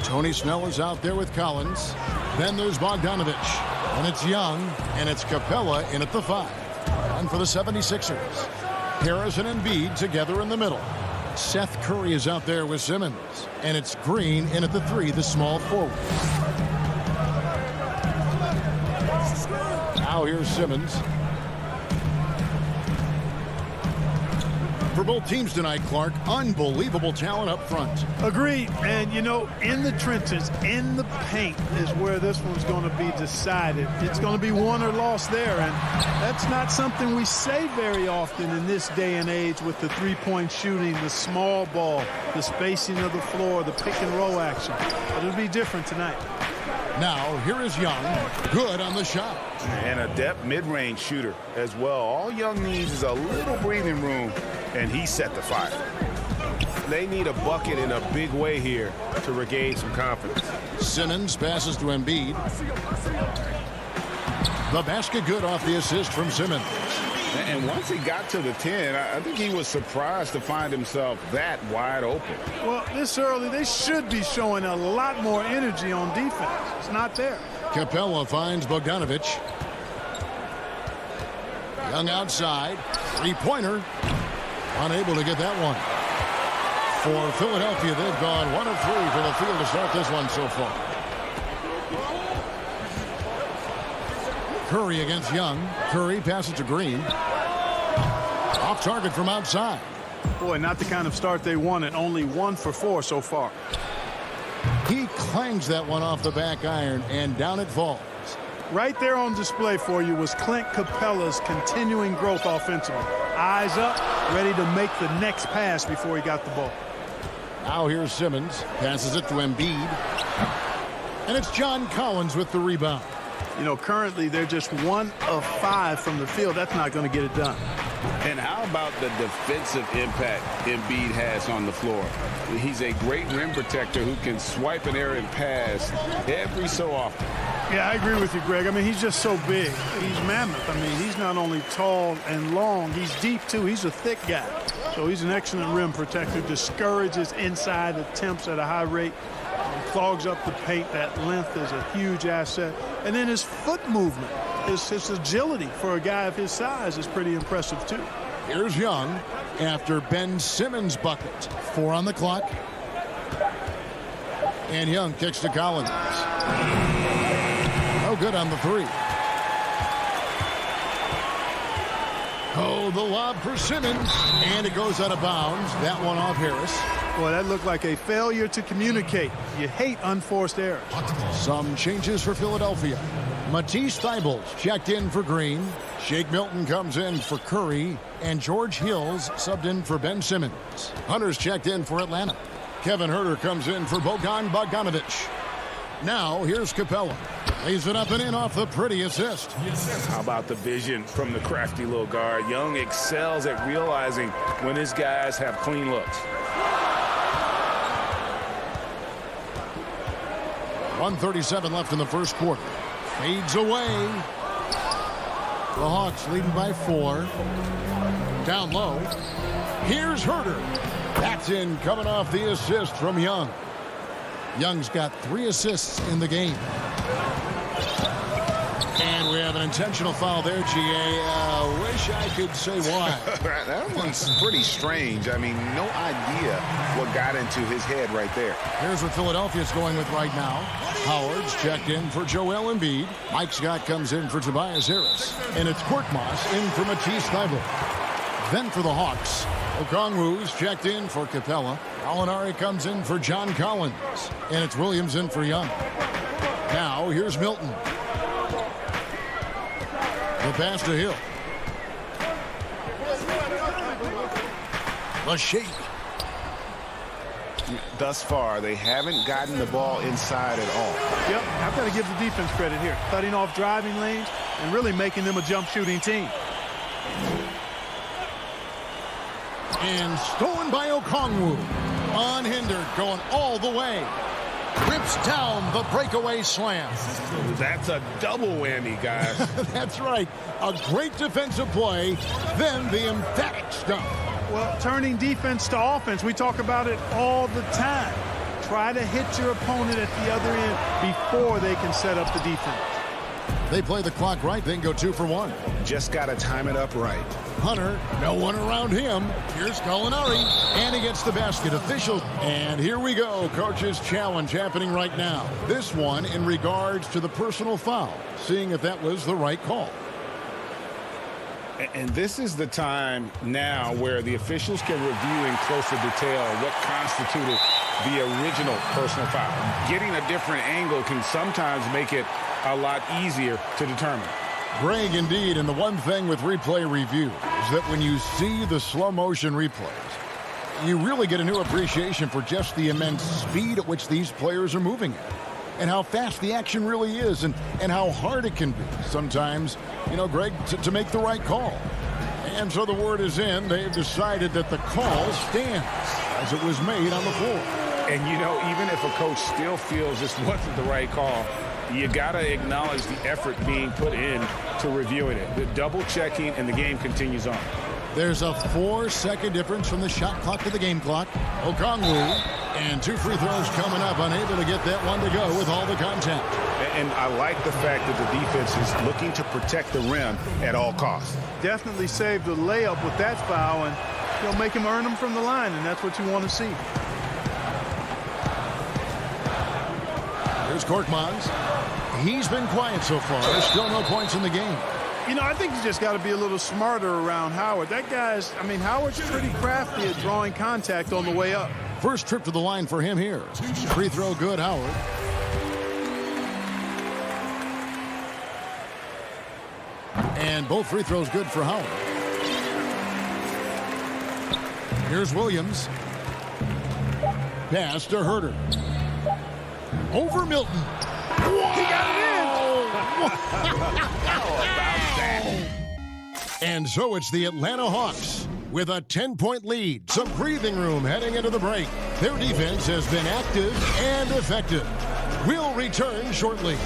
Tony Snell is out there with Collins. Then there's Bogdanovich. And it's Young, and it's Capella in at the 5. And for the 76ers, Harris and Embiid together in the middle. Seth Curry is out there with Simmons. And it's Green in at the 3, the small forward. Now here's Simmons. For both teams tonight, Clark, unbelievable talent up front. Agreed. And, you know, in the trenches, in the paint is where this one's going to be decided. It's going to be won or lost there. And that's not something we say very often in this day and age with the three-point shooting, the small ball, the spacing of the floor, the pick and roll action. But it'll be different tonight. Now, here is Young. Good on the shot. And a depth mid-range shooter as well. All Young needs is a little breathing room, and he set the fire. They need a bucket in a big way here to regain some confidence. Simmons passes to Embiid. The basket good off the assist from Simmons. And once he got to the 10, I think he was surprised to find himself that wide open. Well, this early, they should be showing a lot more energy on defense. It's not there. Capella finds Bogdanovich. Young outside. Three-pointer. Unable to get that one. For Philadelphia, they've gone 1 of 3 from the field to start this one so far. Curry against Young. Curry passes to Green. Off target from outside. Boy, not the kind of start they wanted. Only 1 for 4 so far. He clangs that one off the back iron, and down it falls. Right there on display for you was Clint Capella's continuing growth offensively. Eyes up, ready to make the next pass before he got the ball. Now here's Simmons. Passes it to Embiid. And it's John Collins with the rebound. You know, currently they're just 1 of 5 from the field. That's not going to get it done. And how about the defensive impact Embiid has on the floor? He's a great rim protector who can swipe an errant pass every so often. Yeah, I agree with you, Greg. I mean, he's just so big. He's mammoth. I mean, he's not only tall and long, he's deep, too. He's a thick guy. So he's an excellent rim protector. Discourages inside attempts at a high rate. Clogs up the paint. That length is a huge asset. And then his foot movement, his agility for a guy of his size is pretty impressive, too. Here's Young after Ben Simmons' bucket. 4 on the clock. And Young kicks to Collins. No good on the 3. Oh, the lob for Simmons. And it goes out of bounds. That one off Harris. Boy, that looked like a failure to communicate. You hate unforced errors. Some changes for Philadelphia. Matisse Thybulle checked in for Green. Shake Milton comes in for Curry. And George Hills subbed in for Ben Simmons. Hunter's checked in for Atlanta. Kevin Huerter comes in for Bogdanovich. Now, here's Capella. Lays it up and in off the pretty assist. How about the vision from the crafty little guard? Young excels at realizing when his guys have clean looks. 1:37 left in the first quarter. Fades away. The Hawks leading by 4. Down low. Here's Huerter. That's in, coming off the assist from Young. Young's got 3 assists in the game. And we have an intentional foul there, G.A. Wish I could say why. That one's pretty strange. I mean, no idea what got into his head right there. Here's what Philadelphia's going with right now. Howard's checked in for Joel Embiid. Mike Scott comes in for Tobias Harris. And it's Korkmaz in for Matisse Thybulle. Then for the Hawks, Okongwu's checked in for Capella. Alinari comes in for John Collins. And it's Williams in for Young. Now here's Milton. The pass to Hill. The shake. Thus far, they haven't gotten the ball inside at all. Yep, I've got to give the defense credit here. Cutting off driving lanes and really making them a jump shooting team. And stolen by Okongwu. Unhindered, going all the way. rips down the breakaway slam. That's a double whammy, guys. That's right. A great defensive play, then the emphatic stuff. Well, turning defense to offense, we talk about it all the time. Try to hit your opponent at the other end before they can set up the defense. They play the clock right, then go 2 for 1. Just got to time it up right. Hunter, no one around him. Here's Gallinari, and he gets the basket. Officials, and here we go. Coach's challenge happening right now. This one in regards to the personal foul, seeing if that was the right call. And this is the time now where the officials can review in closer detail what constituted the original personal foul. Getting a different angle can sometimes make it a lot easier to determine. Greg, indeed, and the one thing with replay review is that when you see the slow motion replays, you really get a new appreciation for just the immense speed at which these players are moving at, and how fast the action really is, and how hard it can be sometimes, Greg, to make the right call. And so the word is in. They've decided that the call stands as it was made on the floor. And, even if a coach still feels this wasn't the right call, you got to acknowledge the effort being put in to reviewing it. The double checking, and the game continues on. There's a 4-second difference from the shot clock to the game clock. Okongwu, and 2 free throws coming up, unable to get that one to go with all the contact. And I like the fact that the defense is looking to protect the rim at all costs. Definitely saved the layup with that foul, and make him earn them from the line, and that's what you want to see. Here's Korkmaz. He's been quiet so far. There's still no points in the game. I think you just got to be a little smarter around Howard. Howard's pretty crafty at drawing contact on the way up. First trip to the line for him here. Free throw good, Howard. And both free throws good for Howard. Here's Williams. Pass to Herter. Over Milton. He got it in. How about that? And so it's the Atlanta Hawks with a 10-point lead. Some breathing room heading into the break. Their defense has been active and effective. We'll return shortly.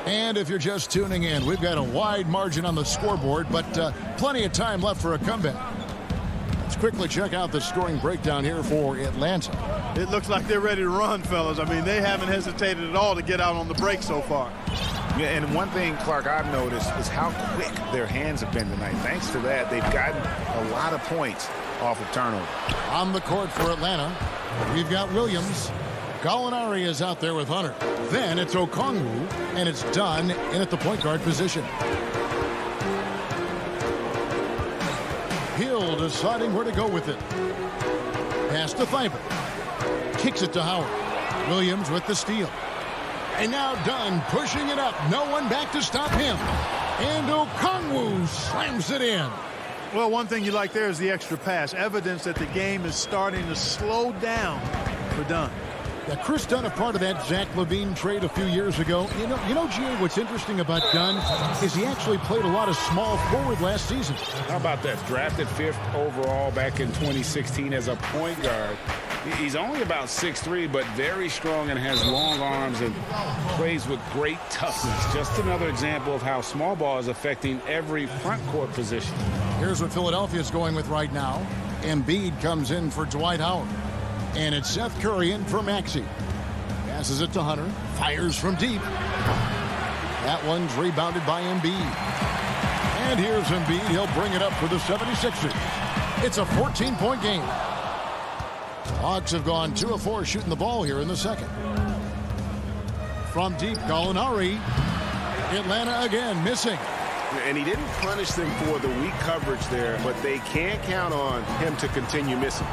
And if you're just tuning in, we've got a wide margin on the scoreboard, but plenty of time left for a comeback. Let's quickly check out the scoring breakdown here for Atlanta. It looks like they're ready to run, fellas. They haven't hesitated at all to get out on the break so far. Yeah, and one thing, Clark, I've noticed is how quick their hands have been tonight. Thanks to that, they've gotten a lot of points off of turnover. On the court for Atlanta, we've got Williams. Gallinari is out there with Hunter. Then it's Okongwu, and it's Dunn in at the point guard position. Hill deciding where to go with it. Pass to Thibault. Kicks it to Howard. Williams with the steal. And now Dunn pushing it up. No one back to stop him. And Okongwu slams it in. Well, one thing you like there is the extra pass. Evidence that the game is starting to slow down for Dunn. Yeah, Chris Dunn, a part of that Zach LaVine trade a few years ago. You know, G.A., what's interesting about Dunn is he actually played a lot of small forward last season. How about that? Drafted 5th overall back in 2016 as a point guard. He's only about 6'3", but very strong and has long arms and plays with great toughness. Just another example of how small ball is affecting every front court position. Here's what Philadelphia's going with right now. Embiid comes in for Dwight Howard. And it's Seth Curry in for Maxey. Passes it to Hunter. Fires from deep. That one's rebounded by Embiid. And here's Embiid. He'll bring it up for the 76ers. It's a 14-point game. The Hawks have gone 2 of 4 shooting the ball here in the second. From deep, Gallinari. Atlanta again missing. And he didn't punish them for the weak coverage there, but they can't count on him to continue missing.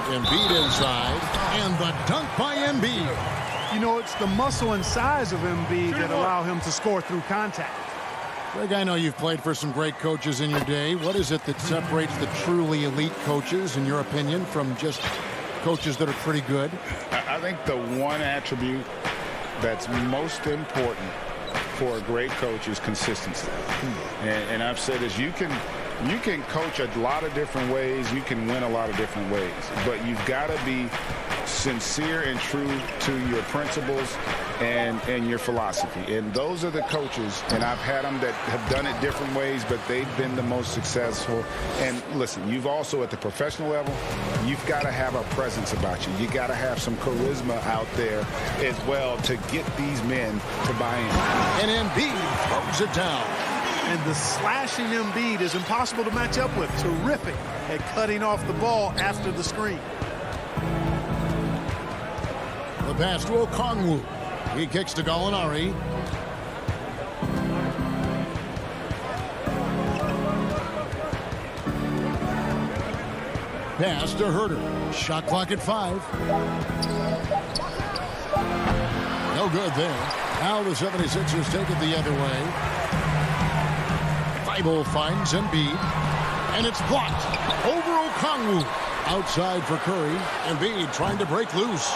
Embiid inside, and the dunk by Embiid. It's the muscle and size of Embiid that allow him to score through contact. Greg, I know you've played for some great coaches in your day. What is it that separates the truly elite coaches, in your opinion, from just coaches that are pretty good? I think the one attribute that's most important for a great coach is consistency. And I've said is you can You can coach a lot of different ways. You can win a lot of different ways. But you've got to be sincere and true to your principles and your philosophy. And those are the coaches, and I've had them that have done it different ways, but they've been the most successful. And listen, you've also, at the professional level, you've got to have a presence about you. You got to have some charisma out there as well to get these men to buy in. And Embiid throws it down. And the slashing Embiid is impossible to match up with. Terrific at cutting off the ball after the screen. The pass to Okongwu. He kicks to Gallinari. Pass to Herter. Shot clock at 5. No good there. Now the 76ers take it the other way. Thibault finds Embiid. And it's blocked. Over Okongwu. Outside for Curry. Embiid trying to break loose.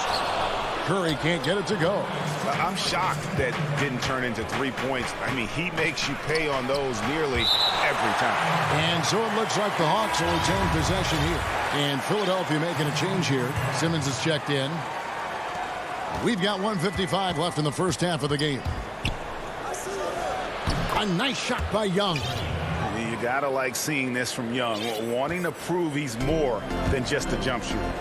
Curry can't get it to go. I'm shocked that didn't turn into 3 points. I mean, he makes you pay on those nearly every time. And so it looks like the Hawks will retain possession here. And Philadelphia making a change here. Simmons is checked in. We've got 1:55 left in the first half of the game. A nice shot by Young. You gotta like seeing this from Young, wanting to prove he's more than just a jump shooter.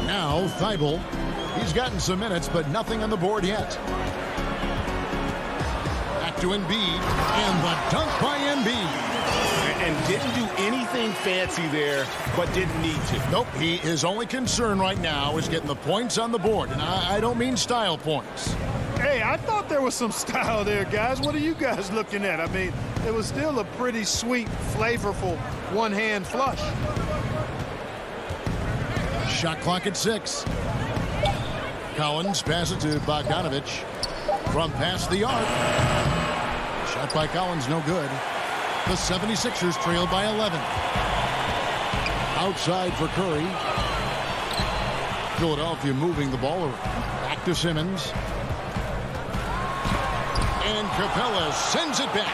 Now Thibault. He's gotten some minutes, but nothing on the board yet. Back to Embiid, and the dunk by Embiid. And didn't do anything fancy there, but didn't need to. Nope, his only concern right now is getting the points on the board, and I don't mean style points. Hey, I thought there was some style there, guys. What are you guys looking at? I mean, it was still a pretty sweet, flavorful one-hand flush. Shot clock at 6. Collins passes to Bogdanovich from past the arc. Shot by Collins, no good. The 76ers trail by 11. Outside for Curry. Philadelphia moving the ball around. Back to Simmons. And Capella sends it back.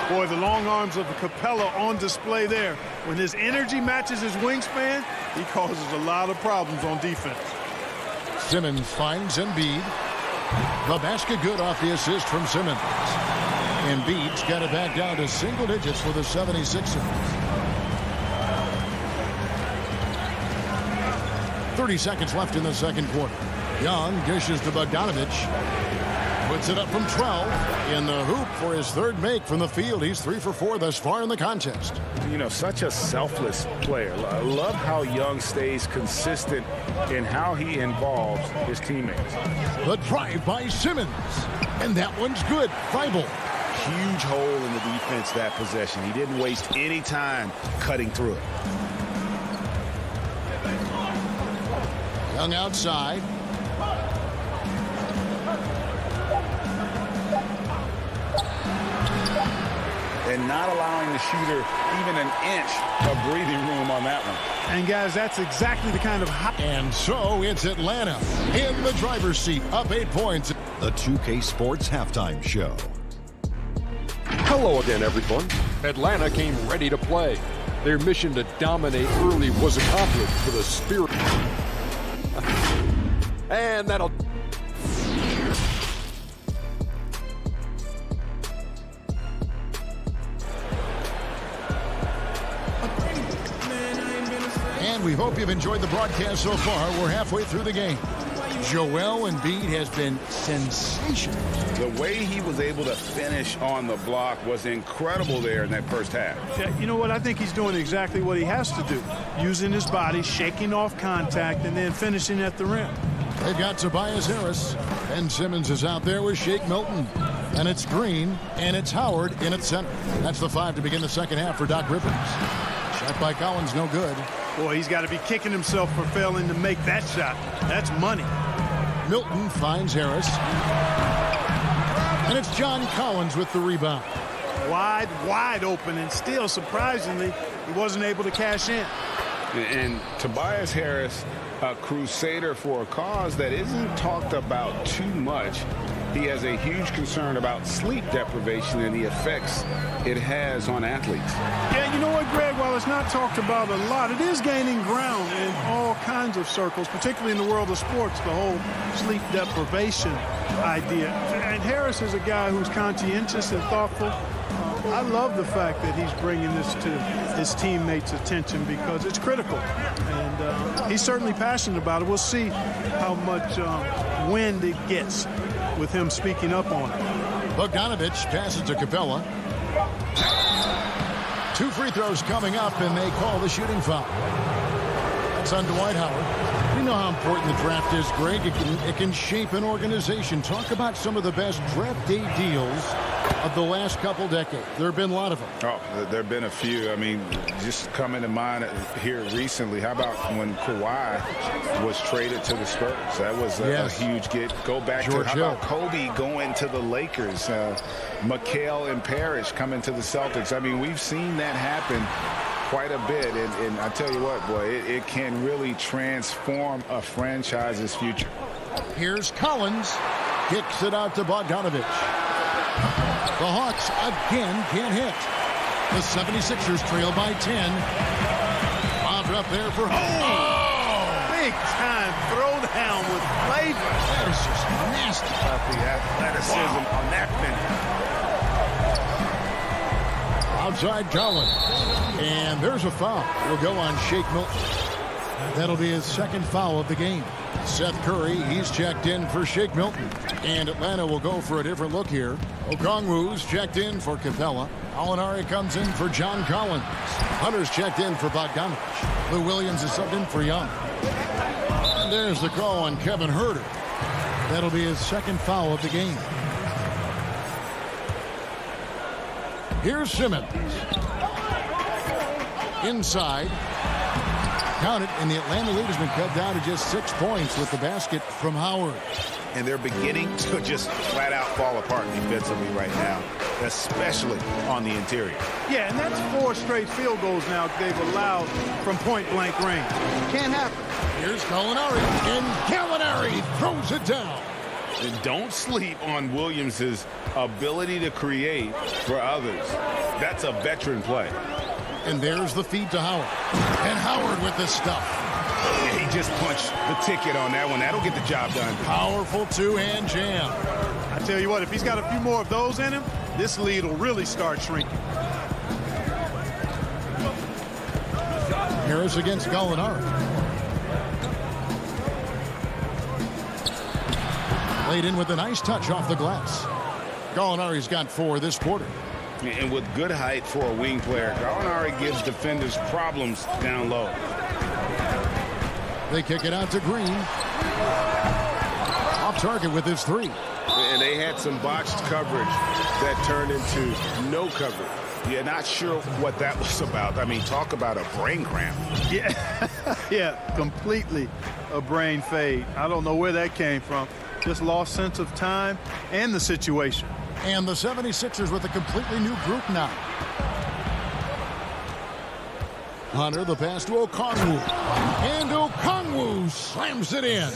Boy, the long arms of Capella on display there. When his energy matches his wingspan, he causes a lot of problems on defense. Simmons finds Embiid. The basket good off the assist from Simmons. Embiid's got it back down to single digits for the 76ers. 30 seconds left in the second quarter. Young dishes to Bogdanovich. Puts it up from 12 in the hoop for his third make from the field. He's 3 for 4 thus far in the contest. You know, such a selfless player. I love how Young stays consistent in how he involves his teammates. The drive by Simmons. And that one's good. Thibault. Huge hole in the defense that possession. He didn't waste any time cutting through it. Young outside. And not allowing the shooter even an inch of breathing room on that one. And guys, that's exactly the kind of And so it's Atlanta in the driver's seat, up 8 points. The 2K Sports Halftime Show. Hello again, everyone. Atlanta came ready to play. Their mission to dominate early was accomplished with a spirit. And that'll... And we hope you've enjoyed the broadcast so far. We're halfway through the game. Joel Embiid has been sensational. The way he was able to finish on the block was incredible there in that first half. Yeah, you know what? I think he's doing exactly what he has to do. Using his body, shaking off contact, and then finishing at the rim. They've got Tobias Harris. Ben Simmons is out there with Shake Milton. And it's Green, and it's Howard in at center. That's the 5 to begin the second half for Doc Rivers. Shot by Collins, no good. Boy, he's got to be kicking himself for failing to make that shot. That's money. Milton finds Harris. And it's John Collins with the rebound. Wide open, and still, surprisingly, he wasn't able to cash in. And Tobias Harris a crusader for a cause that isn't talked about too much. He has a huge concern about sleep deprivation and the effects it has on athletes. Yeah, you know what, Greg? While it's not talked about a lot, it is gaining ground in all kinds of circles, particularly in the world of sports, the whole sleep deprivation idea. And Harris is a guy who's conscientious and thoughtful. I love the fact that he's bringing this to his teammates' attention because it's critical. And he's certainly passionate about it. We'll see how much wind it gets with him speaking up on it. Bogdanovich passes to Capella. 2 free throws coming up, and they call the shooting foul. That's on Dwight Howard. You know how important the draft is, Greg. It can shape an organization. Talk about some of the best draft day deals of the last couple decades. There have been a lot of them. Oh, there have been a few. I mean, just coming to mind here recently, how about when Kawhi was traded to the Spurs? That was a huge get. Go back George to, how Hill. about Kobe going to the Lakers? McHale and Parrish coming to the Celtics. I mean, we've seen that happen quite a bit. And I tell you what, boy, it can really transform a franchise's future. Here's Collins. Kicks it out to Bogdanovich. The Hawks again can't hit. The 76ers trail by 10. Bobbed up there for Big time throwdown with flavor. That is just nasty. The athleticism on that finish. Outside Collins. And there's a foul. Will go on Shake Milton. That'll be his second foul of the game. Seth Curry, he's checked in for Shake Milton. And Atlanta will go for a different look here. Okongwu's checked in for Capella. Alinari comes in for John Collins. Hunter's checked in for Bogdanovich. Lou Williams is subbed in for Young. And there's the call on Kevin Huerter. That'll be his second foul of the game. Here's Simmons. Inside. Count it, and the Atlanta lead has been cut down to just 6 points with the basket from Howard. And they're beginning to just flat out fall apart defensively right now, especially on the interior. Yeah, and that's 4 straight field goals now they've allowed from point-blank range. Can't happen. Here's Gallinari, and Gallinari throws it down. And don't sleep on Williams's ability to create for others. That's a veteran play. And there's the feed to Howard. And Howard with the stuff. Yeah, he just punched the ticket on that one. That'll get the job done. Powerful two-hand jam. I tell you what, if he's got a few more of those in him, this lead will really start shrinking. Harris against Gallinari. Laid in with a nice touch off the glass. Gallinari's got 4 this quarter. And with good height for a wing player, Gallinari gives defenders problems down low. They kick it out to Green. Off target with his 3. And they had some botched coverage that turned into no coverage. Yeah, not sure what that was about. I mean, talk about a brain cramp. Yeah, yeah, completely a brain fade. I don't know where that came from. Just lost sense of time and the situation. And the 76ers with a completely new group now. Hunter, the pass to Okongwu. And Okongwu slams it in.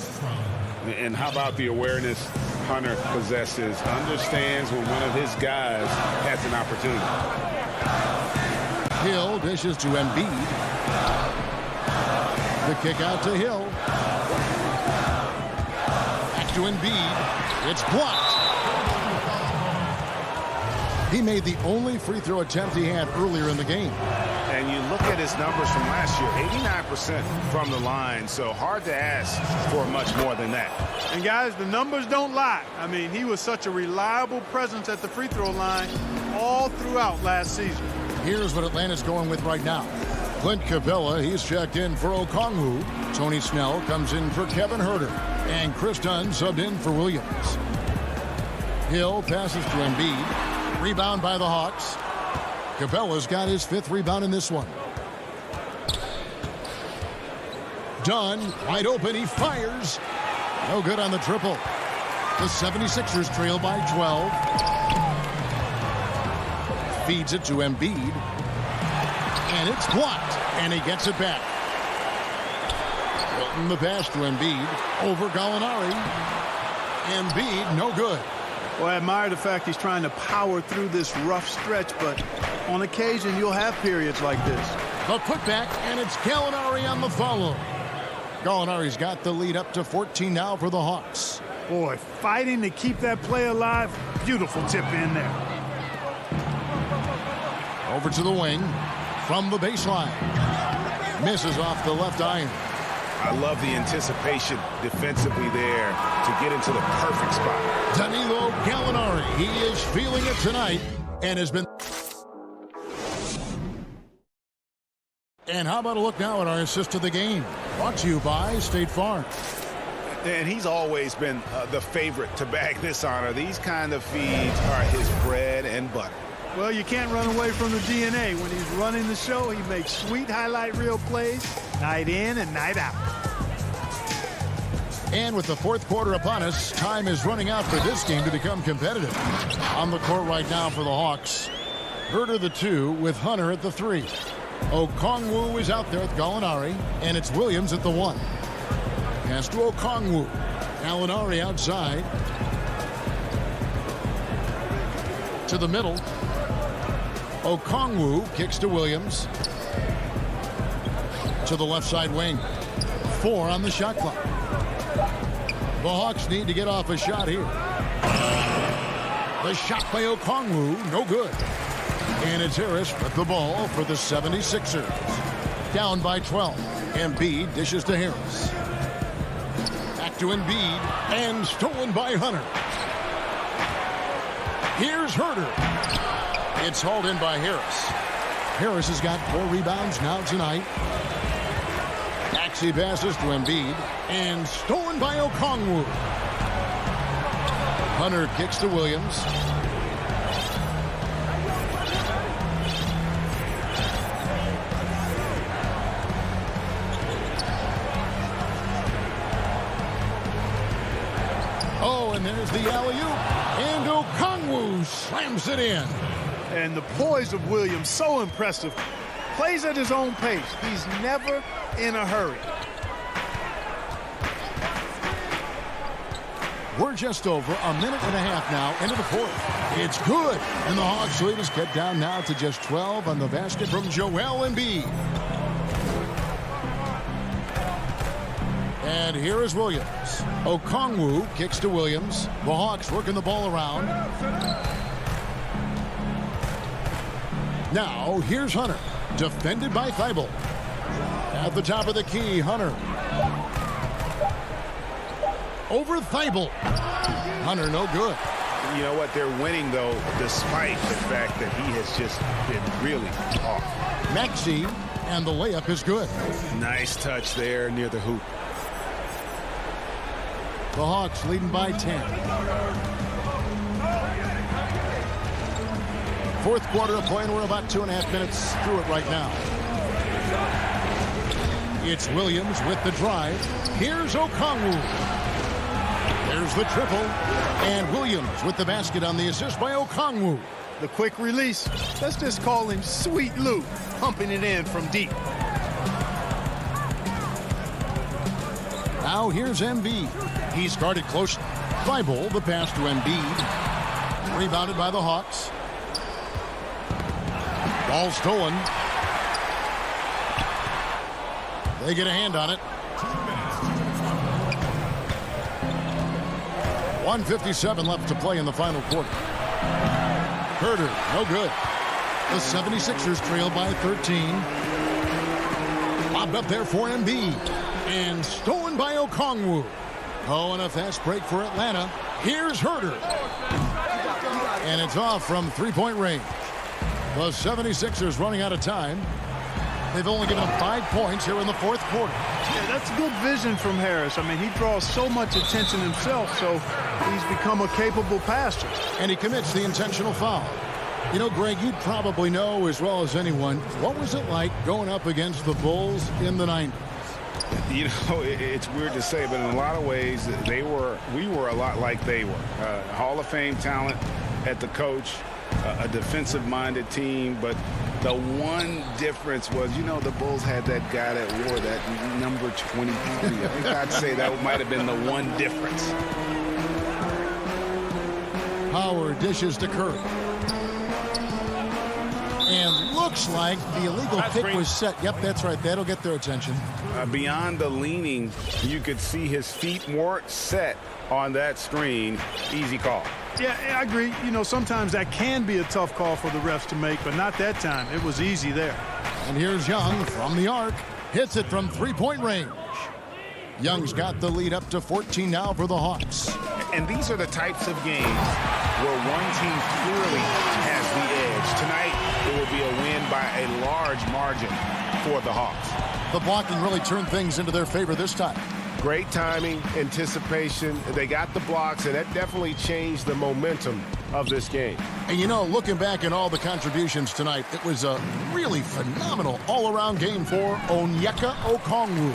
And how about the awareness Hunter possesses? Understands when one of his guys has an opportunity. Hill dishes to Embiid. The kick out to Hill. Back to Embiid. It's blocked. He made the only free throw attempt he had earlier in the game. And you look at his numbers from last year, 89% from the line, so hard to ask for much more than that. And guys, the numbers don't lie. I mean, he was such a reliable presence at the free throw line all throughout last season. Here's what Atlanta's going with right now. Clint Capella, he's checked in for Okongwu. Tony Snell comes in for Kevin Huerter. And Chris Dunn subbed in for Williams. Hill passes to Embiid. Rebound by the Hawks. Capella's got his 5th rebound in this one. Dunn, wide open, he fires. No good on the triple. The 76ers trail by 12. Feeds it to Embiid. And it's blocked, and he gets it back. Hilton the pass to Embiid. Over Gallinari. Embiid, no good. Well, I admire the fact he's trying to power through this rough stretch, but on occasion you'll have periods like this. The putback, and it's Gallinari on the follow. Gallinari's got the lead up to 14 now for the Hawks. Boy, fighting to keep that play alive. Beautiful tip in there. Over to the wing from the baseline. Misses off the left iron. I love the anticipation defensively there to get into the perfect spot. Danilo Gallinari, he is feeling it tonight and has been. And how about a look now at our assist of the game? Brought to you by State Farm. And he's always been the favorite to bag this honor. These kind of feeds are his bread and butter. Well, you can't run away from the DNA. When he's running the show, he makes sweet highlight reel plays night in and night out. And with the fourth quarter upon us, time is running out for this game to become competitive. On the court right now for the Hawks, Herter the 2 with Hunter at the 3. Okongwu is out there with Gallinari, and it's Williams at the 1. Pass to Okongwu. Gallinari outside. To the middle. Okongwu kicks to Williams. To the left side wing. 4 on the shot clock. The Hawks need to get off a shot here. The shot by Okongwu, no good. And it's Harris with the ball for the 76ers. Down by 12. Embiid dishes to Harris. Back to Embiid, and stolen by Hunter. Here's Herter. It's hauled in by Harris. Harris has got 4 rebounds now tonight. Maxey passes to Embiid, and stolen by Okongwu. Hunter kicks to Williams. Oh, and there's the alley-oop, and Okongwu slams it in. And the poise of Williams, so impressive. Plays at his own pace. He's never in a hurry. We're just over a minute and a half now into the fourth. It's good. And the Hawks lead is cut down now to just 12 on the basket from Joel Embiid. And here is Williams. Okongwu kicks to Williams. The Hawks working the ball around. Now, here's Hunter. Defended by Thibault. At the top of the key, Hunter. Over Thibault. Hunter, no good. You know what? They're winning, though, despite the fact that he has just been really off. Maxey, and the layup is good. Nice touch there near the hoop. The Hawks leading by 10. Fourth quarter of play, and we're about 2.5 minutes through it right now. It's Williams with the drive. Here's Okongwu. There's the triple. And Williams with the basket on the assist by Okongwu. The quick release. Let's just call him Sweet Lou, pumping it in from deep. Now here's Embiid. He's guarded close. Thibault, the pass to Embiid. Rebounded by the Hawks. Ball stolen. They get a hand on it. 1:57 left to play in the final quarter. Herter, no good. The 76ers trail by 13. Lobbed up there for Embiid. And stolen by Okongwu. Oh, and a fast break for Atlanta. Here's Herter. And it's off from three-point range. The 76ers running out of time. They've only given up 5 points here in the fourth quarter. Yeah, that's good vision from Harris. I mean, he draws so much attention himself, so he's become a capable passer. And he commits the intentional foul. You know, Greg, you'd probably know as well as anyone, what was it like going up against the Bulls in the 90s? You know, it's weird to say, but in a lot of ways, we were a lot like they were. Hall of Fame talent at the coach, a defensive-minded team, but The one difference was, the Bulls had that guy that wore that number 23. I think I'd say that might have been the one difference. Howard dishes to Curry. And looks like the illegal kick was set. Yep, that's right. That'll get their attention. Beyond the leaning, you could see his feet weren't set on that screen. Easy call. Yeah, I agree. Sometimes that can be a tough call for the refs to make, but not that time. It was easy there. And here's Young from the arc. Hits it from three-point range. Young's got the lead up to 14 now for the Hawks. And these are the types of games where one team clearly has the edge. Tonight, it will be a win by a large margin for the Hawks. The blocking really turned things into their favor this time. Great timing, anticipation. They got the blocks, and that definitely changed the momentum of this game. And looking back at all the contributions tonight, it was a really phenomenal all-around game for Onyeka Okongwu.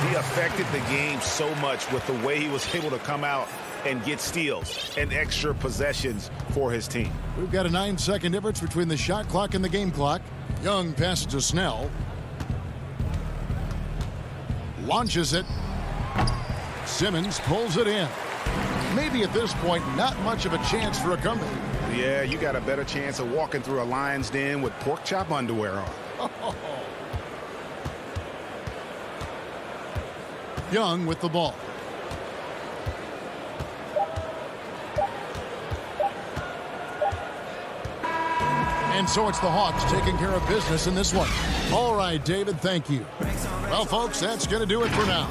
He affected the game so much with the way he was able to come out and get steals and extra possessions for his team. We've got a 9-second difference between the shot clock and the game clock. Young passes to Snell. Launches it. Simmons pulls it in. Maybe at this point, not much of a chance for a comeback. Yeah, you got a better chance of walking through a lion's den with pork chop underwear on. Young with the ball. And so it's the Hawks taking care of business in this one. All right, David, thank you. Well, folks, that's going to do it for now.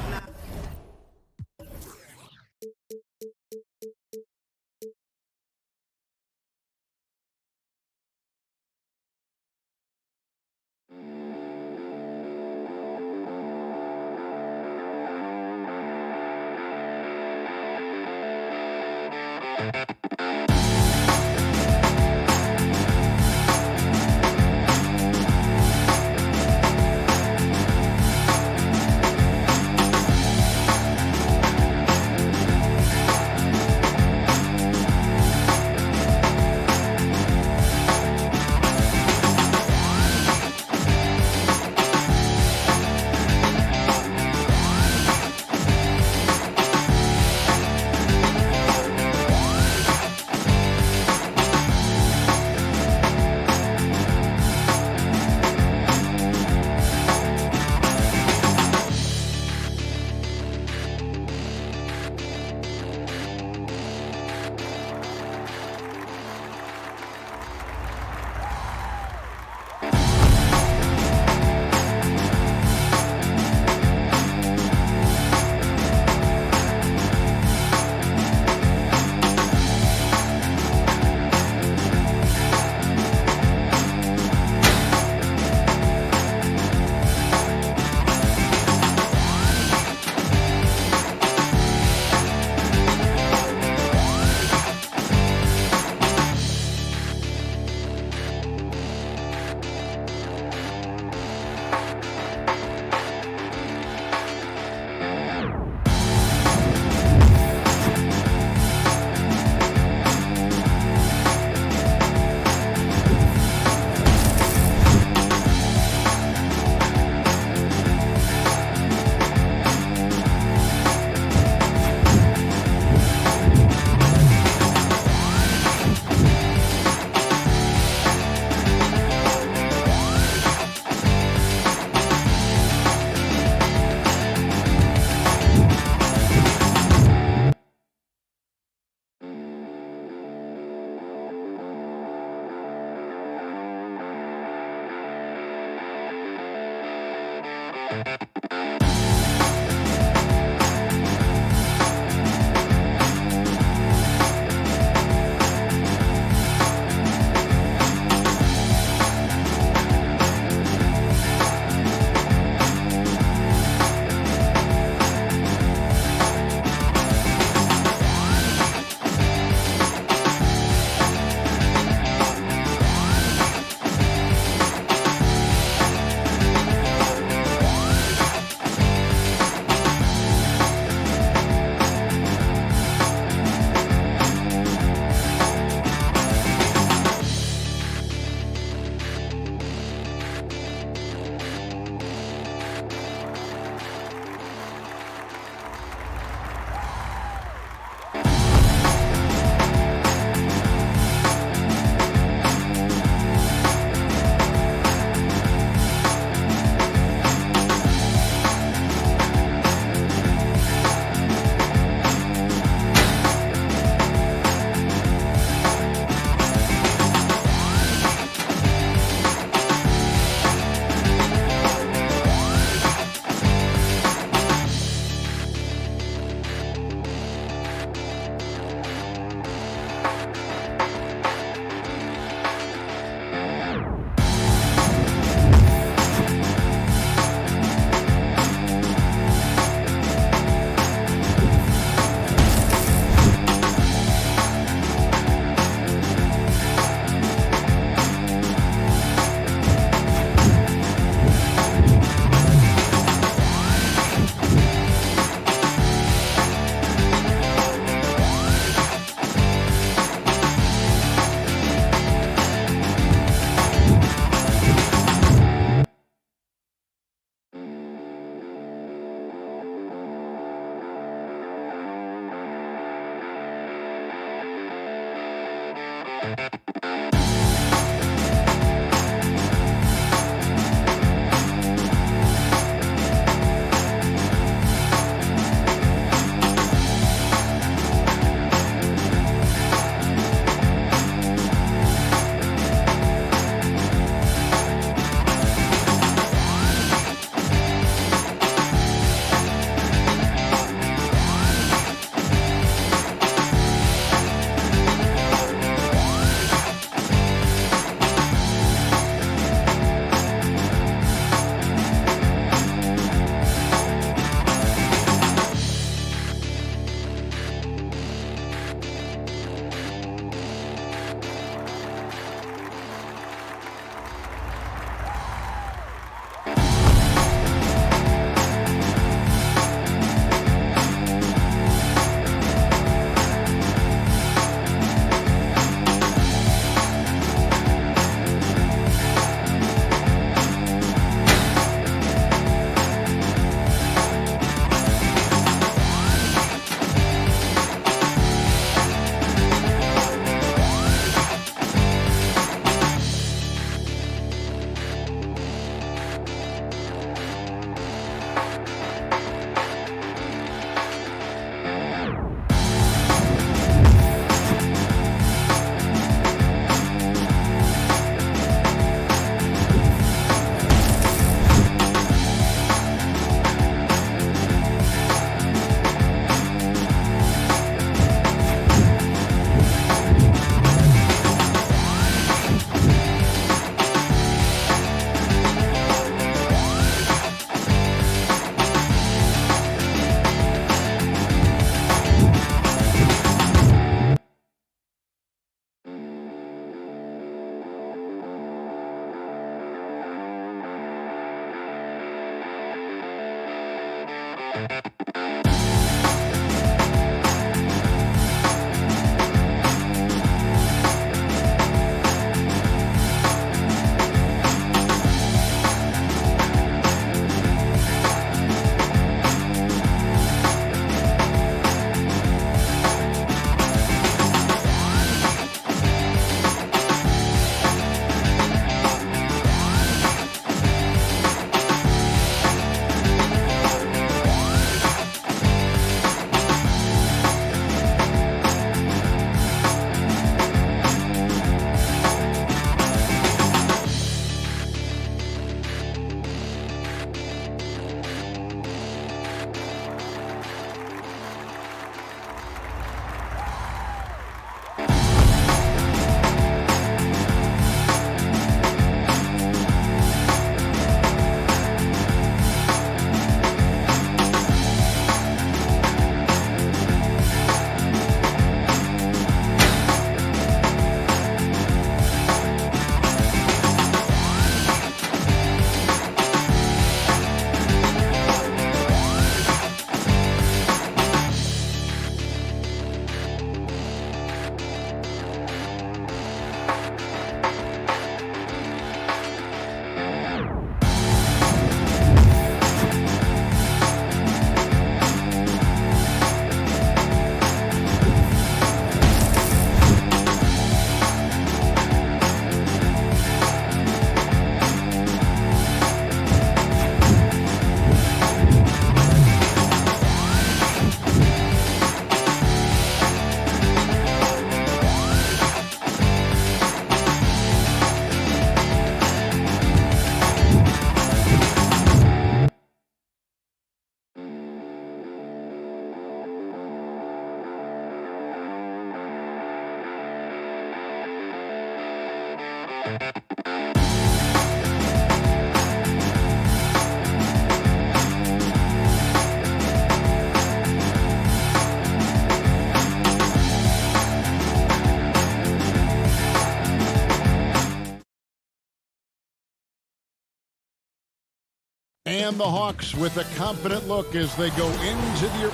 And the Hawks with a confident look as they go into the...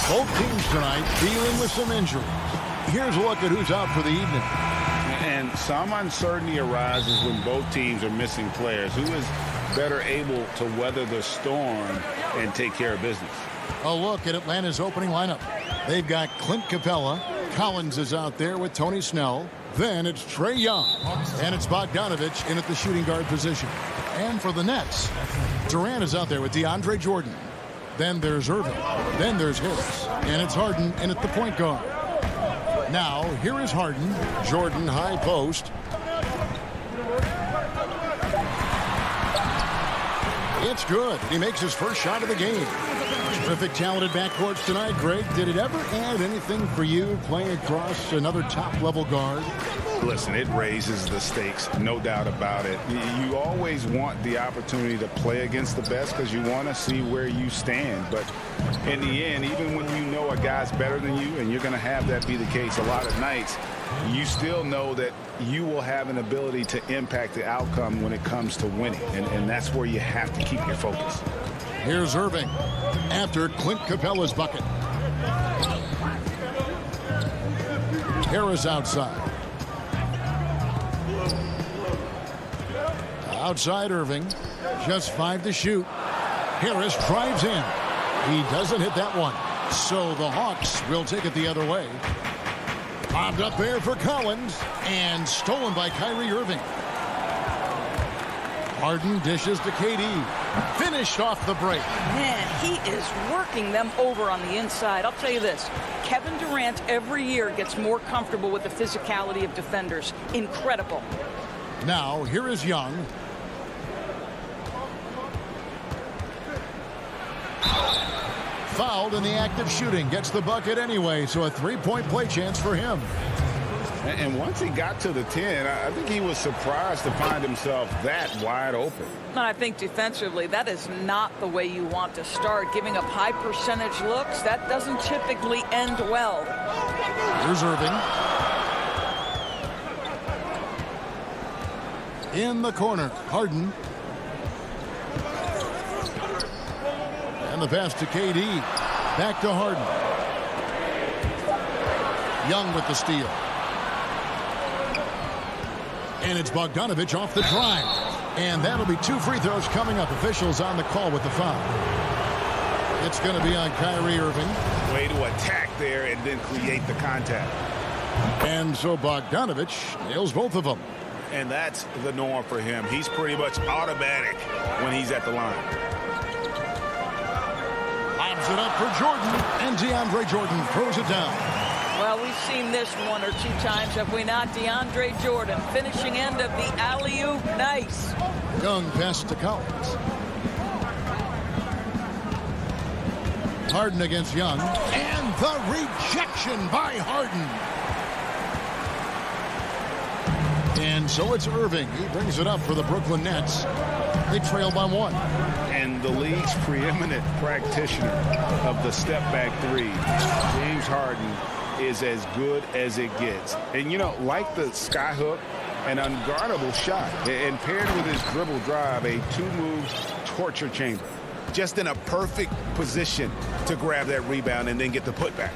Both teams tonight dealing with some injuries. Here's a look at who's out for the evening. And some uncertainty arises when both teams are missing players. Who is better able to weather the storm and take care of business? A look at Atlanta's opening lineup. They've got Clint Capella, Collins is out there with Tony Snell. Then it's Trae Young. And it's Bogdanovich in at the shooting guard position. And for the Nets, Durant is out there with DeAndre Jordan. Then there's Irving. Then there's Harris. And it's Harden in at the point guard. Now, here is Harden. Jordan high post. It's good. He makes his first shot of the game. Terrific, talented backcourts tonight, Greg. Did it ever add anything for you playing across another top-level guard? Listen, it raises the stakes, no doubt about it. You always want the opportunity to play against the best because you want to see where you stand. But in the end, even when you know a guy's better than you, and you're going to have that be the case a lot of nights, you still know that you will have an ability to impact the outcome when it comes to winning. And that's where you have to keep your focus. Here's Irving after Clint Capella's bucket. Harris outside. Outside Irving. Just 5 to shoot. Harris drives in. He doesn't hit that one. So the Hawks will take it the other way. Bobbed up there for Collins. And stolen by Kyrie Irving. Harden dishes to KD. Finished off the break. Man, he is working them over on the inside. I'll tell you this. Kevin Durant every year gets more comfortable with the physicality of defenders. Incredible. Now, here is Young. Fouled in the act of shooting. Gets the bucket anyway, so a three-point play chance for him. And once he got to the 10, I think he was surprised to find himself that wide open. And I think defensively, that is not the way you want to start. Giving up high percentage looks, that doesn't typically end well. Here's Irving. In the corner, Harden. And the pass to KD. Back to Harden. Young with the steal. And it's Bogdanovich off the drive. And that'll be 2 free throws coming up. Officials on the call with the foul. It's going to be on Kyrie Irving. Way to attack there and then create the contact. And so Bogdanovich nails both of them. And that's the norm for him. He's pretty much automatic when he's at the line. Lobs it up for Jordan. And DeAndre Jordan throws it down. Well, we've seen this 1 or 2 times, have we not? DeAndre Jordan, finishing end of the alley-oop. Nice. Young pass to Collins. Harden against Young. And the rejection by Harden. And so it's Irving. He brings it up for the Brooklyn Nets. They trail by 1. And the league's preeminent practitioner of the step-back 3, James Harden, is as good as it gets. And, you know, like the skyhook, an unguardable shot. And paired with his dribble drive, a 2-move torture chamber. Just in a perfect position to grab that rebound and then get the putback.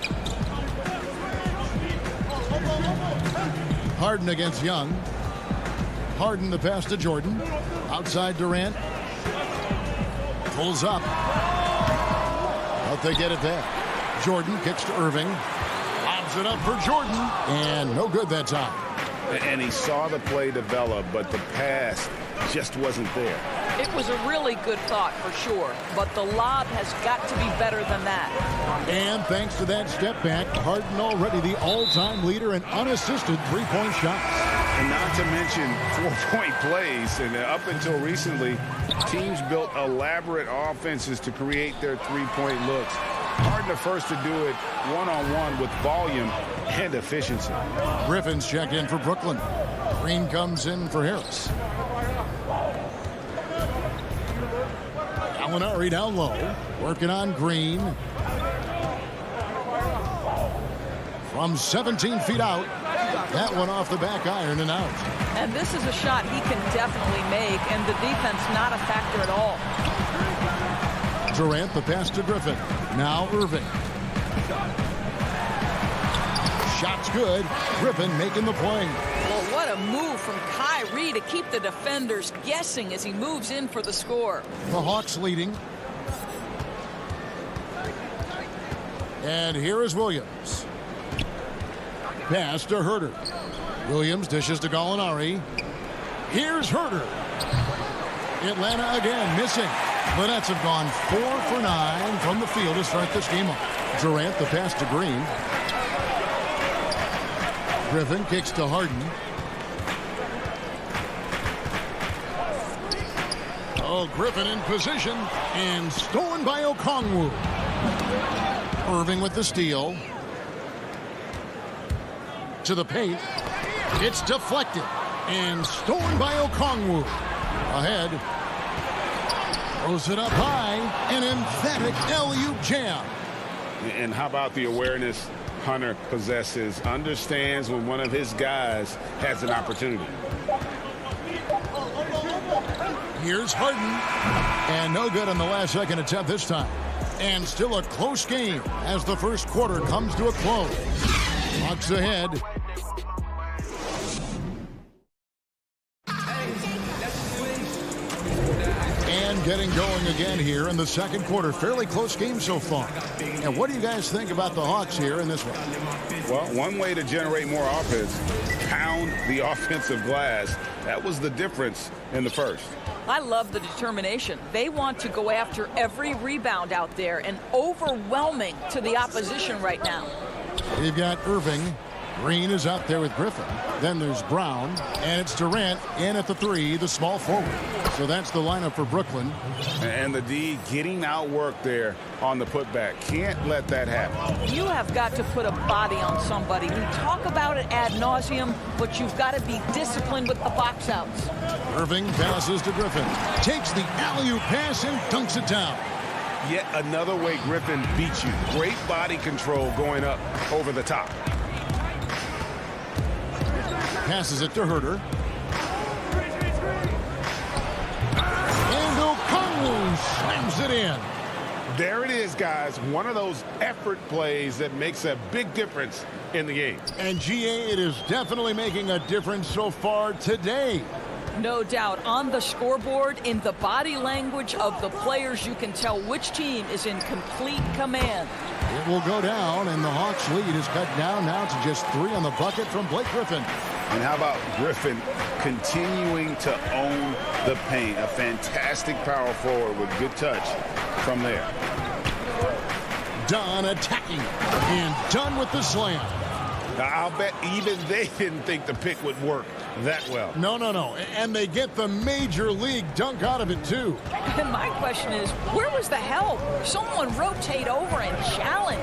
Harden against Young. Harden the pass to Jordan. Outside Durant. Pulls up. But they get it back. Jordan kicks to Irving. Lobs it up for Jordan. And no good that time. And he saw the play develop, but the pass just wasn't there. It was a really good thought for sure, but the lob has got to be better than that. And thanks to that step back, Harden already the all-time leader in unassisted three-point shots. And not to mention 4-point plays. And up until recently, teams built elaborate offenses to create their three-point looks. Harden the first to do it one-on-one with volume and efficiency. Griffin's check in for Brooklyn. Green comes in for Harris. Gallinari down low, working on Green. From 17 feet out, that one off the back iron and out. And this is a shot he can definitely make, and the defense not a factor at all. Durant the pass to Griffin. Now Irving. Shot's good. Griffin making the play. Well, what a move from Kyrie to keep the defenders guessing as he moves in for the score. The Hawks leading. And here is Williams. Pass to Herter. Williams dishes to Gallinari. Here's Herter. Atlanta again missing. The Nets have gone 4 for 9 from the field to start this game off. Durant the pass to Green. Griffin kicks to Harden. Oh, Griffin in position and stolen by Okongwu. Irving with the steal. To the paint. It's deflected and stolen by Okongwu. Ahead. Throws it up high. An emphatic alley-oop jam. And how about the awareness Hunter possesses? Understands when one of his guys has an opportunity. Here's Harden. And no good on the last second attempt this time. And still a close game as the first quarter comes to a close. Bucks ahead. And getting going again here in the second quarter. Fairly close game so far. And what do you guys think about the Hawks here in this one? Well, one way to generate more offense, pound the offensive glass. That was the difference in the first. I love the determination. They want to go after every rebound out there and overwhelming to the opposition right now. We've got Irving. Green is out there with Griffin. Then there's Brown. And it's Durant in at the 3, the small forward. So that's the lineup for Brooklyn. And the D getting outworked there on the putback. Can't let that happen. You have got to put a body on somebody. We talk about it ad nauseum, but you've got to be disciplined with the box outs. Irving passes to Griffin. Takes the alley-oop pass and dunks it down. Yet another way Griffin beats you. Great body control going up over the top. Passes it to Herter. And Okongwu slams it in. There it is, guys. One of those effort plays that makes a big difference in the game. And GA, it is definitely making a difference so far today. No doubt. On the scoreboard, in the body language of the players, you can tell which team is in complete command. It will go down, and the Hawks' lead is cut down now to just 3 on the bucket from Blake Griffin. And how about Griffin continuing to own the paint? A fantastic power forward with good touch from there. Dunn attacking, and Dunn with the slam. Now, I'll bet even they didn't think the pick would work that well. No. And they get the major league dunk out of it, too. And my question is, where was the help? Someone rotate over and challenge.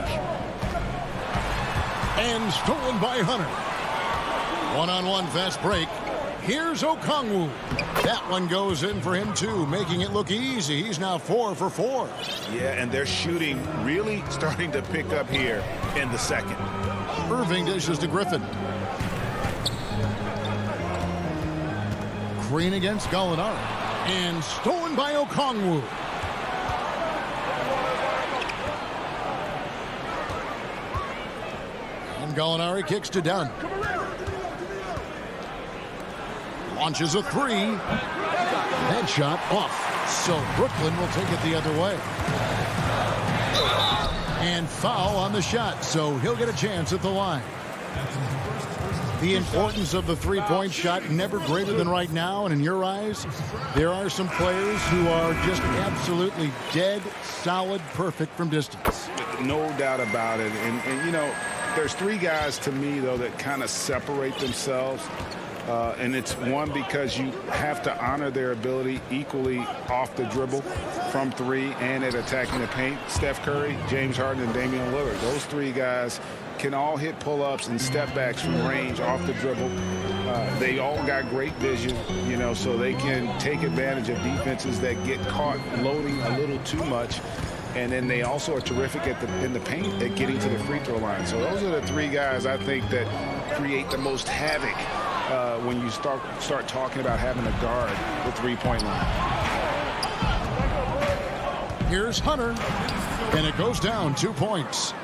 And stolen by Hunter. One-on-one fast break. Here's Okongwu. That one goes in for him, too, making it look easy. He's now 4 for 4. Yeah, and their shooting really starting to pick up here in the second. Irving dishes to Griffin. Green against Gallinari. And stolen by Okongwu. And Gallinari kicks to Dunn. Launches a 3. Headshot off. So Brooklyn will take it the other way. And foul on the shot, so he'll get a chance at the line. The importance of the three-point shot never greater than right now, and in your eyes, there are some players who are just absolutely dead, solid, perfect from distance. No doubt about it. And you know, there's 3 guys to me, though, that kind of separate themselves. And it's one, because you have to honor their ability equally off the dribble from 3 and at attacking the paint. Steph Curry, James Harden, and Damian Lillard. Those 3 guys can all hit pull-ups and step backs from range off the dribble. They all got great vision, you know, so they can take advantage of defenses that get caught loading a little too much. And then they also are terrific in the paint at getting to the free throw line. So those are the 3 guys I think that create the most havoc when you start talking about having to guard the three-point line. Here's Hunter, and it goes down 2 points.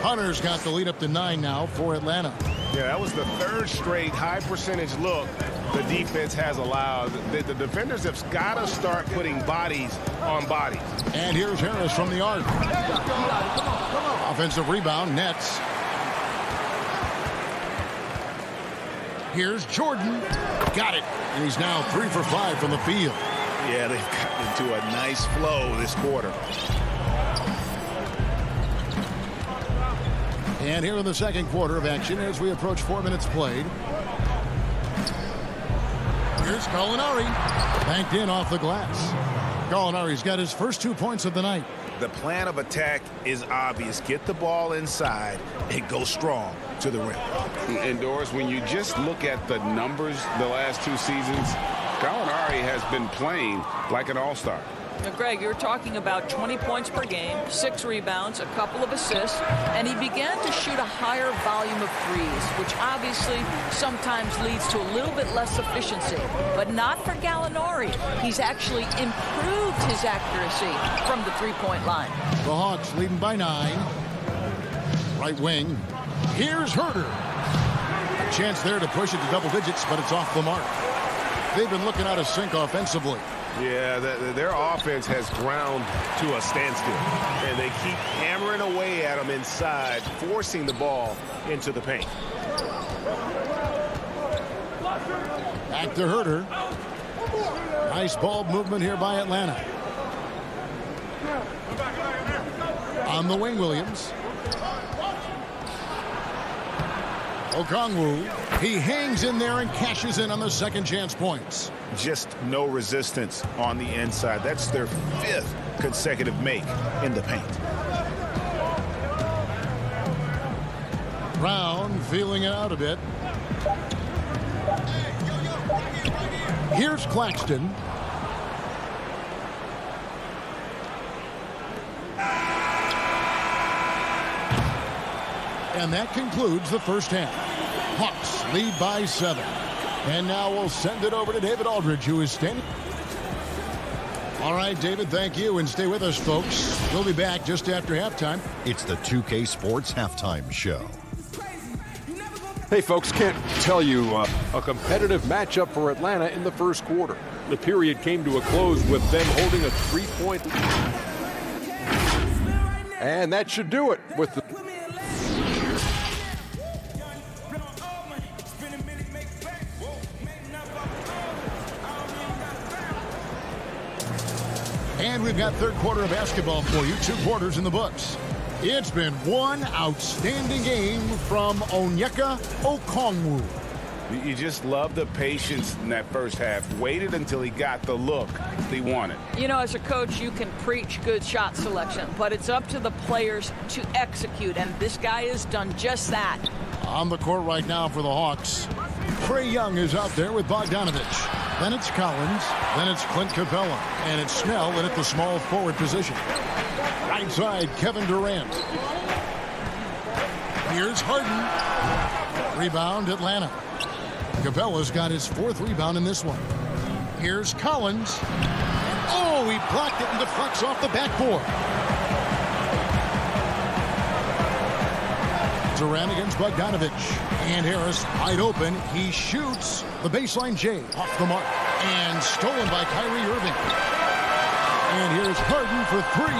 Hunter's got the lead up to 9 now for Atlanta. Yeah, that was the 3rd straight high-percentage look the defense has allowed. The defenders have got to start putting bodies on bodies. And here's Harris from the arc. Offensive rebound, Nets. Here's Jordan. Got it. And he's now 3 for 5 from the field. Yeah, they've gotten into a nice flow this quarter. And here in the second quarter of action as we approach 4 minutes played. Here's Gallinari. Banked in off the glass. Gallinari's got his first 2 points of the night. The plan of attack is obvious. Get the ball inside and go strong to the rim. And Doris, when you just look at the numbers the last 2 seasons, Gallinari has been playing like an all-star. Now, Greg, you're talking about 20 points per game, 6 rebounds, a couple of assists, and he began to shoot a higher volume of threes, which obviously sometimes leads to a little bit less efficiency. But not for Gallinari. He's actually improved his accuracy from the three-point line. The Hawks leading by 9. Right wing. Here's Herder. A chance there to push it to double digits, but it's off the mark. They've been looking out of sync offensively. Yeah, their offense has ground to a standstill, and they keep hammering away at them inside, forcing the ball into the paint. Back to Herder. Nice ball movement here by Atlanta. On the wing, Williams. Okongwu. He hangs in there and cashes in on the second chance points. Just no resistance on the inside. That's their 5th consecutive make in the paint. Brown feeling it out a bit. Here's Claxton. And that concludes the first half. Hawks lead by 7. And now we'll send it over to David Aldridge, who is standing. All right, David, thank you. And stay with us, folks. We'll be back just after halftime. It's the 2K Sports Halftime Show. Hey, folks, can't tell you a competitive matchup for Atlanta in the first quarter. The period came to a close with them holding a 3-point lead. And that should do it with the... And we've got third quarter of basketball for you. 2 quarters in the books. It's been one outstanding game from Onyeka Okongwu. You just love the patience in that first half. Waited until he got the look he wanted. You know, as a coach, you can preach good shot selection, but it's up to the players to execute, and this guy has done just that. On the court right now for the Hawks, Trae Young is out there with Bogdanovich. Then it's Collins. Then it's Clint Capella. And it's Snell in at the small forward position. Right side, Kevin Durant. Here's Harden. Rebound, Atlanta. Capella's got his 4th rebound in this one. Here's Collins. Oh, he blocked it and deflects off the backboard. Durant against Bogdanovich. And Harris wide open. He shoots the baseline J off the mark. And stolen by Kyrie Irving. And here's Harden for 3.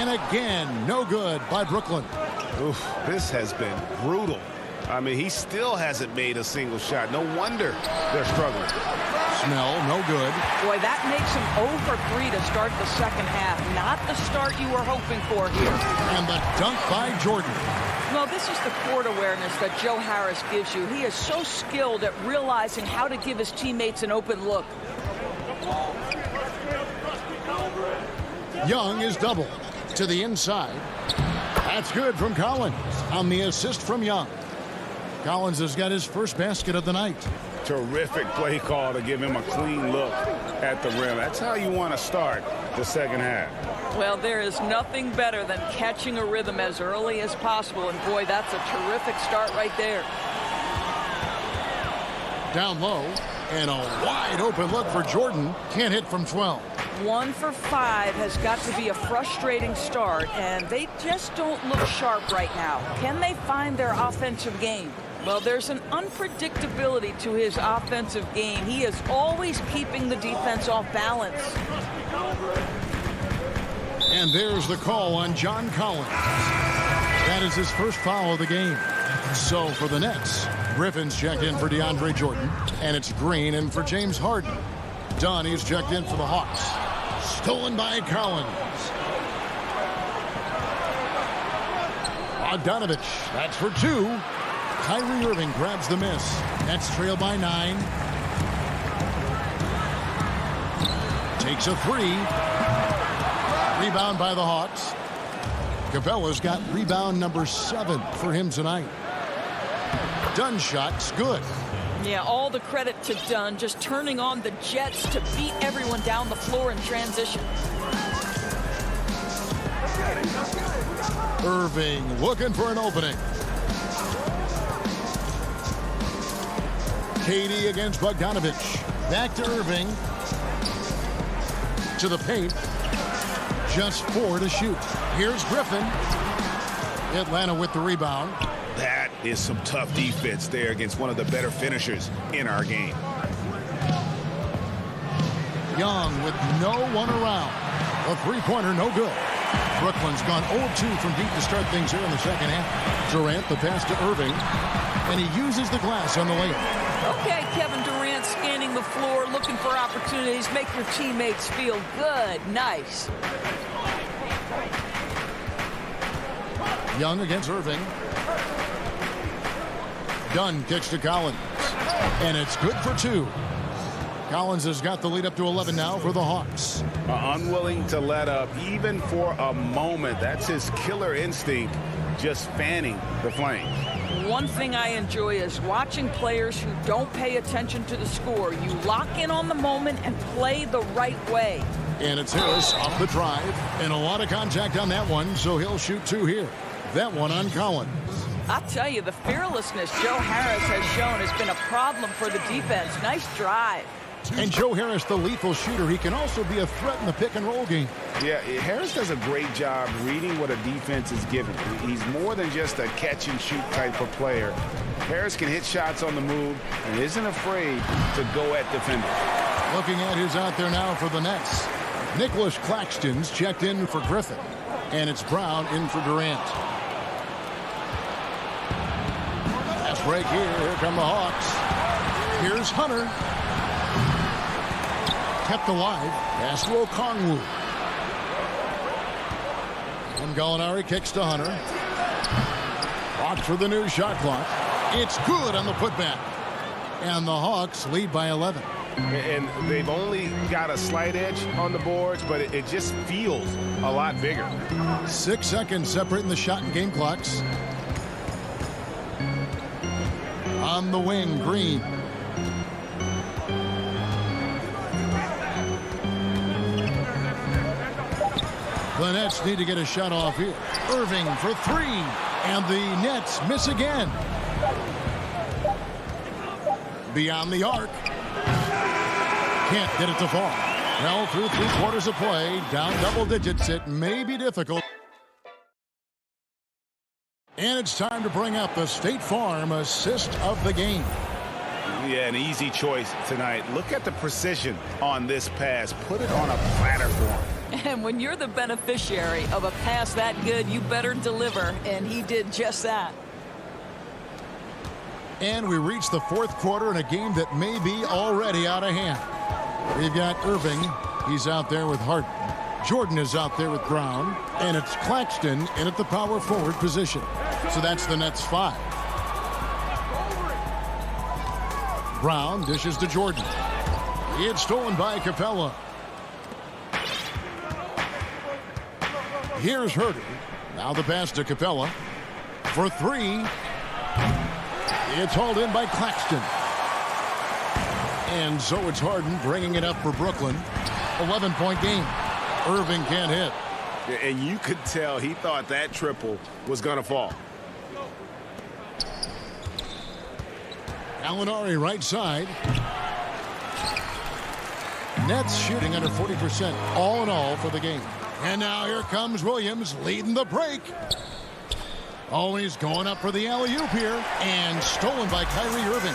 And again, no good by Brooklyn. Oof, this has been brutal. I mean, he still hasn't made a single shot. No wonder they're struggling. Snell, no good. Boy, that makes him 0 for 3 to start the second half. Not the start you were hoping for here. And the dunk by Jordan. Well, this is the court awareness that Joe Harris gives you. He is so skilled at realizing how to give his teammates an open look. Young is double to the inside. That's good from Collins on the assist from Young. Collins has got his first basket of the night. Terrific play call to give him a clean look at the rim. That's how you want to start the second half. Well, there is nothing better than catching a rhythm as early as possible. And boy, that's a terrific start right there. Down low, and a wide open look for Jordan. Can't hit from 12. 1 for 5 has got to be a frustrating start, and they just don't look sharp right now. Can they find their offensive game? Well, there's an unpredictability to his offensive game. He is always keeping the defense off balance. And there's the call on John Collins. That is his first foul of the game. So for the Nets, Griffin's checked in for DeAndre Jordan. And it's Green in for James Harden. Dunn, he's checked in for the Hawks. Stolen by Collins. Bogdanovich, that's for 2. Kyrie Irving grabs the miss. Nets trail by 9. Takes a 3. Rebound by the Hawks. Capella's got rebound number 7 for him tonight. Dunn shot's good. Yeah, all the credit to Dunn, just turning on the jets to beat everyone down the floor in transition. Irving looking for an opening. Katie against Bogdanovich. Back to Irving. To the paint. Just 4 to shoot. Here's Griffin. Atlanta with the rebound. That is some tough defense there against one of the better finishers in our game. Young with no one around. A three-pointer, no good. Brooklyn's gone 0-2 from deep to start things here in the second half. Durant, the pass to Irving, and he uses the glass on the layup. Okay, Kevin Durant scanning the floor, looking for opportunities. Make your teammates feel good. Nice. Young against Irving. Dunn kicks to Collins. And it's good for 2. Collins has got the lead up to 11 now for the Hawks. Unwilling to let up even for a moment. That's his killer instinct, just fanning the flames. One thing I enjoy is watching players who don't pay attention to the score. You lock in on the moment and play the right way. And it's Harris off the drive. And a lot of contact on that one, so he'll shoot 2 here. That one on Collins. I'll tell you, the fearlessness Joe Harris has shown has been a problem for the defense. Nice drive. And Joe Harris, the lethal shooter, he can also be a threat in the pick-and-roll game. Yeah, Harris does a great job reading what a defense is given. He's more than just a catch-and-shoot type of player. Harris can hit shots on the move and isn't afraid to go at defenders. Looking at who's out there now for the Nets. Nicholas Claxton's checked in for Griffin. And it's Brown in for Durant. Pass break here. Here come the Hawks. Here's Hunter. Kept alive. Pass to Okongwu. And Gallinari kicks to Hunter. Watch for the new shot clock. It's good on the putback. And the Hawks lead by 11. And they've only got a slight edge on the boards, but it just feels a lot bigger. 6 seconds separating the shot and game clocks. On the wing, Green. The Nets need to get a shot off here. Irving for 3. And the Nets miss again. Beyond the arc. Can't get it to fall. Well, through 3 quarters of play, down double digits, it may be difficult. And it's time to bring up the State Farm assist of the game. Yeah, an easy choice tonight. Look at the precision on this pass. Put it on a platter for him. And when you're the beneficiary of a pass that good, you better deliver. And he did just that. And we reach the 4th quarter in a game that may be already out of hand. We've got Irving. He's out there with Harden. Jordan is out there with Brown. And it's Claxton in at the power forward position. So that's the Nets 5. Brown dishes to Jordan. It's stolen by Capella. Here's Herder. Now the pass to Capella. For 3. It's hauled in by Claxton. And so it's Harden bringing it up for Brooklyn. 11-point game. Irving can't hit. And you could tell he thought that triple was going to fall. Gallinari right side. Nets shooting under 40% all in all for the game. And now here comes Williams leading the break. Oh, he's going up for the alley-oop here. And stolen by Kyrie Irving.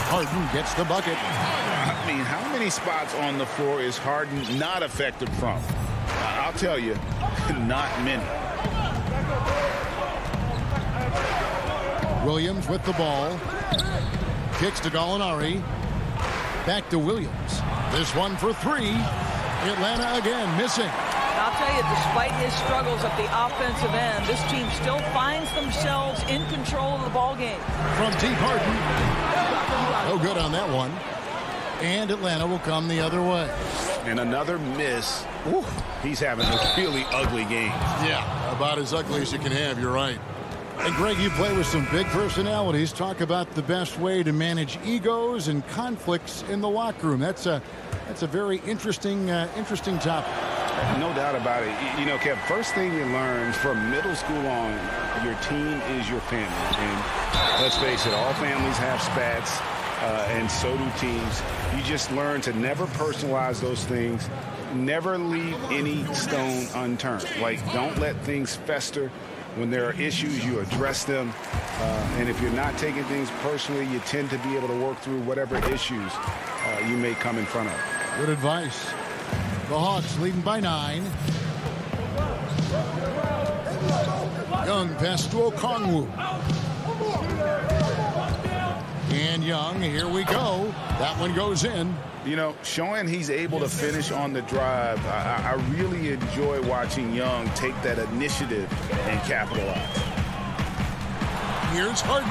Harden gets the bucket. I mean, how many spots on the floor is Harden not effective from? I'll tell you, not many. Williams with the ball. Kicks to Gallinari. Back to Williams. This one for three. Atlanta again missing. I'll tell you, despite his struggles at the offensive end, this team still finds themselves in control of the ball game. From deep, Harden. No good on that one. And Atlanta will come the other way. And another miss. Ooh, he's having a really ugly game. Yeah, about as ugly as you can have, you're right. And Greg, you play with some big personalities. Talk about the best way to manage egos and conflicts in the locker room. That's a very interesting topic. No doubt about it. You know, Kev, first thing you learn from middle school on, your team is your family. And let's face it, all families have spats, and so do teams. You just learn to never personalize those things. Never leave any stone unturned. Like, don't let things fester. When there are issues, you address them. And if you're not taking things personally, you tend to be able to work through whatever issues you may come in front of. Good advice. The Hawks leading by 9. Young pass to Okongwu. And Young, here we go. That one goes in. You know, showing he's able to finish on the drive, I really enjoy watching Young take that initiative and capitalize. Here's Harden,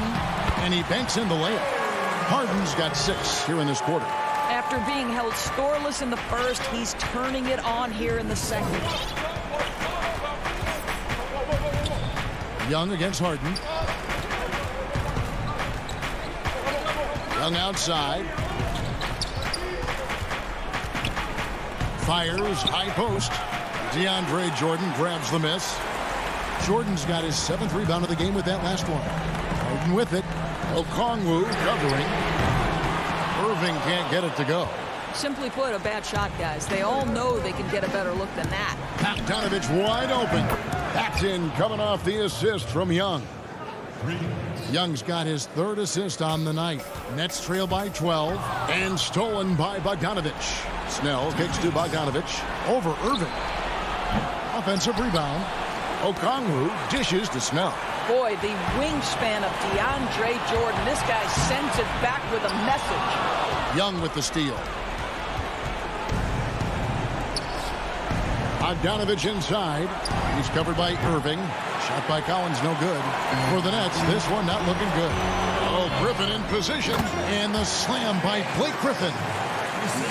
and he banks in the layup. Harden's got 6 here in this quarter. After being held scoreless in the first, he's turning it on here in the second. Young against Harden. Young outside. Fires, high post. DeAndre Jordan grabs the miss. Jordan's got his 7th rebound of the game with that last one. Harden with it. Okongwu covering. Irving can't get it to go. Simply put, a bad shot, guys. They all know they can get a better look than that. Bogdanovich wide open. That's in, coming off the assist from Young. Young's got his 3rd assist on the night. Nets trail by 12 and stolen by Bogdanovich. Snell kicks to Bogdanovich over Irving. Offensive rebound. Okongwu dishes to Snell. Boy, the wingspan of DeAndre Jordan. This guy sends it back with a message. Young with the steal. Bogdanovich inside. He's covered by Irving. Shot by Collins, no good. For the Nets, this one not looking good. Oh, Griffin in position. And the slam by Blake Griffin.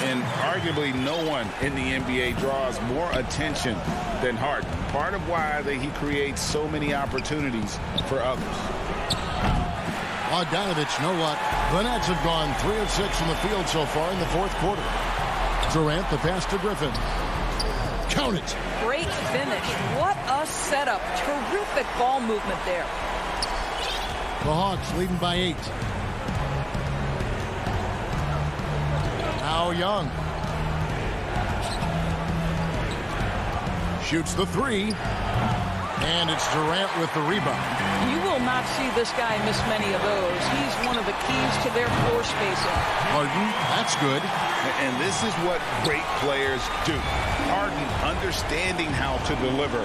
And arguably no one in the NBA draws more attention than Harden. Part of why he creates so many opportunities for others. Bogdanovich, no luck. The Nets have gone 3 of 6 from the field so far in the 4th quarter. Durant, the pass to Griffin. Count it. Great finish. What a setup. Terrific ball movement there. The Hawks leading by 8. Now Young. Shoots the 3. And it's Durant with the rebound. You will not see this guy miss many of those. He's one of the keys to their floor spacing. Harden, that's good. And this is what great players do. Harden understanding how to deliver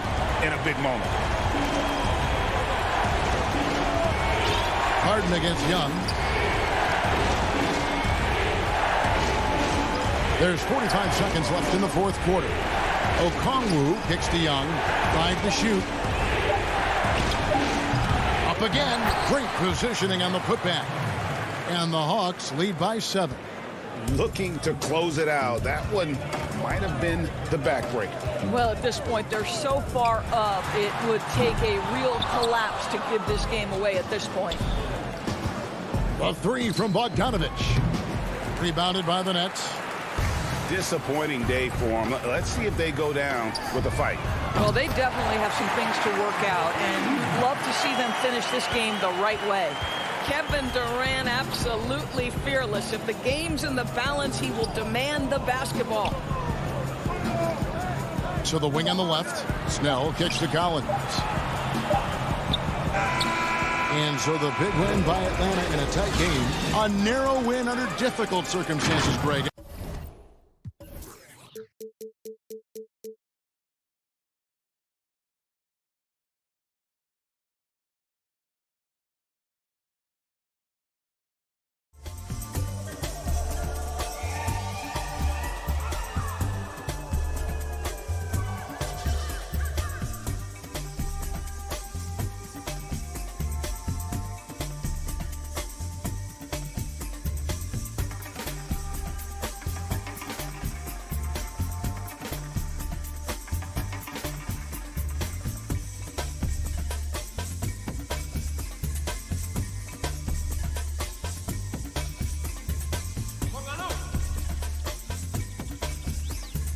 in a big moment. Harden against Young. There's 45 seconds left in the 4th quarter. Okongwu kicks to Young. 5 to shoot. Up again. Great positioning on the putback. And the Hawks lead by 7. Looking to close it out. That one might have been the backbreaker. Well, at this point, they're so far up, it would take a real collapse to give this game away at this point. A 3 from Bogdanovich. Rebounded by the Nets. Disappointing day for them. Let's see if they go down with a fight. Well, they definitely have some things to work out, and you'd love to see them finish this game the right way. Kevin Durant absolutely fearless. If the game's in the balance, he will demand the basketball. So the wing on the left. Snell kicks to Collins. And so the big win by Atlanta in a tight game. A narrow win under difficult circumstances, Greg.